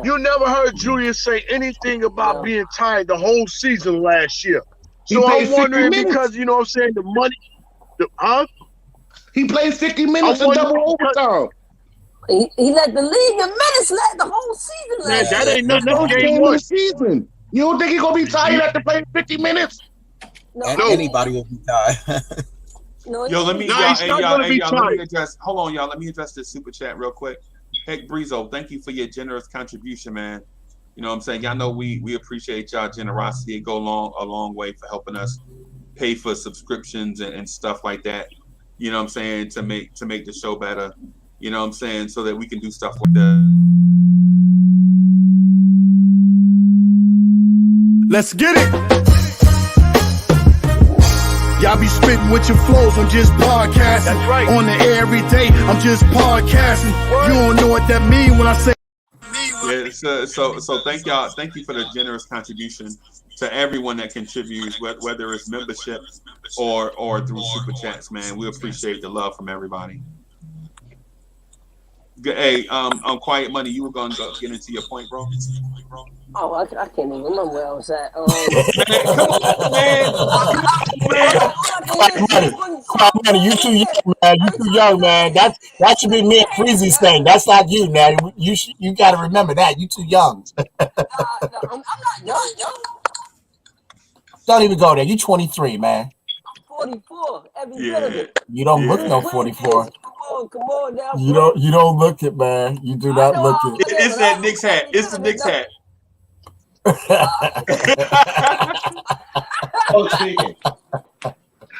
You never heard Julius say anything about being tired the whole season last year. So I'm wondering because, you know what I'm saying, the money, He played 50 minutes in double overtime. He led the league in minutes led the whole season last year. That ain't nothing. Game of the season. You don't think he's going to be tired after playing 50 minutes? No. Anybody will be tired. Yo, let me address. Hold on, y'all. Let me address this super chat real quick. Heck, Breezo, thank you for your generous contribution, man. You know what I'm saying? Y'all know we appreciate y'all generosity. It go a long way for helping us pay for subscriptions and stuff like that. You know what I'm saying? To make the show better. You know what I'm saying? So that we can do stuff like that. Let's get it. Y'all be spitting with your flows, I'm just podcasting. That's right. On the air every day, I'm just podcasting. You don't know what that mean when I say. Yeah, so thank y'all. Thank you for the generous contribution to everyone that contributes, whether it's membership or through super chats, man. We appreciate the love from everybody. Hey, Quiet Money, you were gonna get into your point, bro. Oh, I can't even remember where I was at. Quiet Money, you too young, man. You too young, man. That should be me and Freezy's thing. That's not you, man. You got to remember that. You too young. I'm not young. Don't even go there. You 23, man. 44. Every bit of it. You don't look no 44. Come on now. You don't look it, man. You do not look it. It's that Knicks hat. It's the Knicks hat.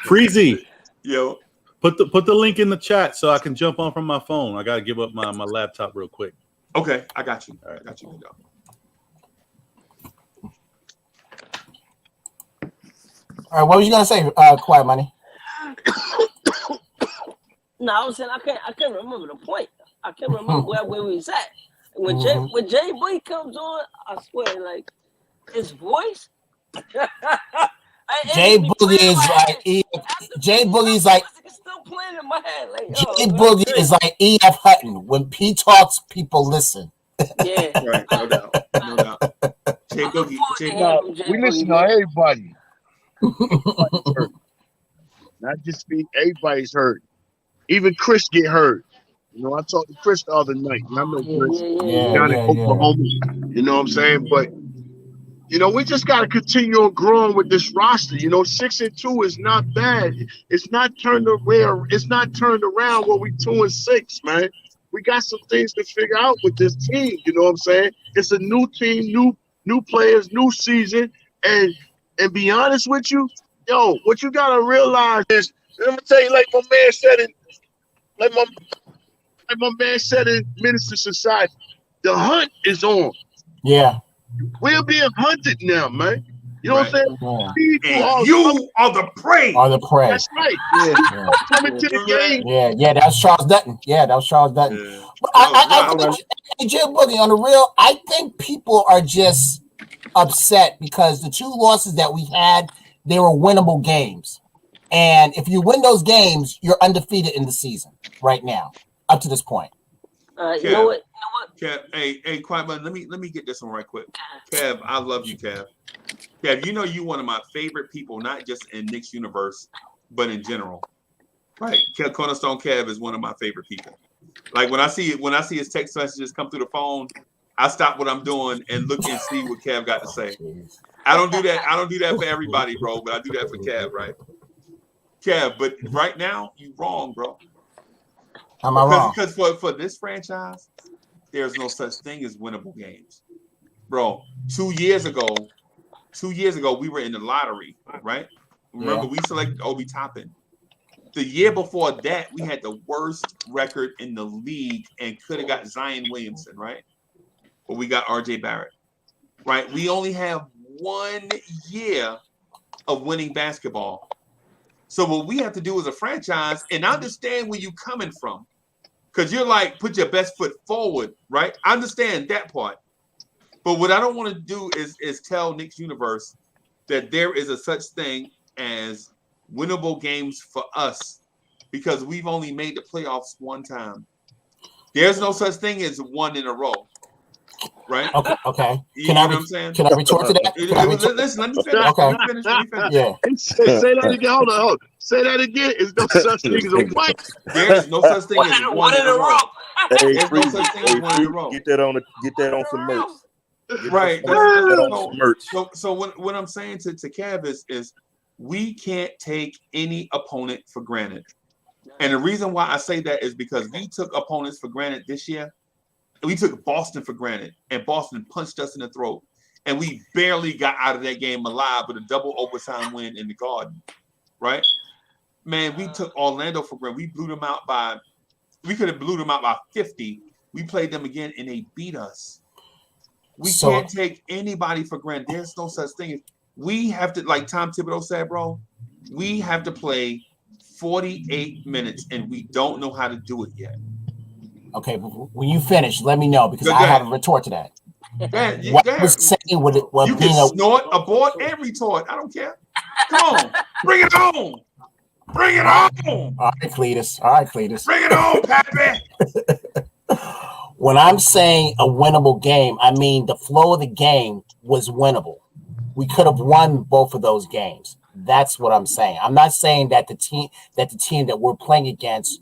Freezy. Yo. Put the link in the chat so I can jump on from my phone. I gotta give up my laptop real quick. Okay, I got you. All right, got you. Good job. All right, what were you gonna say, Quiet Money? No, I was saying I can't remember the point. I can't remember where we was at. When Jay Boy comes on, I swear, like his voice. Jay Boogie is like Jay Boogie's like still playing in my head. Like, Jay Boogie is like E.F. Hutton. When he talks, people listen. Yeah, right, no doubt. Jay Boogie. We listen to everybody. Not just me. Everybody's hurt. Even Chris get hurt. You know, I talked to Chris the other night. And I know Chris down in Oklahoma. You know what I'm saying? But you know, we just got to continue on growing with this roster. You know, 6-2 is not bad. It's not turned around. It's not turned around when we 2-6, man. We got some things to figure out with this team. You know what I'm saying? It's a new team, new players, new season. And be honest with you, yo, what you got to realize is, let me tell you, like my man said it, like my man said in Minister Society, the hunt is on. Yeah. We're being hunted now, man. You know what I'm saying? Feed you And all you are the prey. Are the prey. That's right. Coming to the game. Yeah, that was Charles Dutton. Yeah, that was Charles Dutton. But I think, hey, Jay Boogie, on the real, I think people are just upset because the 2 losses that we had, they were winnable games. And if you win those games, you're undefeated in the season right now, up to this point. You know what? Kev, hey, quiet, man. Let me get this one right quick. Kev, I love you, Kev. Kev, you know you one of my favorite people, not just in Knicks universe, but in general. Right? Cornerstone Kev is one of my favorite people. Like when I see his text messages come through the phone, I stop what I'm doing and look and see what Kev got to say. I don't do that for everybody, bro, but I do that for Kev, right? Kev, but right now you wrong, bro. Am I wrong? Because for this franchise, there's no such thing as winnable games, bro. 2 years ago, we were in the lottery, right? Remember, we selected Obi Toppin. The year before that, we had the worst record in the league and could have got Zion Williamson, right? But we got RJ Barrett, right? We only have 1 year of winning basketball. So what we have to do as a franchise, and I understand where you're coming from, because you're like, put your best foot forward, right? I understand that part. But what I don't want to do is tell Knicks Universe that there is a such thing as winnable games for us because we've only made the playoffs 1 time. There's no such thing as 1 in a row. Right? Okay. You know what I'm saying? Can I retort to that? Listen, let me finish. Okay. Let me finish. Yeah. Say that again. Hold on. Say that again. There's no such thing as a what? There's no such thing as 1 in a row. Hey, There's no such thing as 1 in a row. Get that on some merch. Right. Merch. So what I'm saying to Kev is we can't take any opponent for granted. And the reason why I say that is because we took opponents for granted this year. We took Boston for granted, and Boston punched us in the throat. And we barely got out of that game alive with a double overtime win in the Garden, right? Man, we took Orlando for granted. We could have blew them out by 50. We played them again, and they beat us. We can't take anybody for granted. There's no such thing. We have to, like Tom Thibodeau said, bro, we have to play 48 minutes, and we don't know how to do it yet. Okay, when you finish, let me know because I have a retort to that. What I was saying with it, you can snort, abort, and retort. I don't care. Come on, bring it on. Bring it on. All right, Cletus. Bring it on, Pappy. When I'm saying a winnable game, I mean the flow of the game was winnable. We could have won both of those games. That's what I'm saying. I'm not saying that the team that we're playing against,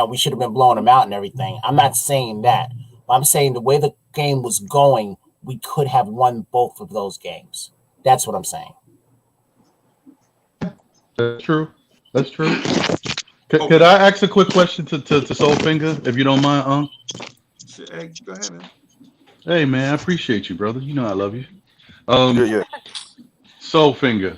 we should have been blowing them out and everything. I'm not saying that. I'm saying the way the game was going, we could have won both of those games. That's what I'm saying. That's true. Could I ask a quick question to Soulfinger, if you don't mind, Hey, go ahead, man. Hey, man, I appreciate you, brother. You know I love you. Yeah. Soulfinger,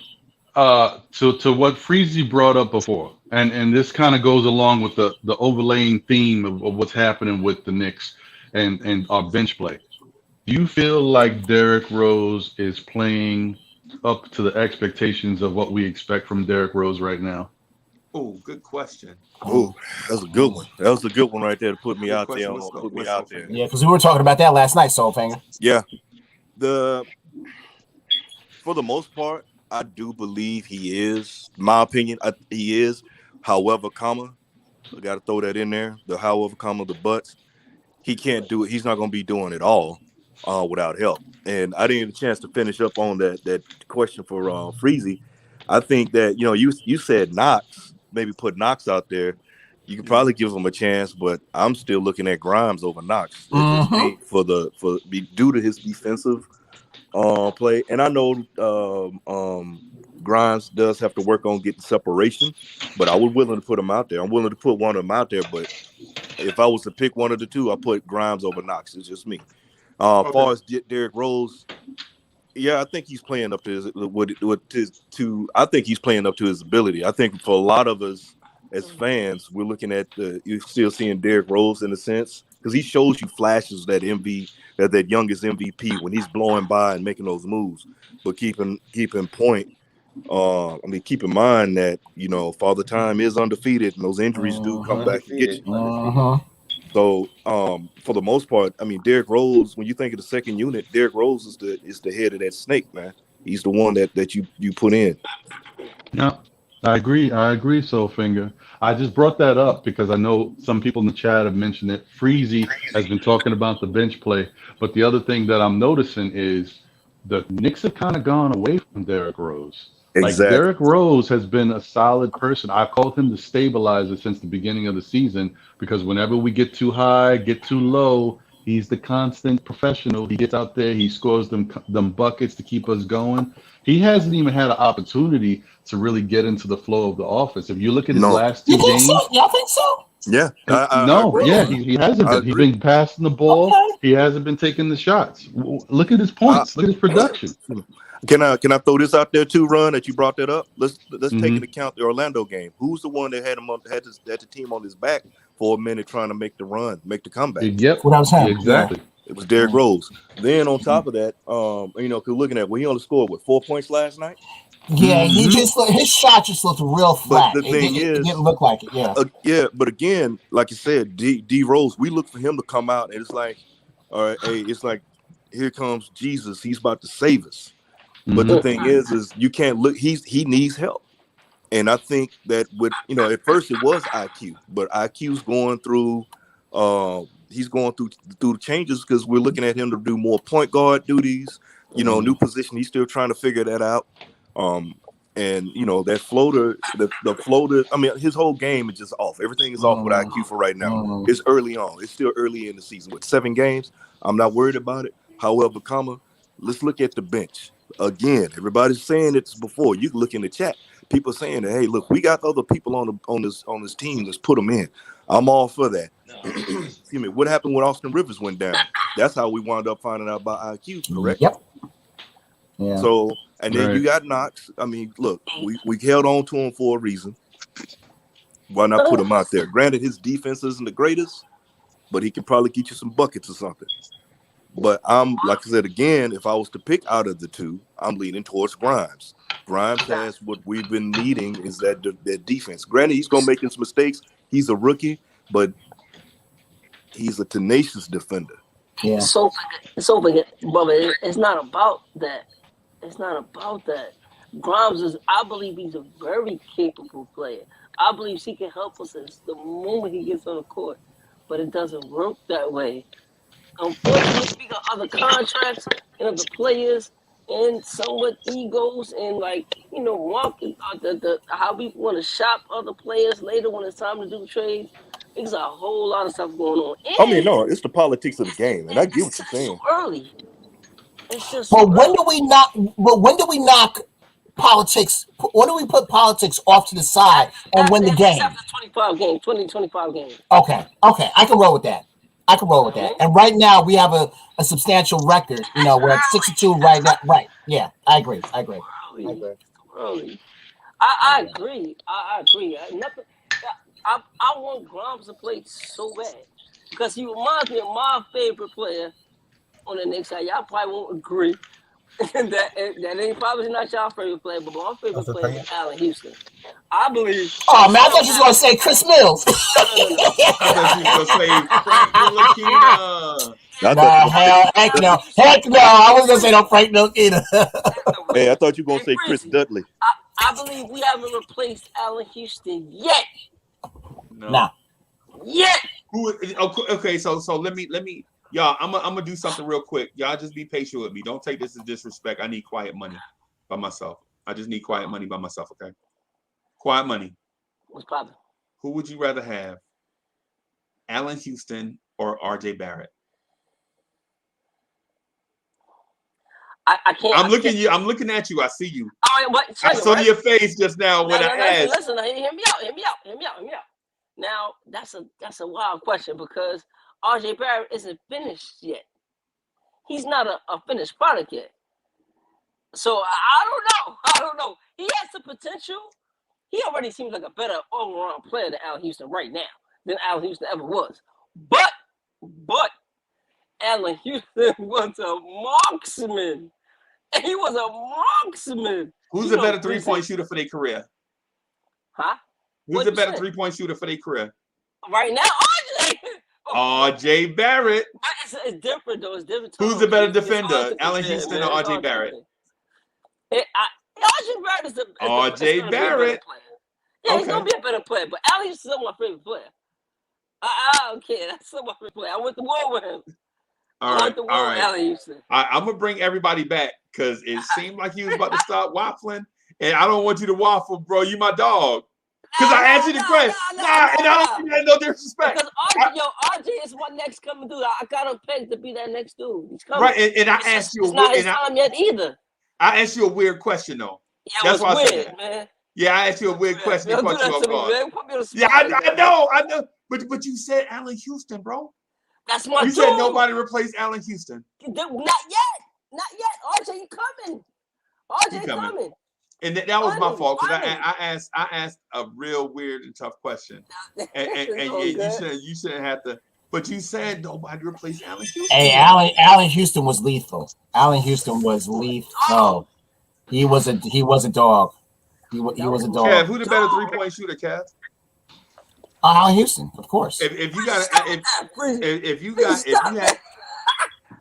to what Freezy brought up before, and this kind of goes along with the overlaying theme of what's happening with the Knicks and our bench play. Do you feel like Derrick Rose is playing up to the expectations of what we expect from Derrick Rose right now? Oh, good question. Oh, that's a good one. That was a good one right there to put me out there. Yeah, because we were talking about that last night, Soulfinger. Yeah. For the most part, I do believe he is. My opinion, he is. However, I got to throw that in there. The however, the buts. He can't do it. He's not going to be doing it all without help. And I didn't get a chance to finish up on that question for Freezy. I think that, you said Knox, maybe put Knox out there. You could probably give him a chance, but I'm still looking at Grimes over Knox. Due to his defensive play. And I know Grimes does have to work on getting separation, but I was willing to put him out there. I'm willing to put one of them out there, but if I was to pick one of the two, I put Grimes over Knox. It's just me. As far as Derrick Rose, yeah, I think he's playing up to I think he's playing up to his ability. I think for a lot of us as fans, we're looking at you're still seeing Derrick Rose in a sense because he shows you flashes that that youngest MVP when he's blowing by and making those moves. But keep in point. Keep in mind that Father Time is undefeated, and those injuries do come back and get you. So, for the most part, Derrick Rose. When you think of the second unit, Derrick Rose is the head of that snake, man. He's the one that you put in. Yeah, I agree. I agree, Soulfinger. I just brought that up because I know some people in the chat have mentioned it. Freezy has been talking about the bench play, but the other thing that I'm noticing is the Knicks have kind of gone away from Derrick Rose. Like Exactly. Derrick Rose has been a solid person. I've called him the stabilizer since the beginning of the season because whenever we get too high, get too low, he's the constant professional. He gets out there, he scores them buckets to keep us going. He hasn't even had an opportunity to really get into the flow of the offense. If you look at his last two You think so? games, Y'all think so? Yeah, I no, agree. yeah, he hasn't been. He's been passing the ball. Okay. He hasn't been taking the shots. Look at his points. Look at his production. Can I throw this out there too, Ron? That you brought that up. Let's take into Mm-hmm. account the Orlando game. Who's the one that had the team on his back for a minute trying to make the run, make the comeback? Yep. What I was saying. Exactly. It was Derrick Rose. Then on top of that, cause looking at he only scored 4 points last night. Yeah, Mm-hmm. his shot just looked real flat. But the thing it is, didn't look like it. Yeah. But again, like you said, D Rose, we look for him to come out, and it's like, all right, hey, it's like, here comes Jesus. He's about to save us. But the thing is you can't look. He needs help, and I think that with at first it was IQ, but IQ's going through. He's going through the changes because we're looking at him to do more point guard duties. New position. He's still trying to figure that out. And that floater, the floater. His whole game is just off. Everything is off with IQ for right now. It's early on. It's still early in the season with 7 games. I'm not worried about it. However, let's look at the bench. Again, everybody's saying it's before. You can look in the chat. People saying that, hey, look, we got other people on this team. Let's put them in. I'm all for that. Excuse me. What happened when Austin Rivers went down? That's how we wound up finding out about IQ, correct? Yep. Yeah. So, and then you got Knox. Look, we held on to him for a reason. Why not put him out there? Granted, his defense isn't the greatest, but he can probably get you some buckets or something. But like I said, again, if I was to pick out of the two, I'm leaning towards Grimes. Grimes has what we've been needing is that defense. Granted, he's going to make his mistakes. He's a rookie, but he's a tenacious defender. Yeah. So brother, it's not about that. It's not about that. Grimes I believe he's a very capable player. I believe he can help us the moment he gets on the court. But it doesn't work that way. Unfortunately, we got other contracts and other players and somewhat egos and market how we want to shop other players later when it's time to do trades. There's a whole lot of stuff going on. And no, it's the politics of the game, and I get what you're saying. So early. It's just. But when do we knock politics? When do we put politics off to the side and win the game? After 25 games. Okay, I can roll with that. And right now we have a substantial record. We're at 6-2 right now. Right? Yeah, I agree. Early. I agree. I agree. I want Grimes to play so bad because he reminds me of my favorite player on the Knicks. Y'all probably won't agree that ain't probably not y'all favorite player, but my favorite player is Allen Houston. I believe. Oh man, I thought you was gonna say Chris Mills. I thought you was gonna say Frank Ntilikina. Heck no! I wasn't gonna say no Frank Ntilikina. Hey, I thought you were gonna say Chris Dudley. I believe we haven't replaced Allen Houston yet. No. Nah. Yet. Okay, so let me y'all, I'm gonna do something real quick. Y'all just be patient with me. Don't take this as disrespect. I need quiet money by myself. I just need quiet money by myself, okay? Quiet money. What's poppin'? Who would you rather have? Allen Houston or RJ Barrett? I can't. I'm looking at you. I see you. I saw your face just now when I asked. Listen, hear me out. Now that's a wild question because RJ Barrett isn't finished yet. He's not a finished product yet. So I don't know. He has the potential. He already seems like a better all-around player than Allen Houston right now than Allen Houston ever was. But But Allen Houston was a marksman. He was a marksman. Who's a better 3-point shooter for their career? Huh? Who's a better 3-point shooter for their career? Right now, RJ. RJ Barrett. It's different though. It's different. Who's the better defender, Allen Houston or RJ Barrett? RJ Barrett is RJ Barrett. Yeah, he's gonna be a better player, but Allen Houston's still my favorite player. I don't care. That's still my favorite player. I went to war with him. All right. I'm gonna bring everybody back because it seemed like you was about to start waffling, and I don't want you to waffle, bro. You my dog. Because I asked you the question. And I don't mean no disrespect. Because RJ is my next coming dude. I got him pegged to be that next dude. He's coming. Right, and I asked you. It's not his time yet either. I asked you a weird question though. Yeah, that's why weird, I said that. Man. Yeah, I asked you a weird question. Don't do that to me, man. Put me on the spot, yeah, I know. But you said Allen Houston, bro. That's my You said nobody replaced Allen Houston. Not yet. RJ, you coming? RJ coming. And that was my fault because I asked a real weird and tough question, and you shouldn't have to. But you said nobody replaced Allen Houston. Hey, Allen Houston was lethal. Allen Houston was lethal. He was a dog. He was a dog. Kev, who the better 3-point shooter, Kev? Allen Houston, of course. If you had,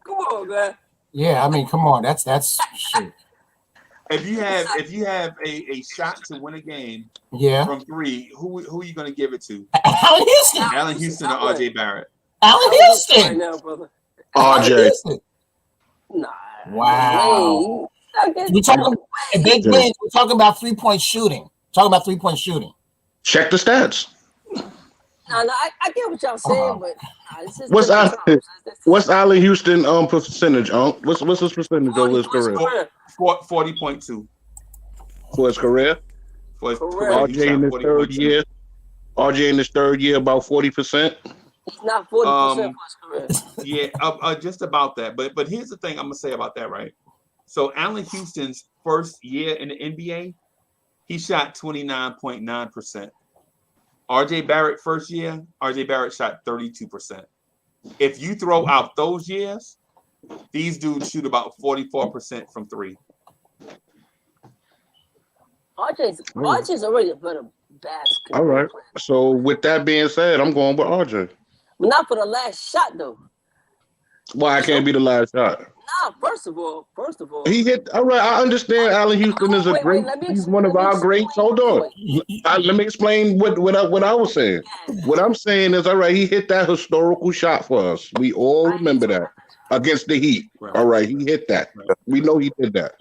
come on, man. Yeah, I mean, come on. That's shit. If you have a shot to win a game, from 3, who are you going to give it to? Allen Houston. Allen Houston or RJ Barrett? Allen Houston. Right now, brother. RJ. Nah. Wow. We're talking big wins. We're talking about 3-point shooting. Check the stats. No, I get what y'all saying, but what's Allen Houston percentage? What's his percentage over his career? 40.2 for his career. RJ in his third year. RJ in his third year, about 40%. He's not 40% for his career. Yeah, just about that. But here's the thing I'm gonna say about that, right? So Allen Houston's first year in the NBA, he shot 29.9%. RJ Barrett first year, RJ Barrett shot 32%. If you throw out those years, these dudes shoot about 44% from 3. RJ's already a better basketball. All right. So with that being said, I'm going with RJ. But not for the last shot though. Why I can't be the last shot? Nah, first of all, he hit. All right, I understand. Allen Houston is a great. He's one of our greats. Hold on. Let me explain what I was saying. What I'm saying is, all right, he hit that historical shot for us. We all remember that against the Heat. All right, he hit that. We know he did that.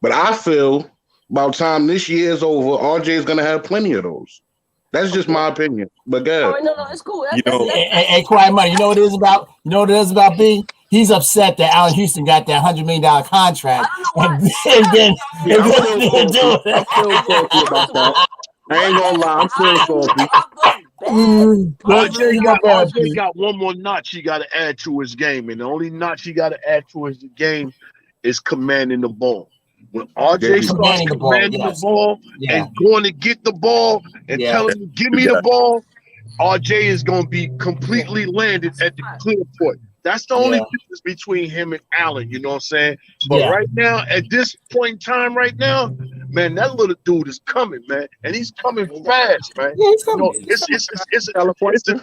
But I feel about time this year is over, RJ is gonna have plenty of those. That's just my opinion. But go ahead. No, it's cool. Hey, quiet money. You know what it is about? B? He's upset that Allen Houston got that $100 million contract, and then I'm still salty about that. I ain't gonna lie, I'm still salty. RJ got one more notch he got to add to his game, and the only notch he got to add to his game is commanding the ball. When RJ starts commanding the ball and going to get the ball and telling him, give me the ball, RJ is going to be completely landed at the clear point. That's the only difference between him and Allen, you know what I'm saying? But right now, at this point in time right now, man, that little dude is coming, man. And he's coming fast, man. Yeah, he's coming. You know,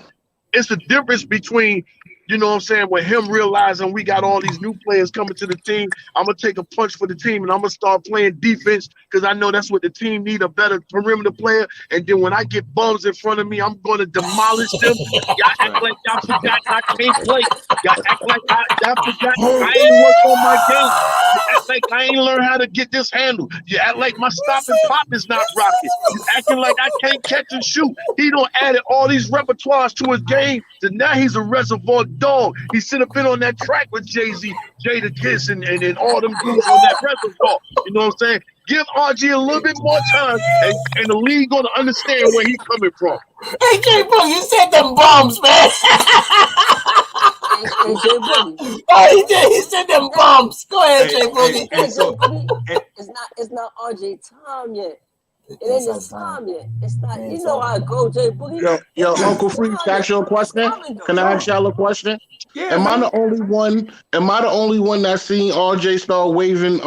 it's the difference between, you know what I'm saying, with him realizing we got all these new players coming to the team. I'm going to take a punch for the team, and I'm going to start playing defense because I know that's what the team need, a better perimeter player. And then when I get bums in front of me, I'm going to demolish them. Y'all act like y'all forgot I can't play. Y'all act like y'all forgot I ain't worked on my game. You act like I ain't learned how to get this handle. You act like my stop and pop is not rocking. You acting like I can't catch and shoot. He done added all these repertoires to his game, so now he's a reservoir dog. He should have been on that track with Jay-Z, Jada Kiss, and all them dudes on that reservoir. You know what I'm saying? Give RG a little bit more time, and the league gonna understand where he's coming from. Hey, J-Bro, you said them bums, man. Oh, he did. He said them bums. Go ahead, J-Bro. It's not RJ time yet. It ain't his time yet. It's not. You know how it goes, Jay Boogie. Yo, Uncle Free, can I ask you a question? Can I ask y'all a question? Yeah, Am I man. the only one? Am I the only one that seen RJ start waving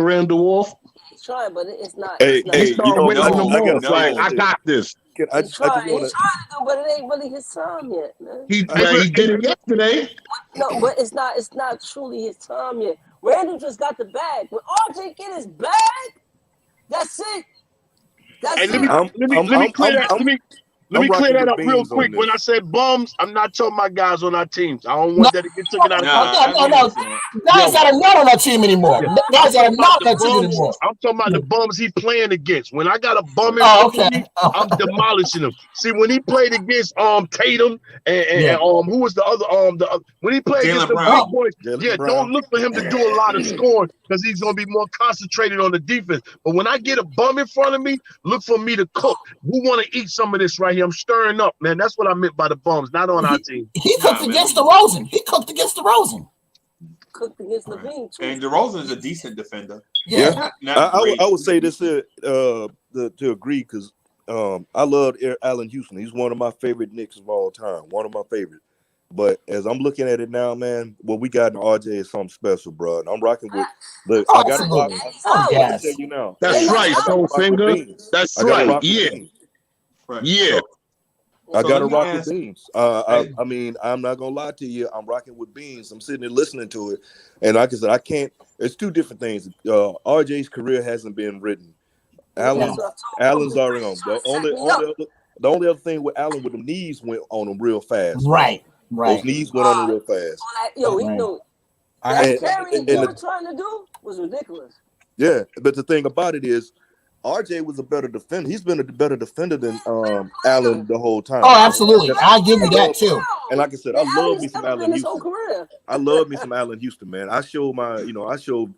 Randall off? He's trying, but it's not. Hey, It's not. He hey, you started know, waving them I got a off like follow I on this. got this. I He's just trying. want He's to. trying to do, but it ain't really his time yet, man. He did it yesterday. No, but it's not. It's not truly his time yet. Randall just got the bag. When RJ get his bag, that's it. That's Hey, it. let me clear that. Let me clear rocking that with up real beans on quick. When I this. said bums, I'm not talking about guys on our teams. I don't No, want that to get taken out of context. no. Guys that are not on our team anymore. Yeah. Guys that I'm are talking about not the on our team bums. anymore. I'm talking about the bums he playing against. When I got a bum in Oh, front of okay. me, I'm demolishing him. See, when he played against Tatum and who was the other when he played against Jaylen the Brown. big boys, Jaylen Brown. don't look for him to do a lot of scoring because he's gonna be more concentrated on the defense. But when I get a bum in front of me, look for me to cook. Who want to eat some of this right here? I'm stirring up, man. That's what I meant by the bums, not on our team. He cooked against DeRozan. He cooked against DeRozan. Cooked against Levine too. And DeRozan is a decent defender. Yeah, Not great. I would say this to agree because I love Allen Houston. He's one of my favorite Knicks of all time. One of my favorites. But as I'm looking at it now, man, what we got in RJ is something special, bro. And I'm rocking with. Look, I got to rock. I'm gonna tell you now. That's right, Soul Finger. That's right. Yeah. Yeah. I So got to let me rock ask- with beans. I mean, I'm not gonna lie to you. I'm rocking with beans. I'm sitting there listening to it, and like I said, I can't. It's two different things. RJ's career hasn't been written. Allen's already on. The only other thing with Allen with the knees went on him real fast. Right. Those knees went on him real fast. Yo, he know that carry he was trying to do was ridiculous. Yeah, but the thing about it is, RJ was a better defender. He's been a better defender than Allen the whole time. Oh, absolutely. I'll give you that too. And like I said, I love me some Allen his whole Houston. career. I love me some Allen Houston, man. I show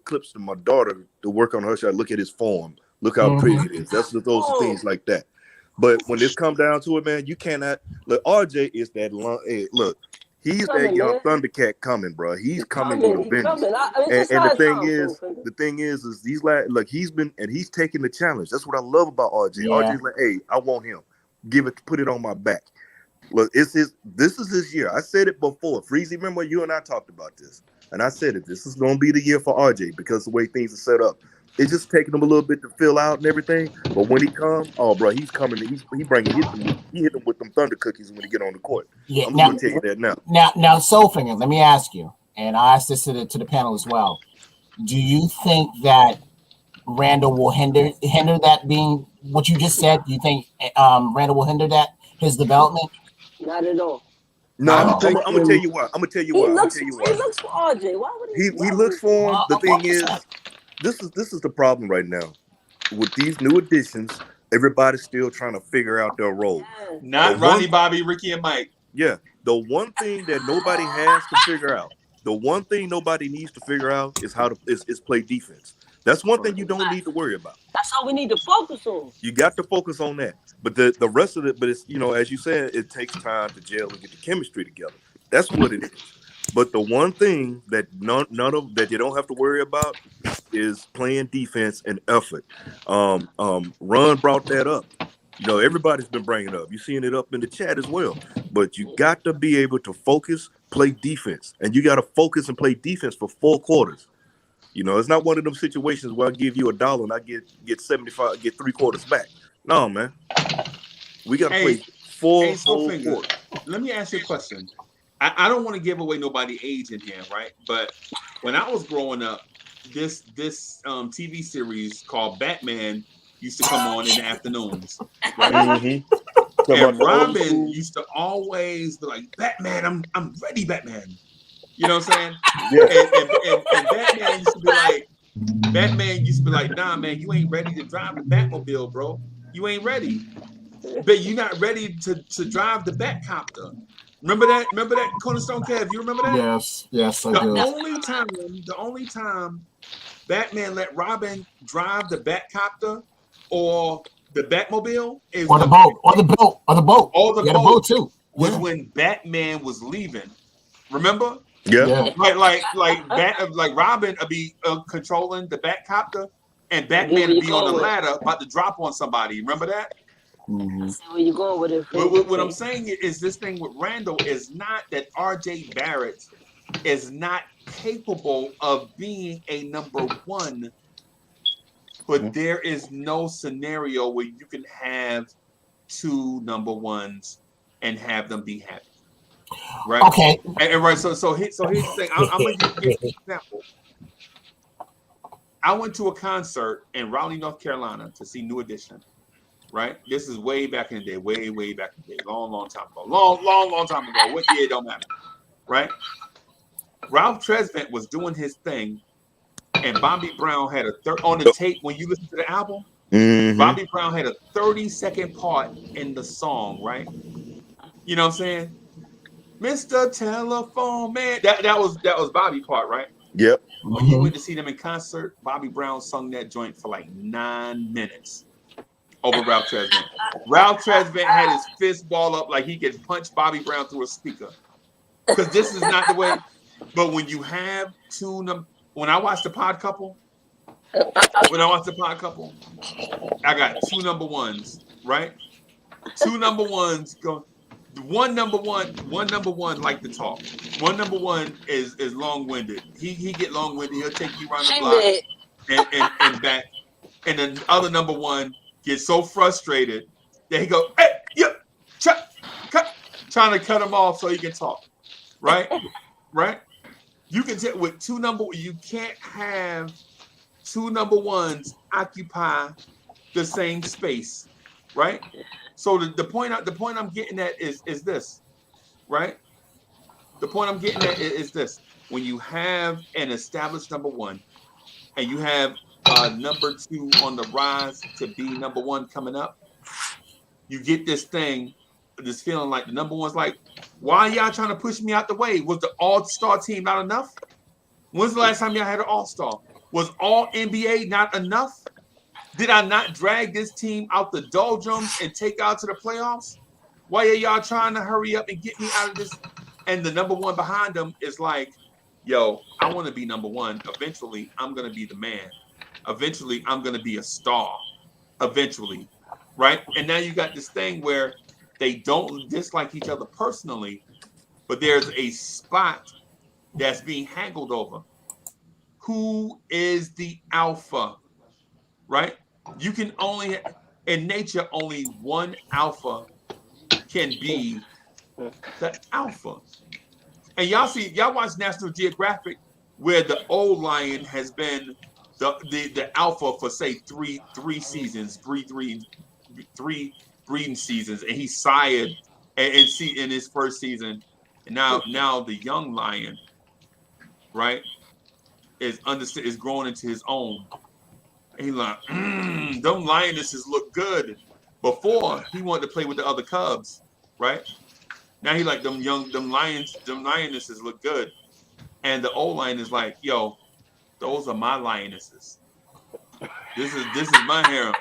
clips to my daughter to work on her shot. Look at his form. Look how pretty it is. That's those things like that. But when this come down to it, man, you cannot. Look, RJ is that. Look, he's that young Thundercat coming, bro. He's coming with a vengeance. And the thing is these look, he's taking the challenge. That's what I love about RJ. Yeah. RJ's like, hey, I want him. Put it on my back. Look, this is his year. I said it before. Freezy, remember you and I talked about this, and I said it. This is going to be the year for RJ because the way things are set up. It's just taking him a little bit to fill out and everything. But when he comes, oh, bro, he's coming. He hit them with them thunder cookies when he get on the court. Yeah, I'm going to tell you that now. Now, Soulfinger, let me ask you, and I asked this to the panel as well. Do you think that Randall will hinder that being what you just said? Do you think Randall will hinder that his development? Not at all. No, I'm gonna tell you why. He looks for RJ. Why would he looks for him. The thing is, this is the problem right now with these new additions. Everybody's still trying to figure out their role. Not Ronnie, Bobby, Ricky, and Mike. Yeah, the one thing that nobody has to figure out, the one thing nobody needs to figure out is how to is play defense. That's one thing you don't need to worry about. That's all we need to focus on. You got to focus on that. But the rest of it, but it's, as you said, it takes time to gel and get the chemistry together. That's what it is. But the one thing that none of that you don't have to worry about is playing defense and effort. Ron brought that up. Everybody's been bringing it up. You're seeing it up in the chat as well. But you got to be able to focus, play defense, and you got to focus and play defense for 4 quarters. It's not one of them situations where I give you $1 and I get 75, get 3 quarters back. No, man. We got to play 4 whole quarters. Let me ask you a question. I don't want to give away nobody's age in here, right? But when I was growing up, this TV series called Batman used to come on in the afternoons, right? Mm-hmm. And Robin used to always be like, Batman, I'm ready, Batman. You know what I'm saying? Yeah. And Batman used to be like, nah, man, you ain't ready to drive the Batmobile, bro. You ain't ready. But you're not ready to drive the Batcopter. Remember that Cornerstone Kev? You remember that? Yes, I do. The only time Batman let Robin drive the Batcopter or the Batmobile is or the boat too. Was when Batman was leaving. Remember? Yeah. Like Robin would be controlling the Batcopter, and Batman would be on the ladder about to drop on somebody. Remember that? I see where you going with it. What I'm saying is this thing with Randle is not that RJ Barrett is not capable of being a number one, but there is no scenario where you can have two number ones and have them be happy. Right. Okay. And right. So here's the thing. I'm gonna give you an example. I went to a concert in Raleigh, North Carolina to see New Edition. Right. This is way back in the day, way back in the day, long time ago, long time ago. What year? It don't matter. Right. Ralph Tresvant was doing his thing, and Bobby Brown had on the tape when you listen to the album. Bobby Brown had a 30-second part in the song, right? You know what I'm saying? Mr. Telephone Man. That was Bobby part, right? Yep. When you went to see them in concert, Bobby Brown sung that joint for like 9 minutes over Ralph Tresvant. Ralph Tresvant had his fist ball up like he could punch Bobby Brown through a speaker. Because this is not the way. But when you have when I watched the Pod Couple, I got two number ones, right? Two number ones go. One number one like to talk. One number one is long-winded. He get long-winded. He'll take you around the block and back. And then the other number one gets so frustrated that he go, hey, yep, trying to cut him off so he can talk. Right? Right? You can tell with you can't have two number ones occupy the same space, right? So the point I'm getting at is this, right? The point I'm getting at is this: when you have an established number one, and you have number two on the rise to be number one coming up, you get this feeling like the number one's like, why are y'all trying to push me out the way? Was the all-star team not enough? When's the last time y'all had an all-star? Was all NBA not enough? Did I not drag this team out the doldrums and take out to the playoffs? Why are y'all trying to hurry up and get me out of this? And the number one behind them is like, yo, I want to be number one. Eventually, I'm going to be the man. Eventually, I'm going to be a star. Eventually, right? And now you got this thing where they don't dislike each other personally, but there's a spot that's being haggled over. Who is the alpha, right? You can in nature, only one alpha can be the alpha. And y'all watch National Geographic, where the old lion has been the alpha for say three seasons, three breeding seasons, and he sired in his first season, and now the young lion, right, is growing into his own. And he's like, them lionesses look good. Before he wanted to play with the other cubs, right? Now he like them lionesses look good. And the old lion is like, yo, those are my lionesses. This is my harem.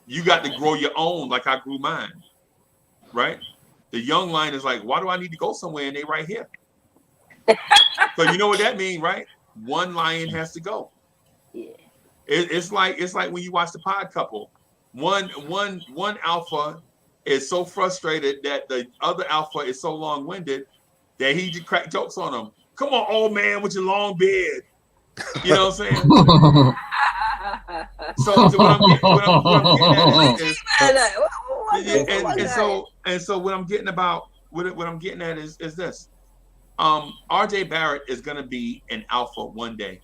You got to grow your own like I grew mine, right? The young lion is like, why do I need to go somewhere and they right here? So you know what that means, right? One lion has to go. Yeah. It's like when you watch the Pod Couple. One alpha is so frustrated that the other alpha is so long-winded that he just crack jokes on him. Come on, old man with your long beard. You know what I'm saying? So what I'm getting at is this. RJ Barrett is gonna be an alpha one day.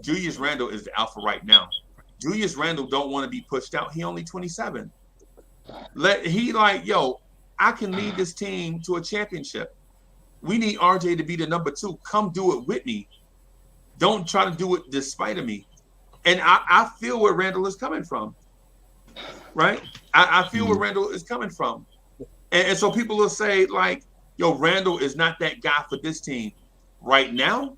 Julius Randle is the alpha right now. Julius Randle don't want to be pushed out. He only 27. He like, yo, I can lead this team to a championship. We need RJ to be the number two. Come do it with me. Don't try to do it despite of me. And I feel where Randle is coming from. Right? I feel where Randle is coming from. And so people will say, like, yo, Randle is not that guy for this team. Right now,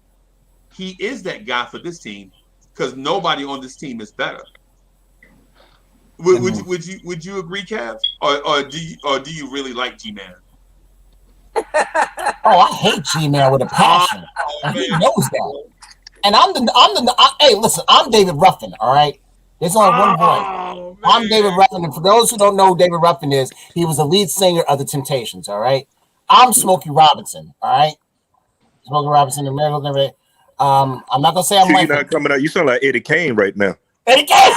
he is that guy for this team because nobody on this team is better. Would you agree, Cav? Or do you really like G-Man? Oh, I hate G-Man with a passion. He knows that. And hey, listen, I'm David Ruffin, all right? There's only one voice. Oh I'm David man. Ruffin, and for those who don't know who David Ruffin is, he was the lead singer of the Temptations, all right? I'm Smokey Robinson, all right? Smokey Robinson, the Miracles, and everything. I'm not gonna say I'm Sure, you're like not coming out. You sound like Eddie Kane right now. Eddie Kane.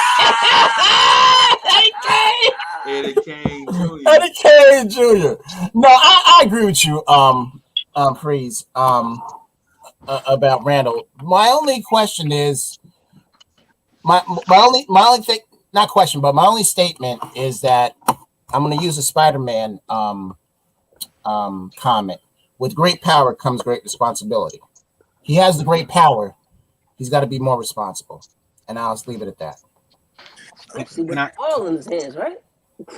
Eddie Kane. Eddie Kane Jr. Eddie Kane Jr. No, I agree with you, Freeze, about Randall. My only question is my only thing, not question, but my only statement is that I'm going to use a Spider-Man comment. With great power comes great responsibility. He has the great power. He's got to be more responsible, and I'll just leave it at that. Especially with the ball in his hands, right?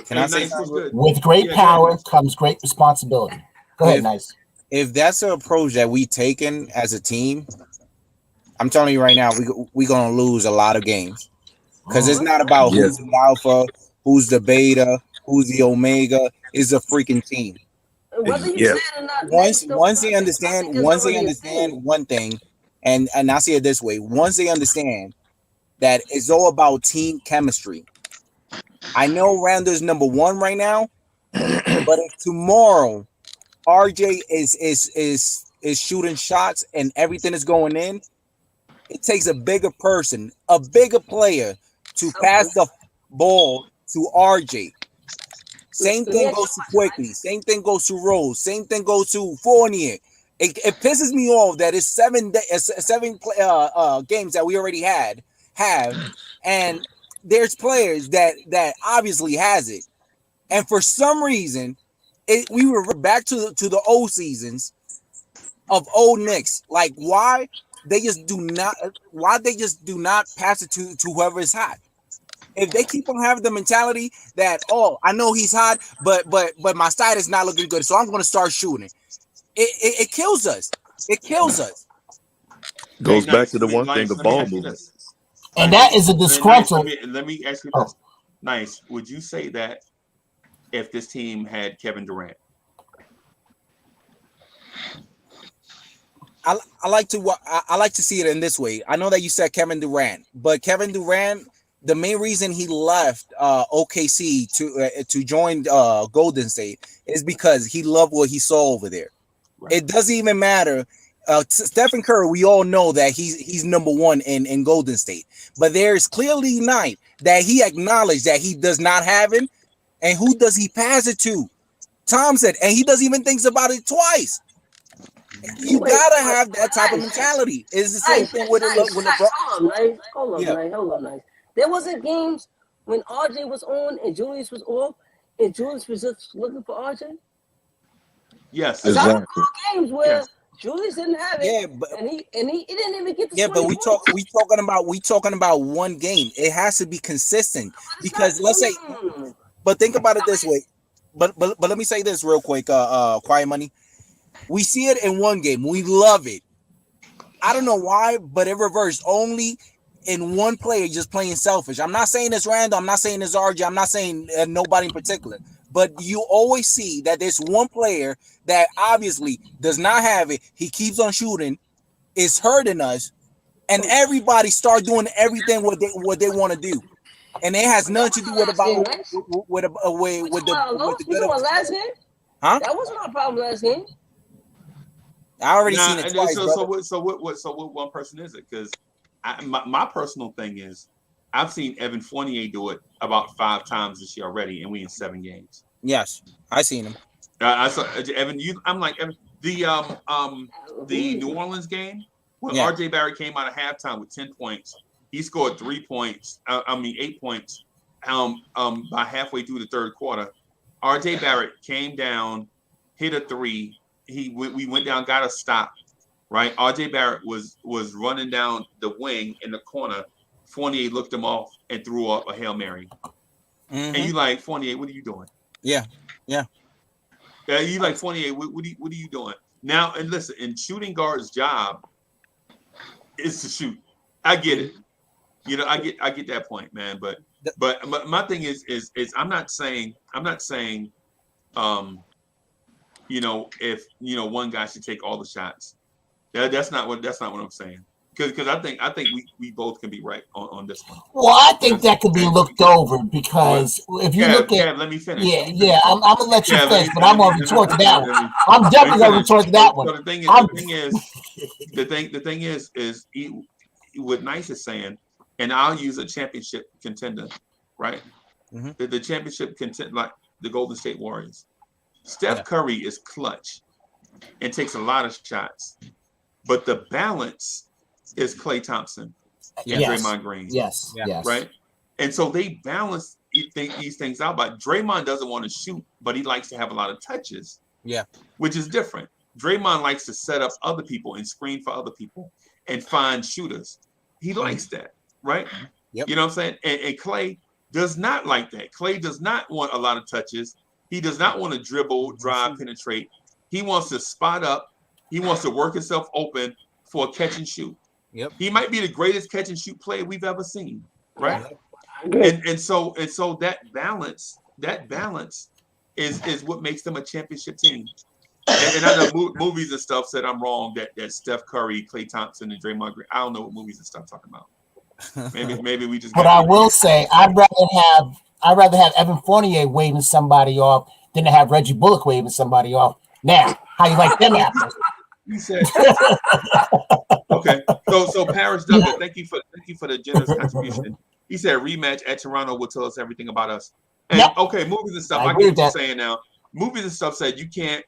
Can I say something? With great power comes great responsibility. Go ahead, Nice. If that's the approach that we taken as a team, I'm telling you right now, we're gonna lose a lot of games because it's not about Yeah. who's the alpha, who's the beta, who's the omega. It's a freaking team. Whether you Yeah. say it or not, Once they understand one thing, and I see it this way: once they understand that it's all about team chemistry. I know Randall's number one right now, but if tomorrow RJ is shooting shots and everything is going in, it takes a bigger person, a bigger player to pass the ball to RJ. Same thing goes to Quickly. Same thing goes to Rose. Same thing goes to Fournier. It pisses me off that it's 7 games that we already have, and there's players that obviously has it, and for some reason, we were back to the old seasons of old Knicks. Like why they just do not pass it to whoever is hot. If they keep on having the mentality that, oh, I know he's hot, but my side is not looking good, so I'm going to start shooting. It kills us. It kills us. Goes back to the one thing, the Let me ball ask you movement. this. And that is a disgruntled. Let me ask you this. Nice. Would you say that if this team had Kevin Durant? I like to see it in this way. I know that you said Kevin Durant, but Kevin Durant, the main reason he left OKC to join Golden State is because he loved what he saw over there. Right. It doesn't even matter. Stephen Curry, we all know that he's number one in Golden State, but there's clearly night that he acknowledged that he does not have it, and who does he pass it to? Thompson, and he doesn't even think about it twice. You gotta have that type of mentality. It's the same thing with LeBron. Hold on. There wasn't games when RJ was on and Julius was off, and Julius was just looking for RJ. Yes, exactly. Games where Julius didn't have it, and he didn't even get the 20 but we points. talking about one game. It has to be consistent because let's say, but think about it this way. But let me say this real quick. Quiet Money. We see it in one game. We love it. I don't know why, but it reversed only in one player just playing selfish. I'm not saying it's Randall. I'm not saying it's RJ. I'm not saying nobody in particular. But you always see that there's one player that obviously does not have it. He keeps on shooting. It's hurting us. And everybody start doing everything what they want to do. And it has nothing to do with the good of last game. Huh? That wasn't our problem last game. I already seen it twice. So what one person is it? Because my personal thing is I've seen Evan Fournier do it about 5 times this year already, and we in 7 games. Yes, I seen him. I saw Evan. I'm like Evan, the New Orleans game when RJ Barrett came out of halftime with 10 points. He scored 3 points. 8 points. By halfway through the third quarter, RJ Barrett came down, hit a 3. We went down, got a stop. Right, RJ Barrett was running down the wing in the corner. Fournier looked him off and threw up a Hail Mary. Mm-hmm. And you like, Fournier, what are you doing? Yeah. You like, Fournier, what are you doing? Now, and listen, and shooting guard's job is to shoot. I get it. I get that point, man. But my thing is I'm not saying if one guy should take all the shots. That's not what I'm saying. because I think we both can be right on this one. Well, I think that could be looked over because if you look at, let me finish. I'm gonna let you finish, but I'm gonna retort to that one. I'm definitely gonna retort to that one. So the thing is, what Nice is saying, and I'll use a championship contender, right? Mm-hmm. The championship contender, like the Golden State Warriors. Steph Curry is clutch and takes a lot of shots, but the balance is Klay Thompson and Draymond Green. Yes. Right? And so they balance these things out. But Draymond doesn't want to shoot, but he likes to have a lot of touches. Yeah. Which is different. Draymond likes to set up other people and screen for other people and find shooters. He likes that, right? Yep. You know what I'm saying? And Klay does not like that. Klay does not want a lot of touches. He does not want to dribble, drive, penetrate. He wants to spot up. He wants to work himself open for a catch and shoot. Yep. He might be the greatest catch and shoot player we've ever seen, right? And so that balance is what makes them a championship team. And I know movies and stuff said I'm wrong that Steph Curry, Klay Thompson, and Draymond Green. I don't know what movies and stuff talking about. Maybe we just. But I will say I'd rather have Evan Fournier waving somebody off than to have Reggie Bullock waving somebody off. Now, how you like them apples? You said okay. So Paris Douglas, thank you for the generous contribution. He said rematch at Toronto will tell us everything about us. And okay, movies and stuff. I get what you're saying now. Movies and stuff said you can't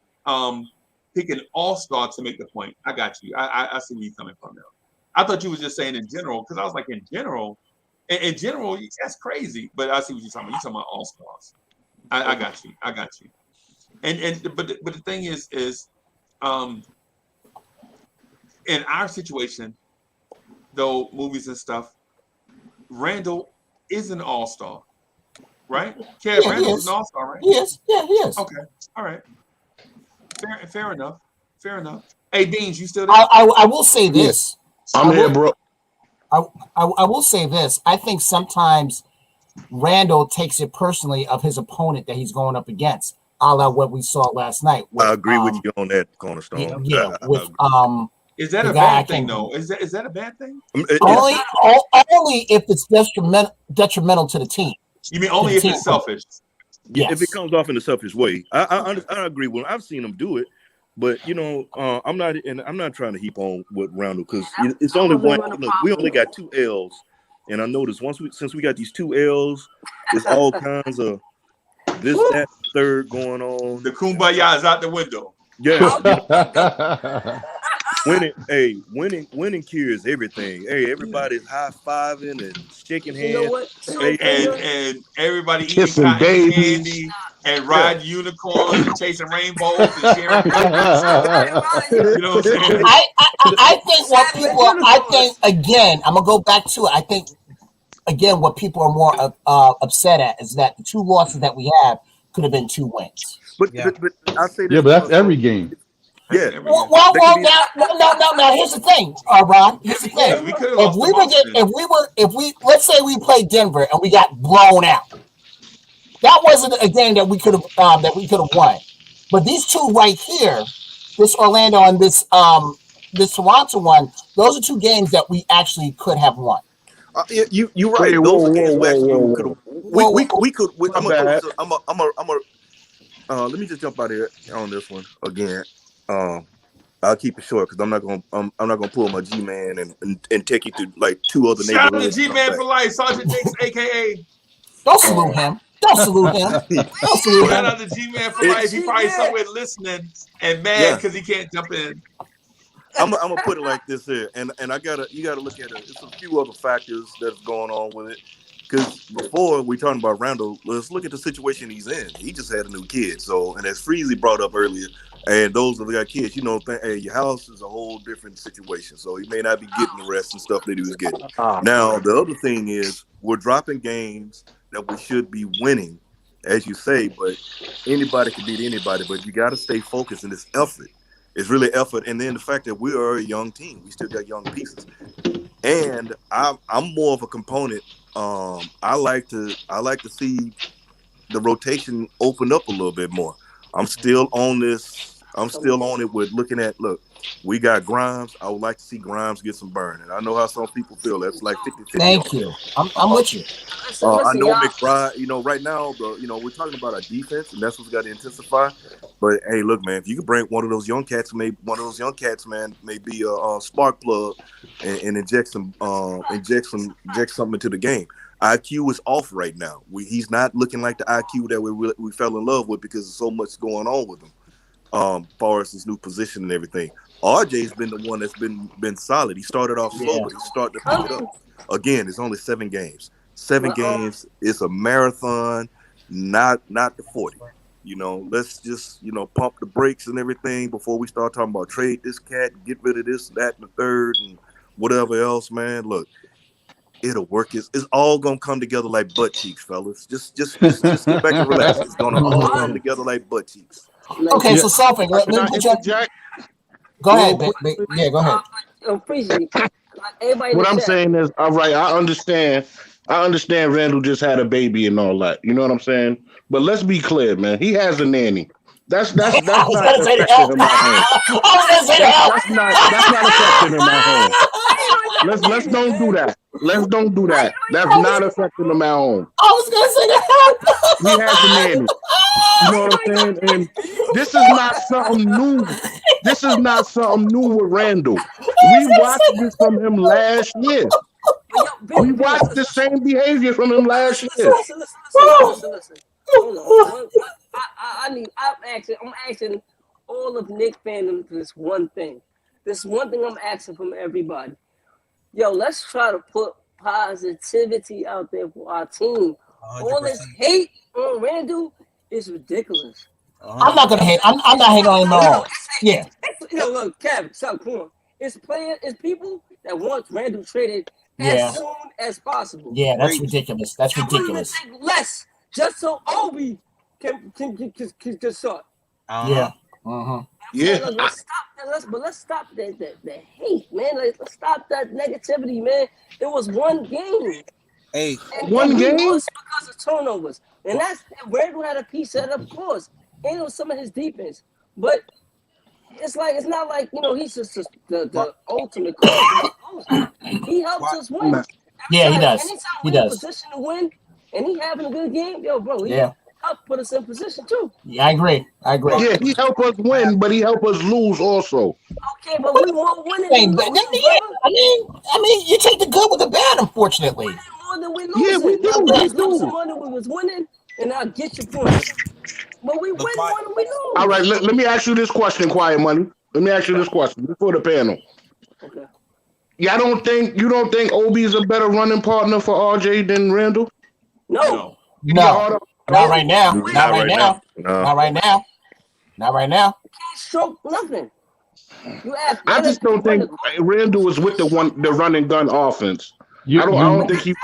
pick an all-star to make the point. I got you. I see where you're coming from now. I thought you were just saying in general, because I was like, in general, that's crazy. But I see what you're talking about. You're talking about all-stars. I got you. But the thing is in our situation, though, movies and stuff, Randle is an all-star, right? Randle is an all-star, right? Yes, he is. Okay, all right. Fair enough. Hey, Beans, you still there? I will say this. I'm here, bro. I will say this. I think sometimes Randle takes it personally of his opponent that he's going up against, a la what we saw last night. I agree with you on that, Cornerstone. Is that a bad thing, though? Is that a bad thing? Only if it's detrimental to the team. You mean only if it's selfish? Yes. If it comes off in a selfish way, I agree with him. I've seen him do it, but I'm not trying to heap on with Randle because it's only one. Look, we only got 2 L's, and I noticed since we got these 2 L's, there's all kinds of this, that, third going on. The kumbaya is out the window. Yeah. Winning cures everything. Hey, everybody's high-fiving and shaking hands. You know what? And everybody eating cotton candy and riding unicorns and chasing rainbows and sharing you know what I'm saying? I think again, I'm gonna go back to it. I think again what people are more upset at is that the 2 losses that we have could have been 2 wins. But I say this. Yeah, but that's every game. Yeah. Well, now here's the thing, Ron. Here's the thing. Let's say we played Denver and we got blown out. That wasn't a game that we could have won. But these 2 right here, this Orlando and this Toronto one, those are 2 games that we actually could have won. You're right. Those are games we actually could have. We could. Let me just jump out here on this one again. I'll keep it short because I'm not gonna pull my G-Man and take you to like 2 other neighborhoods. Shout out to G-Man for life, Sergeant Jakes, aka. Don't salute him. Shout out to G-Man for life. He probably somewhere listening and mad because he can't jump in. I'm gonna put it like this here, and you gotta look at it. There's a few other factors that's going on with it. Because before we talking about Randle, let's look at the situation he's in. He just had a new kid, and as Freezy brought up earlier, and those that got kids, hey, your house is a whole different situation. So he may not be getting the rest and stuff that he was getting. Now the other thing is we're dropping games that we should be winning, as you say, but anybody can beat anybody. But you got to stay focused in this effort. It's really effort, and then the fact that we are a young team, we still got young pieces, and I'm more of a component. I like to see the rotation open up a little bit more. I'm still on this I'm still on it with looking at. Look, we got Grimes. I would like to see Grimes get some burn, and I know how some people feel. That's like 50-50 Thank on you. I'm with you. I Listen, know y'all. McBride. Right now, we're talking about our defense, and that's what's got to intensify. But hey, look, man, if you could bring one of those young cats, man, maybe a spark plug, and inject something into the game. IQ is off right now. He's not looking like the IQ that we fell in love with because there's so much going on with him. Far as his new position and everything. RJ's been the one that's been solid. He started off slow, but he's starting to pick it up. Again, it's only 7 games. 7 games. It's a marathon, not the 40. Let's just pump the brakes and everything before we start talking about trade this cat, get rid of this, that, and the third, and whatever else, man. Look, it'll work. It's all gonna come together like butt cheeks, fellas. Just sit back and relax. It's gonna all come together like butt cheeks. Okay, so something. Let me interject. Go ahead. Yeah, go ahead. Appreciate everybody. What I'm saying is, all right, I understand Randall just had a baby and all that. You know what I'm saying? But let's be clear, man. He has a nanny. That's not affecting him at home. That's not affecting him at home. Let's don't do that. Let's don't do that. That's not affecting him at home. I was gonna say that. He has a nanny. You know what I'm saying? And this is not something new. This is not something new with Randall. We watched this from him last year. We watched the same behavior from him last year. Listen. Hold on. I'm asking all of Knicks fandom this one thing. This one thing I'm asking from everybody. Yo, let's try to put positivity out there for our team. 100%. All this hate on Randall is ridiculous. I'm not gonna hate. I'm not hating on him at all. Yeah. Look, Kevin, stop. Come on. It's people that want Randall traded as soon as possible. Yeah, that's ridiculous. That's ridiculous. Less, just so Obi can start. Yeah. Yeah. Let's stop the hate, man. Let's stop that negativity, man. It was one game. Hey, one game because of turnovers, and that's Randall had a piece of it, of course. And it was some of his defense, but it's not like he's just the ultimate cause. He helps us win. Yeah, he does. Anytime He we're in does. position to win, and he having a good game, bro. He helped put us in position too. Yeah, I agree. Yeah, he helped us win, but he helped us lose also. Okay, but we won't win it. I mean, you take the good with the bad, unfortunately. More than we lose. Yeah, we do. We lose more than we was winning, and I get your point. But we win more than we lose. All right, let me ask you this question, Quiet Money. Let me ask you this question before the panel. Okay. You don't think Obi is a better running partner for RJ than Randall? No. Not right now. Not right now. Not right now. Not right now. Can't stroke nothing. I just don't think Randall was with the run and gun offense. I don't think he.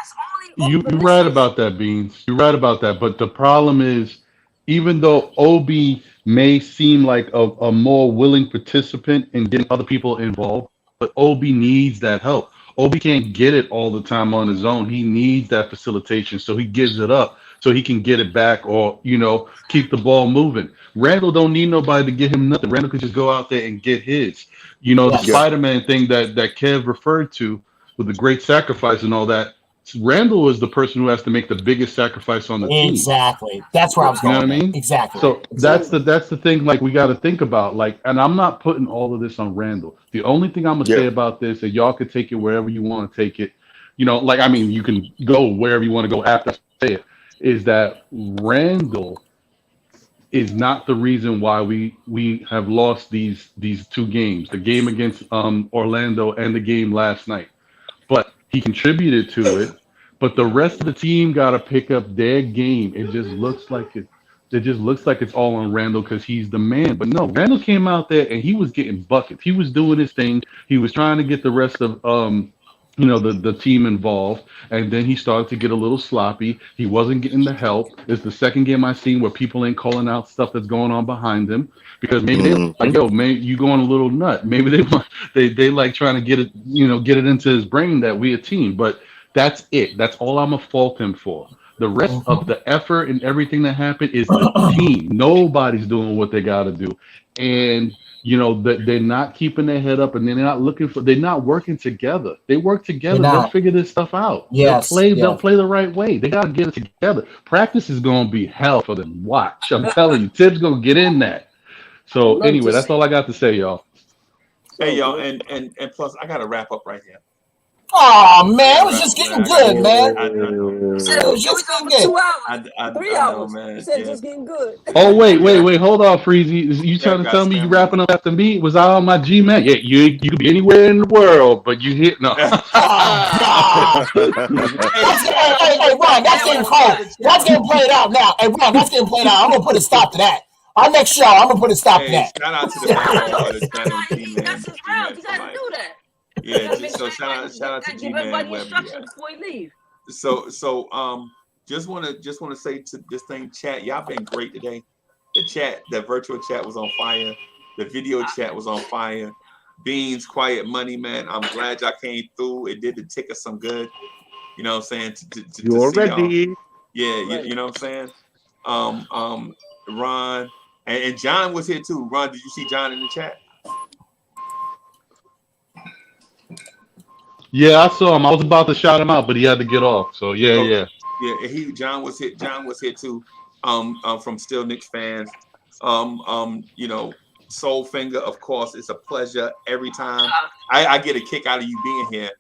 You're right about that, Beans. You're right about that. But the problem is, even though Obi may seem like a more willing participant in getting other people involved, but Obi needs that help. Obi can't get it all the time on his own. He needs that facilitation, so he gives it up so he can get it back or, keep the ball moving. Randall don't need nobody to get him nothing. Randall could just go out there and get his. The Spider-Man thing that Kev referred to with the great sacrifice and all that, Randall is the person who has to make the biggest sacrifice on the team. Exactly. That's where I was going. You know what I mean? Exactly. So that's the thing. Like we got to think about. And I'm not putting all of this on Randall. The only thing I'm gonna say about this, and y'all could take it wherever you want to take it. You can go wherever you want to go after I say it. Is that Randall is not the reason why we have lost these 2 games, the game against Orlando and the game last night. But he contributed to it, but the rest of the team got to pick up their game. It just looks like it's all on Randall because he's the man. But no, Randall came out there and he was getting buckets. He was doing his thing. He was trying to get the rest of the team involved, and then he started to get a little sloppy. He wasn't getting the help. It's the second game I've seen where people ain't calling out stuff that's going on behind him because maybe they're like, yo, maybe you going a little nut. Maybe they like trying to get it, get it into his brain that we a team. But that's it. That's all I'm gonna fault him for. The rest of the effort and everything that happened is the team. Nobody's doing what they got to do. and you know that they're not keeping their head up, and they're not working together. They work together, they'll figure this stuff out. Yes, They'll play the right way. They gotta get it together. Practice is gonna be hell for them. Watch. I'm telling you, Tibbs gonna get in that. So anyway, that's all I got to say, y'all. Hey y'all, and plus I gotta wrap up right here. Oh man, it was just getting good, man. I know. It was just getting good. 2 hours, I 3 hours. know, man. You said just getting good. Oh wait, hold on, Freezy. You trying to tell me you wrapping up after me? Was I on my G-Man? Yeah, you could be anywhere in the world, but you hit no. Oh God! Hey, Ron, that's getting cold. That's getting played out now. Hey, Ron, that's getting played out. I'm gonna put a stop to that. Our next show, I'm gonna put a stop to that. Shout out to the channel G-Man. That's his round. You gotta do that. Yeah, so shout out to G-Man. Instructions before you leave. So just wanna say to this thing, chat, y'all been great today. The virtual chat was on fire. The video chat was on fire. Beans, Quiet Money, man. I'm glad y'all came through. It did the ticker some good. You know what I'm saying? You're ready. Yeah, you know what I'm saying? Ron and John was here too. Ron, did you see John in the chat? Yeah, I saw him. I was about to shout him out, but he had to get off. So yeah. Yeah, John was here. John was here too. From Still Knicks fans. You know, Soul Finger, of course, it's a pleasure every time. I get a kick out of you being here.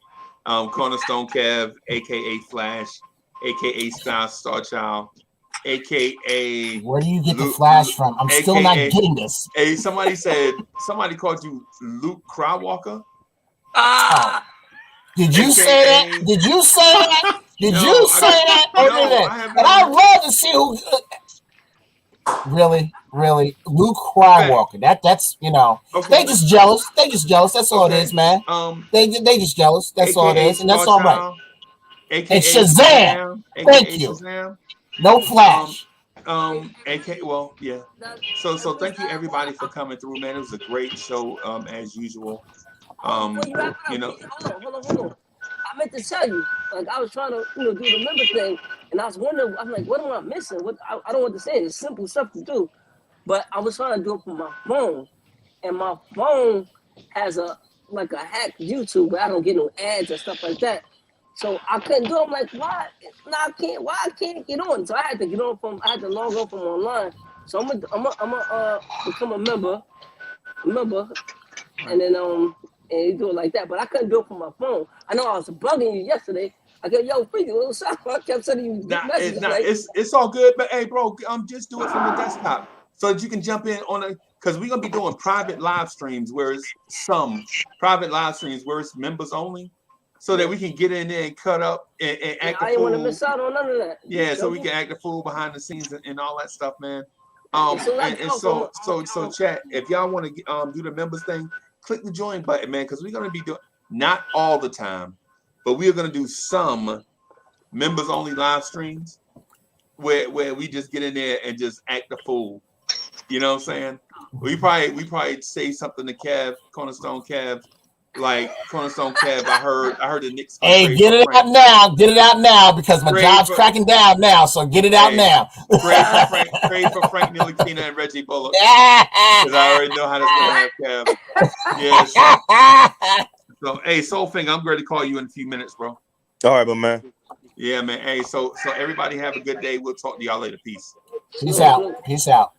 Cornerstone Kev, aka Flash, aka Star Child, aka. Where do you get the Flash from? I'm still not getting this. Hey, somebody called you Luke Crywalker. Did you say that? Did you say that? Did you say that? And I'd love to see who. Really, Luke Crywalker. That's you know. Okay. They just jealous. That's all it is, man. They just jealous. That's all it is, and that's all right. And Shazam. Thank you. Shazam. No Flash. Well, yeah. So thank you everybody for coming through, man. It was a great show, as usual. You know. Hold on. I meant to tell you, like I was trying to, do the member thing, and I was wondering, I'm like, what am I missing? What I don't want to say. It's simple stuff to do, but I was trying to do it from my phone, and my phone has a hacked YouTube, but I don't get no ads and stuff like that. So I couldn't do it. I'm like, why? No, I can't. Why I can't get on? So I had to get on I had to log on from online. So I'm gonna become a member, and then and you do it like that. But I couldn't do it from my phone. I know I was bugging you yesterday. I go, yo, Freaky, what's up? I kept sending you messages. It's all good, but hey, bro, just do it from the desktop so that you can jump in on because we're gonna be doing private live streams where it's members only, so that we can get in there and cut up and act the fool. I didn't want to miss out on none of that. Yeah, so we can act the fool behind the scenes and all that stuff, man. So chat, if y'all want to do the members thing, click the join button, man, because we're gonna be doing not all the time, but we are gonna do some members only live streams where we just get in there and just act the fool. You know what I'm saying? We probably say something to Kev, Cornerstone Kev, like Cornerstone Kev. I heard the Knicks. Hey, get it out now, because my job's cracking down now. So get it out now. Trade for Frank Ntilikina and Reggie Bullock, because I already know how this gonna have Kev. Yeah. So hey, Soulfinger, I'm ready to call you in a few minutes, bro. All right, my man. Yeah, man. Hey, so everybody have a good day. We'll talk to y'all later. Peace. Peace out.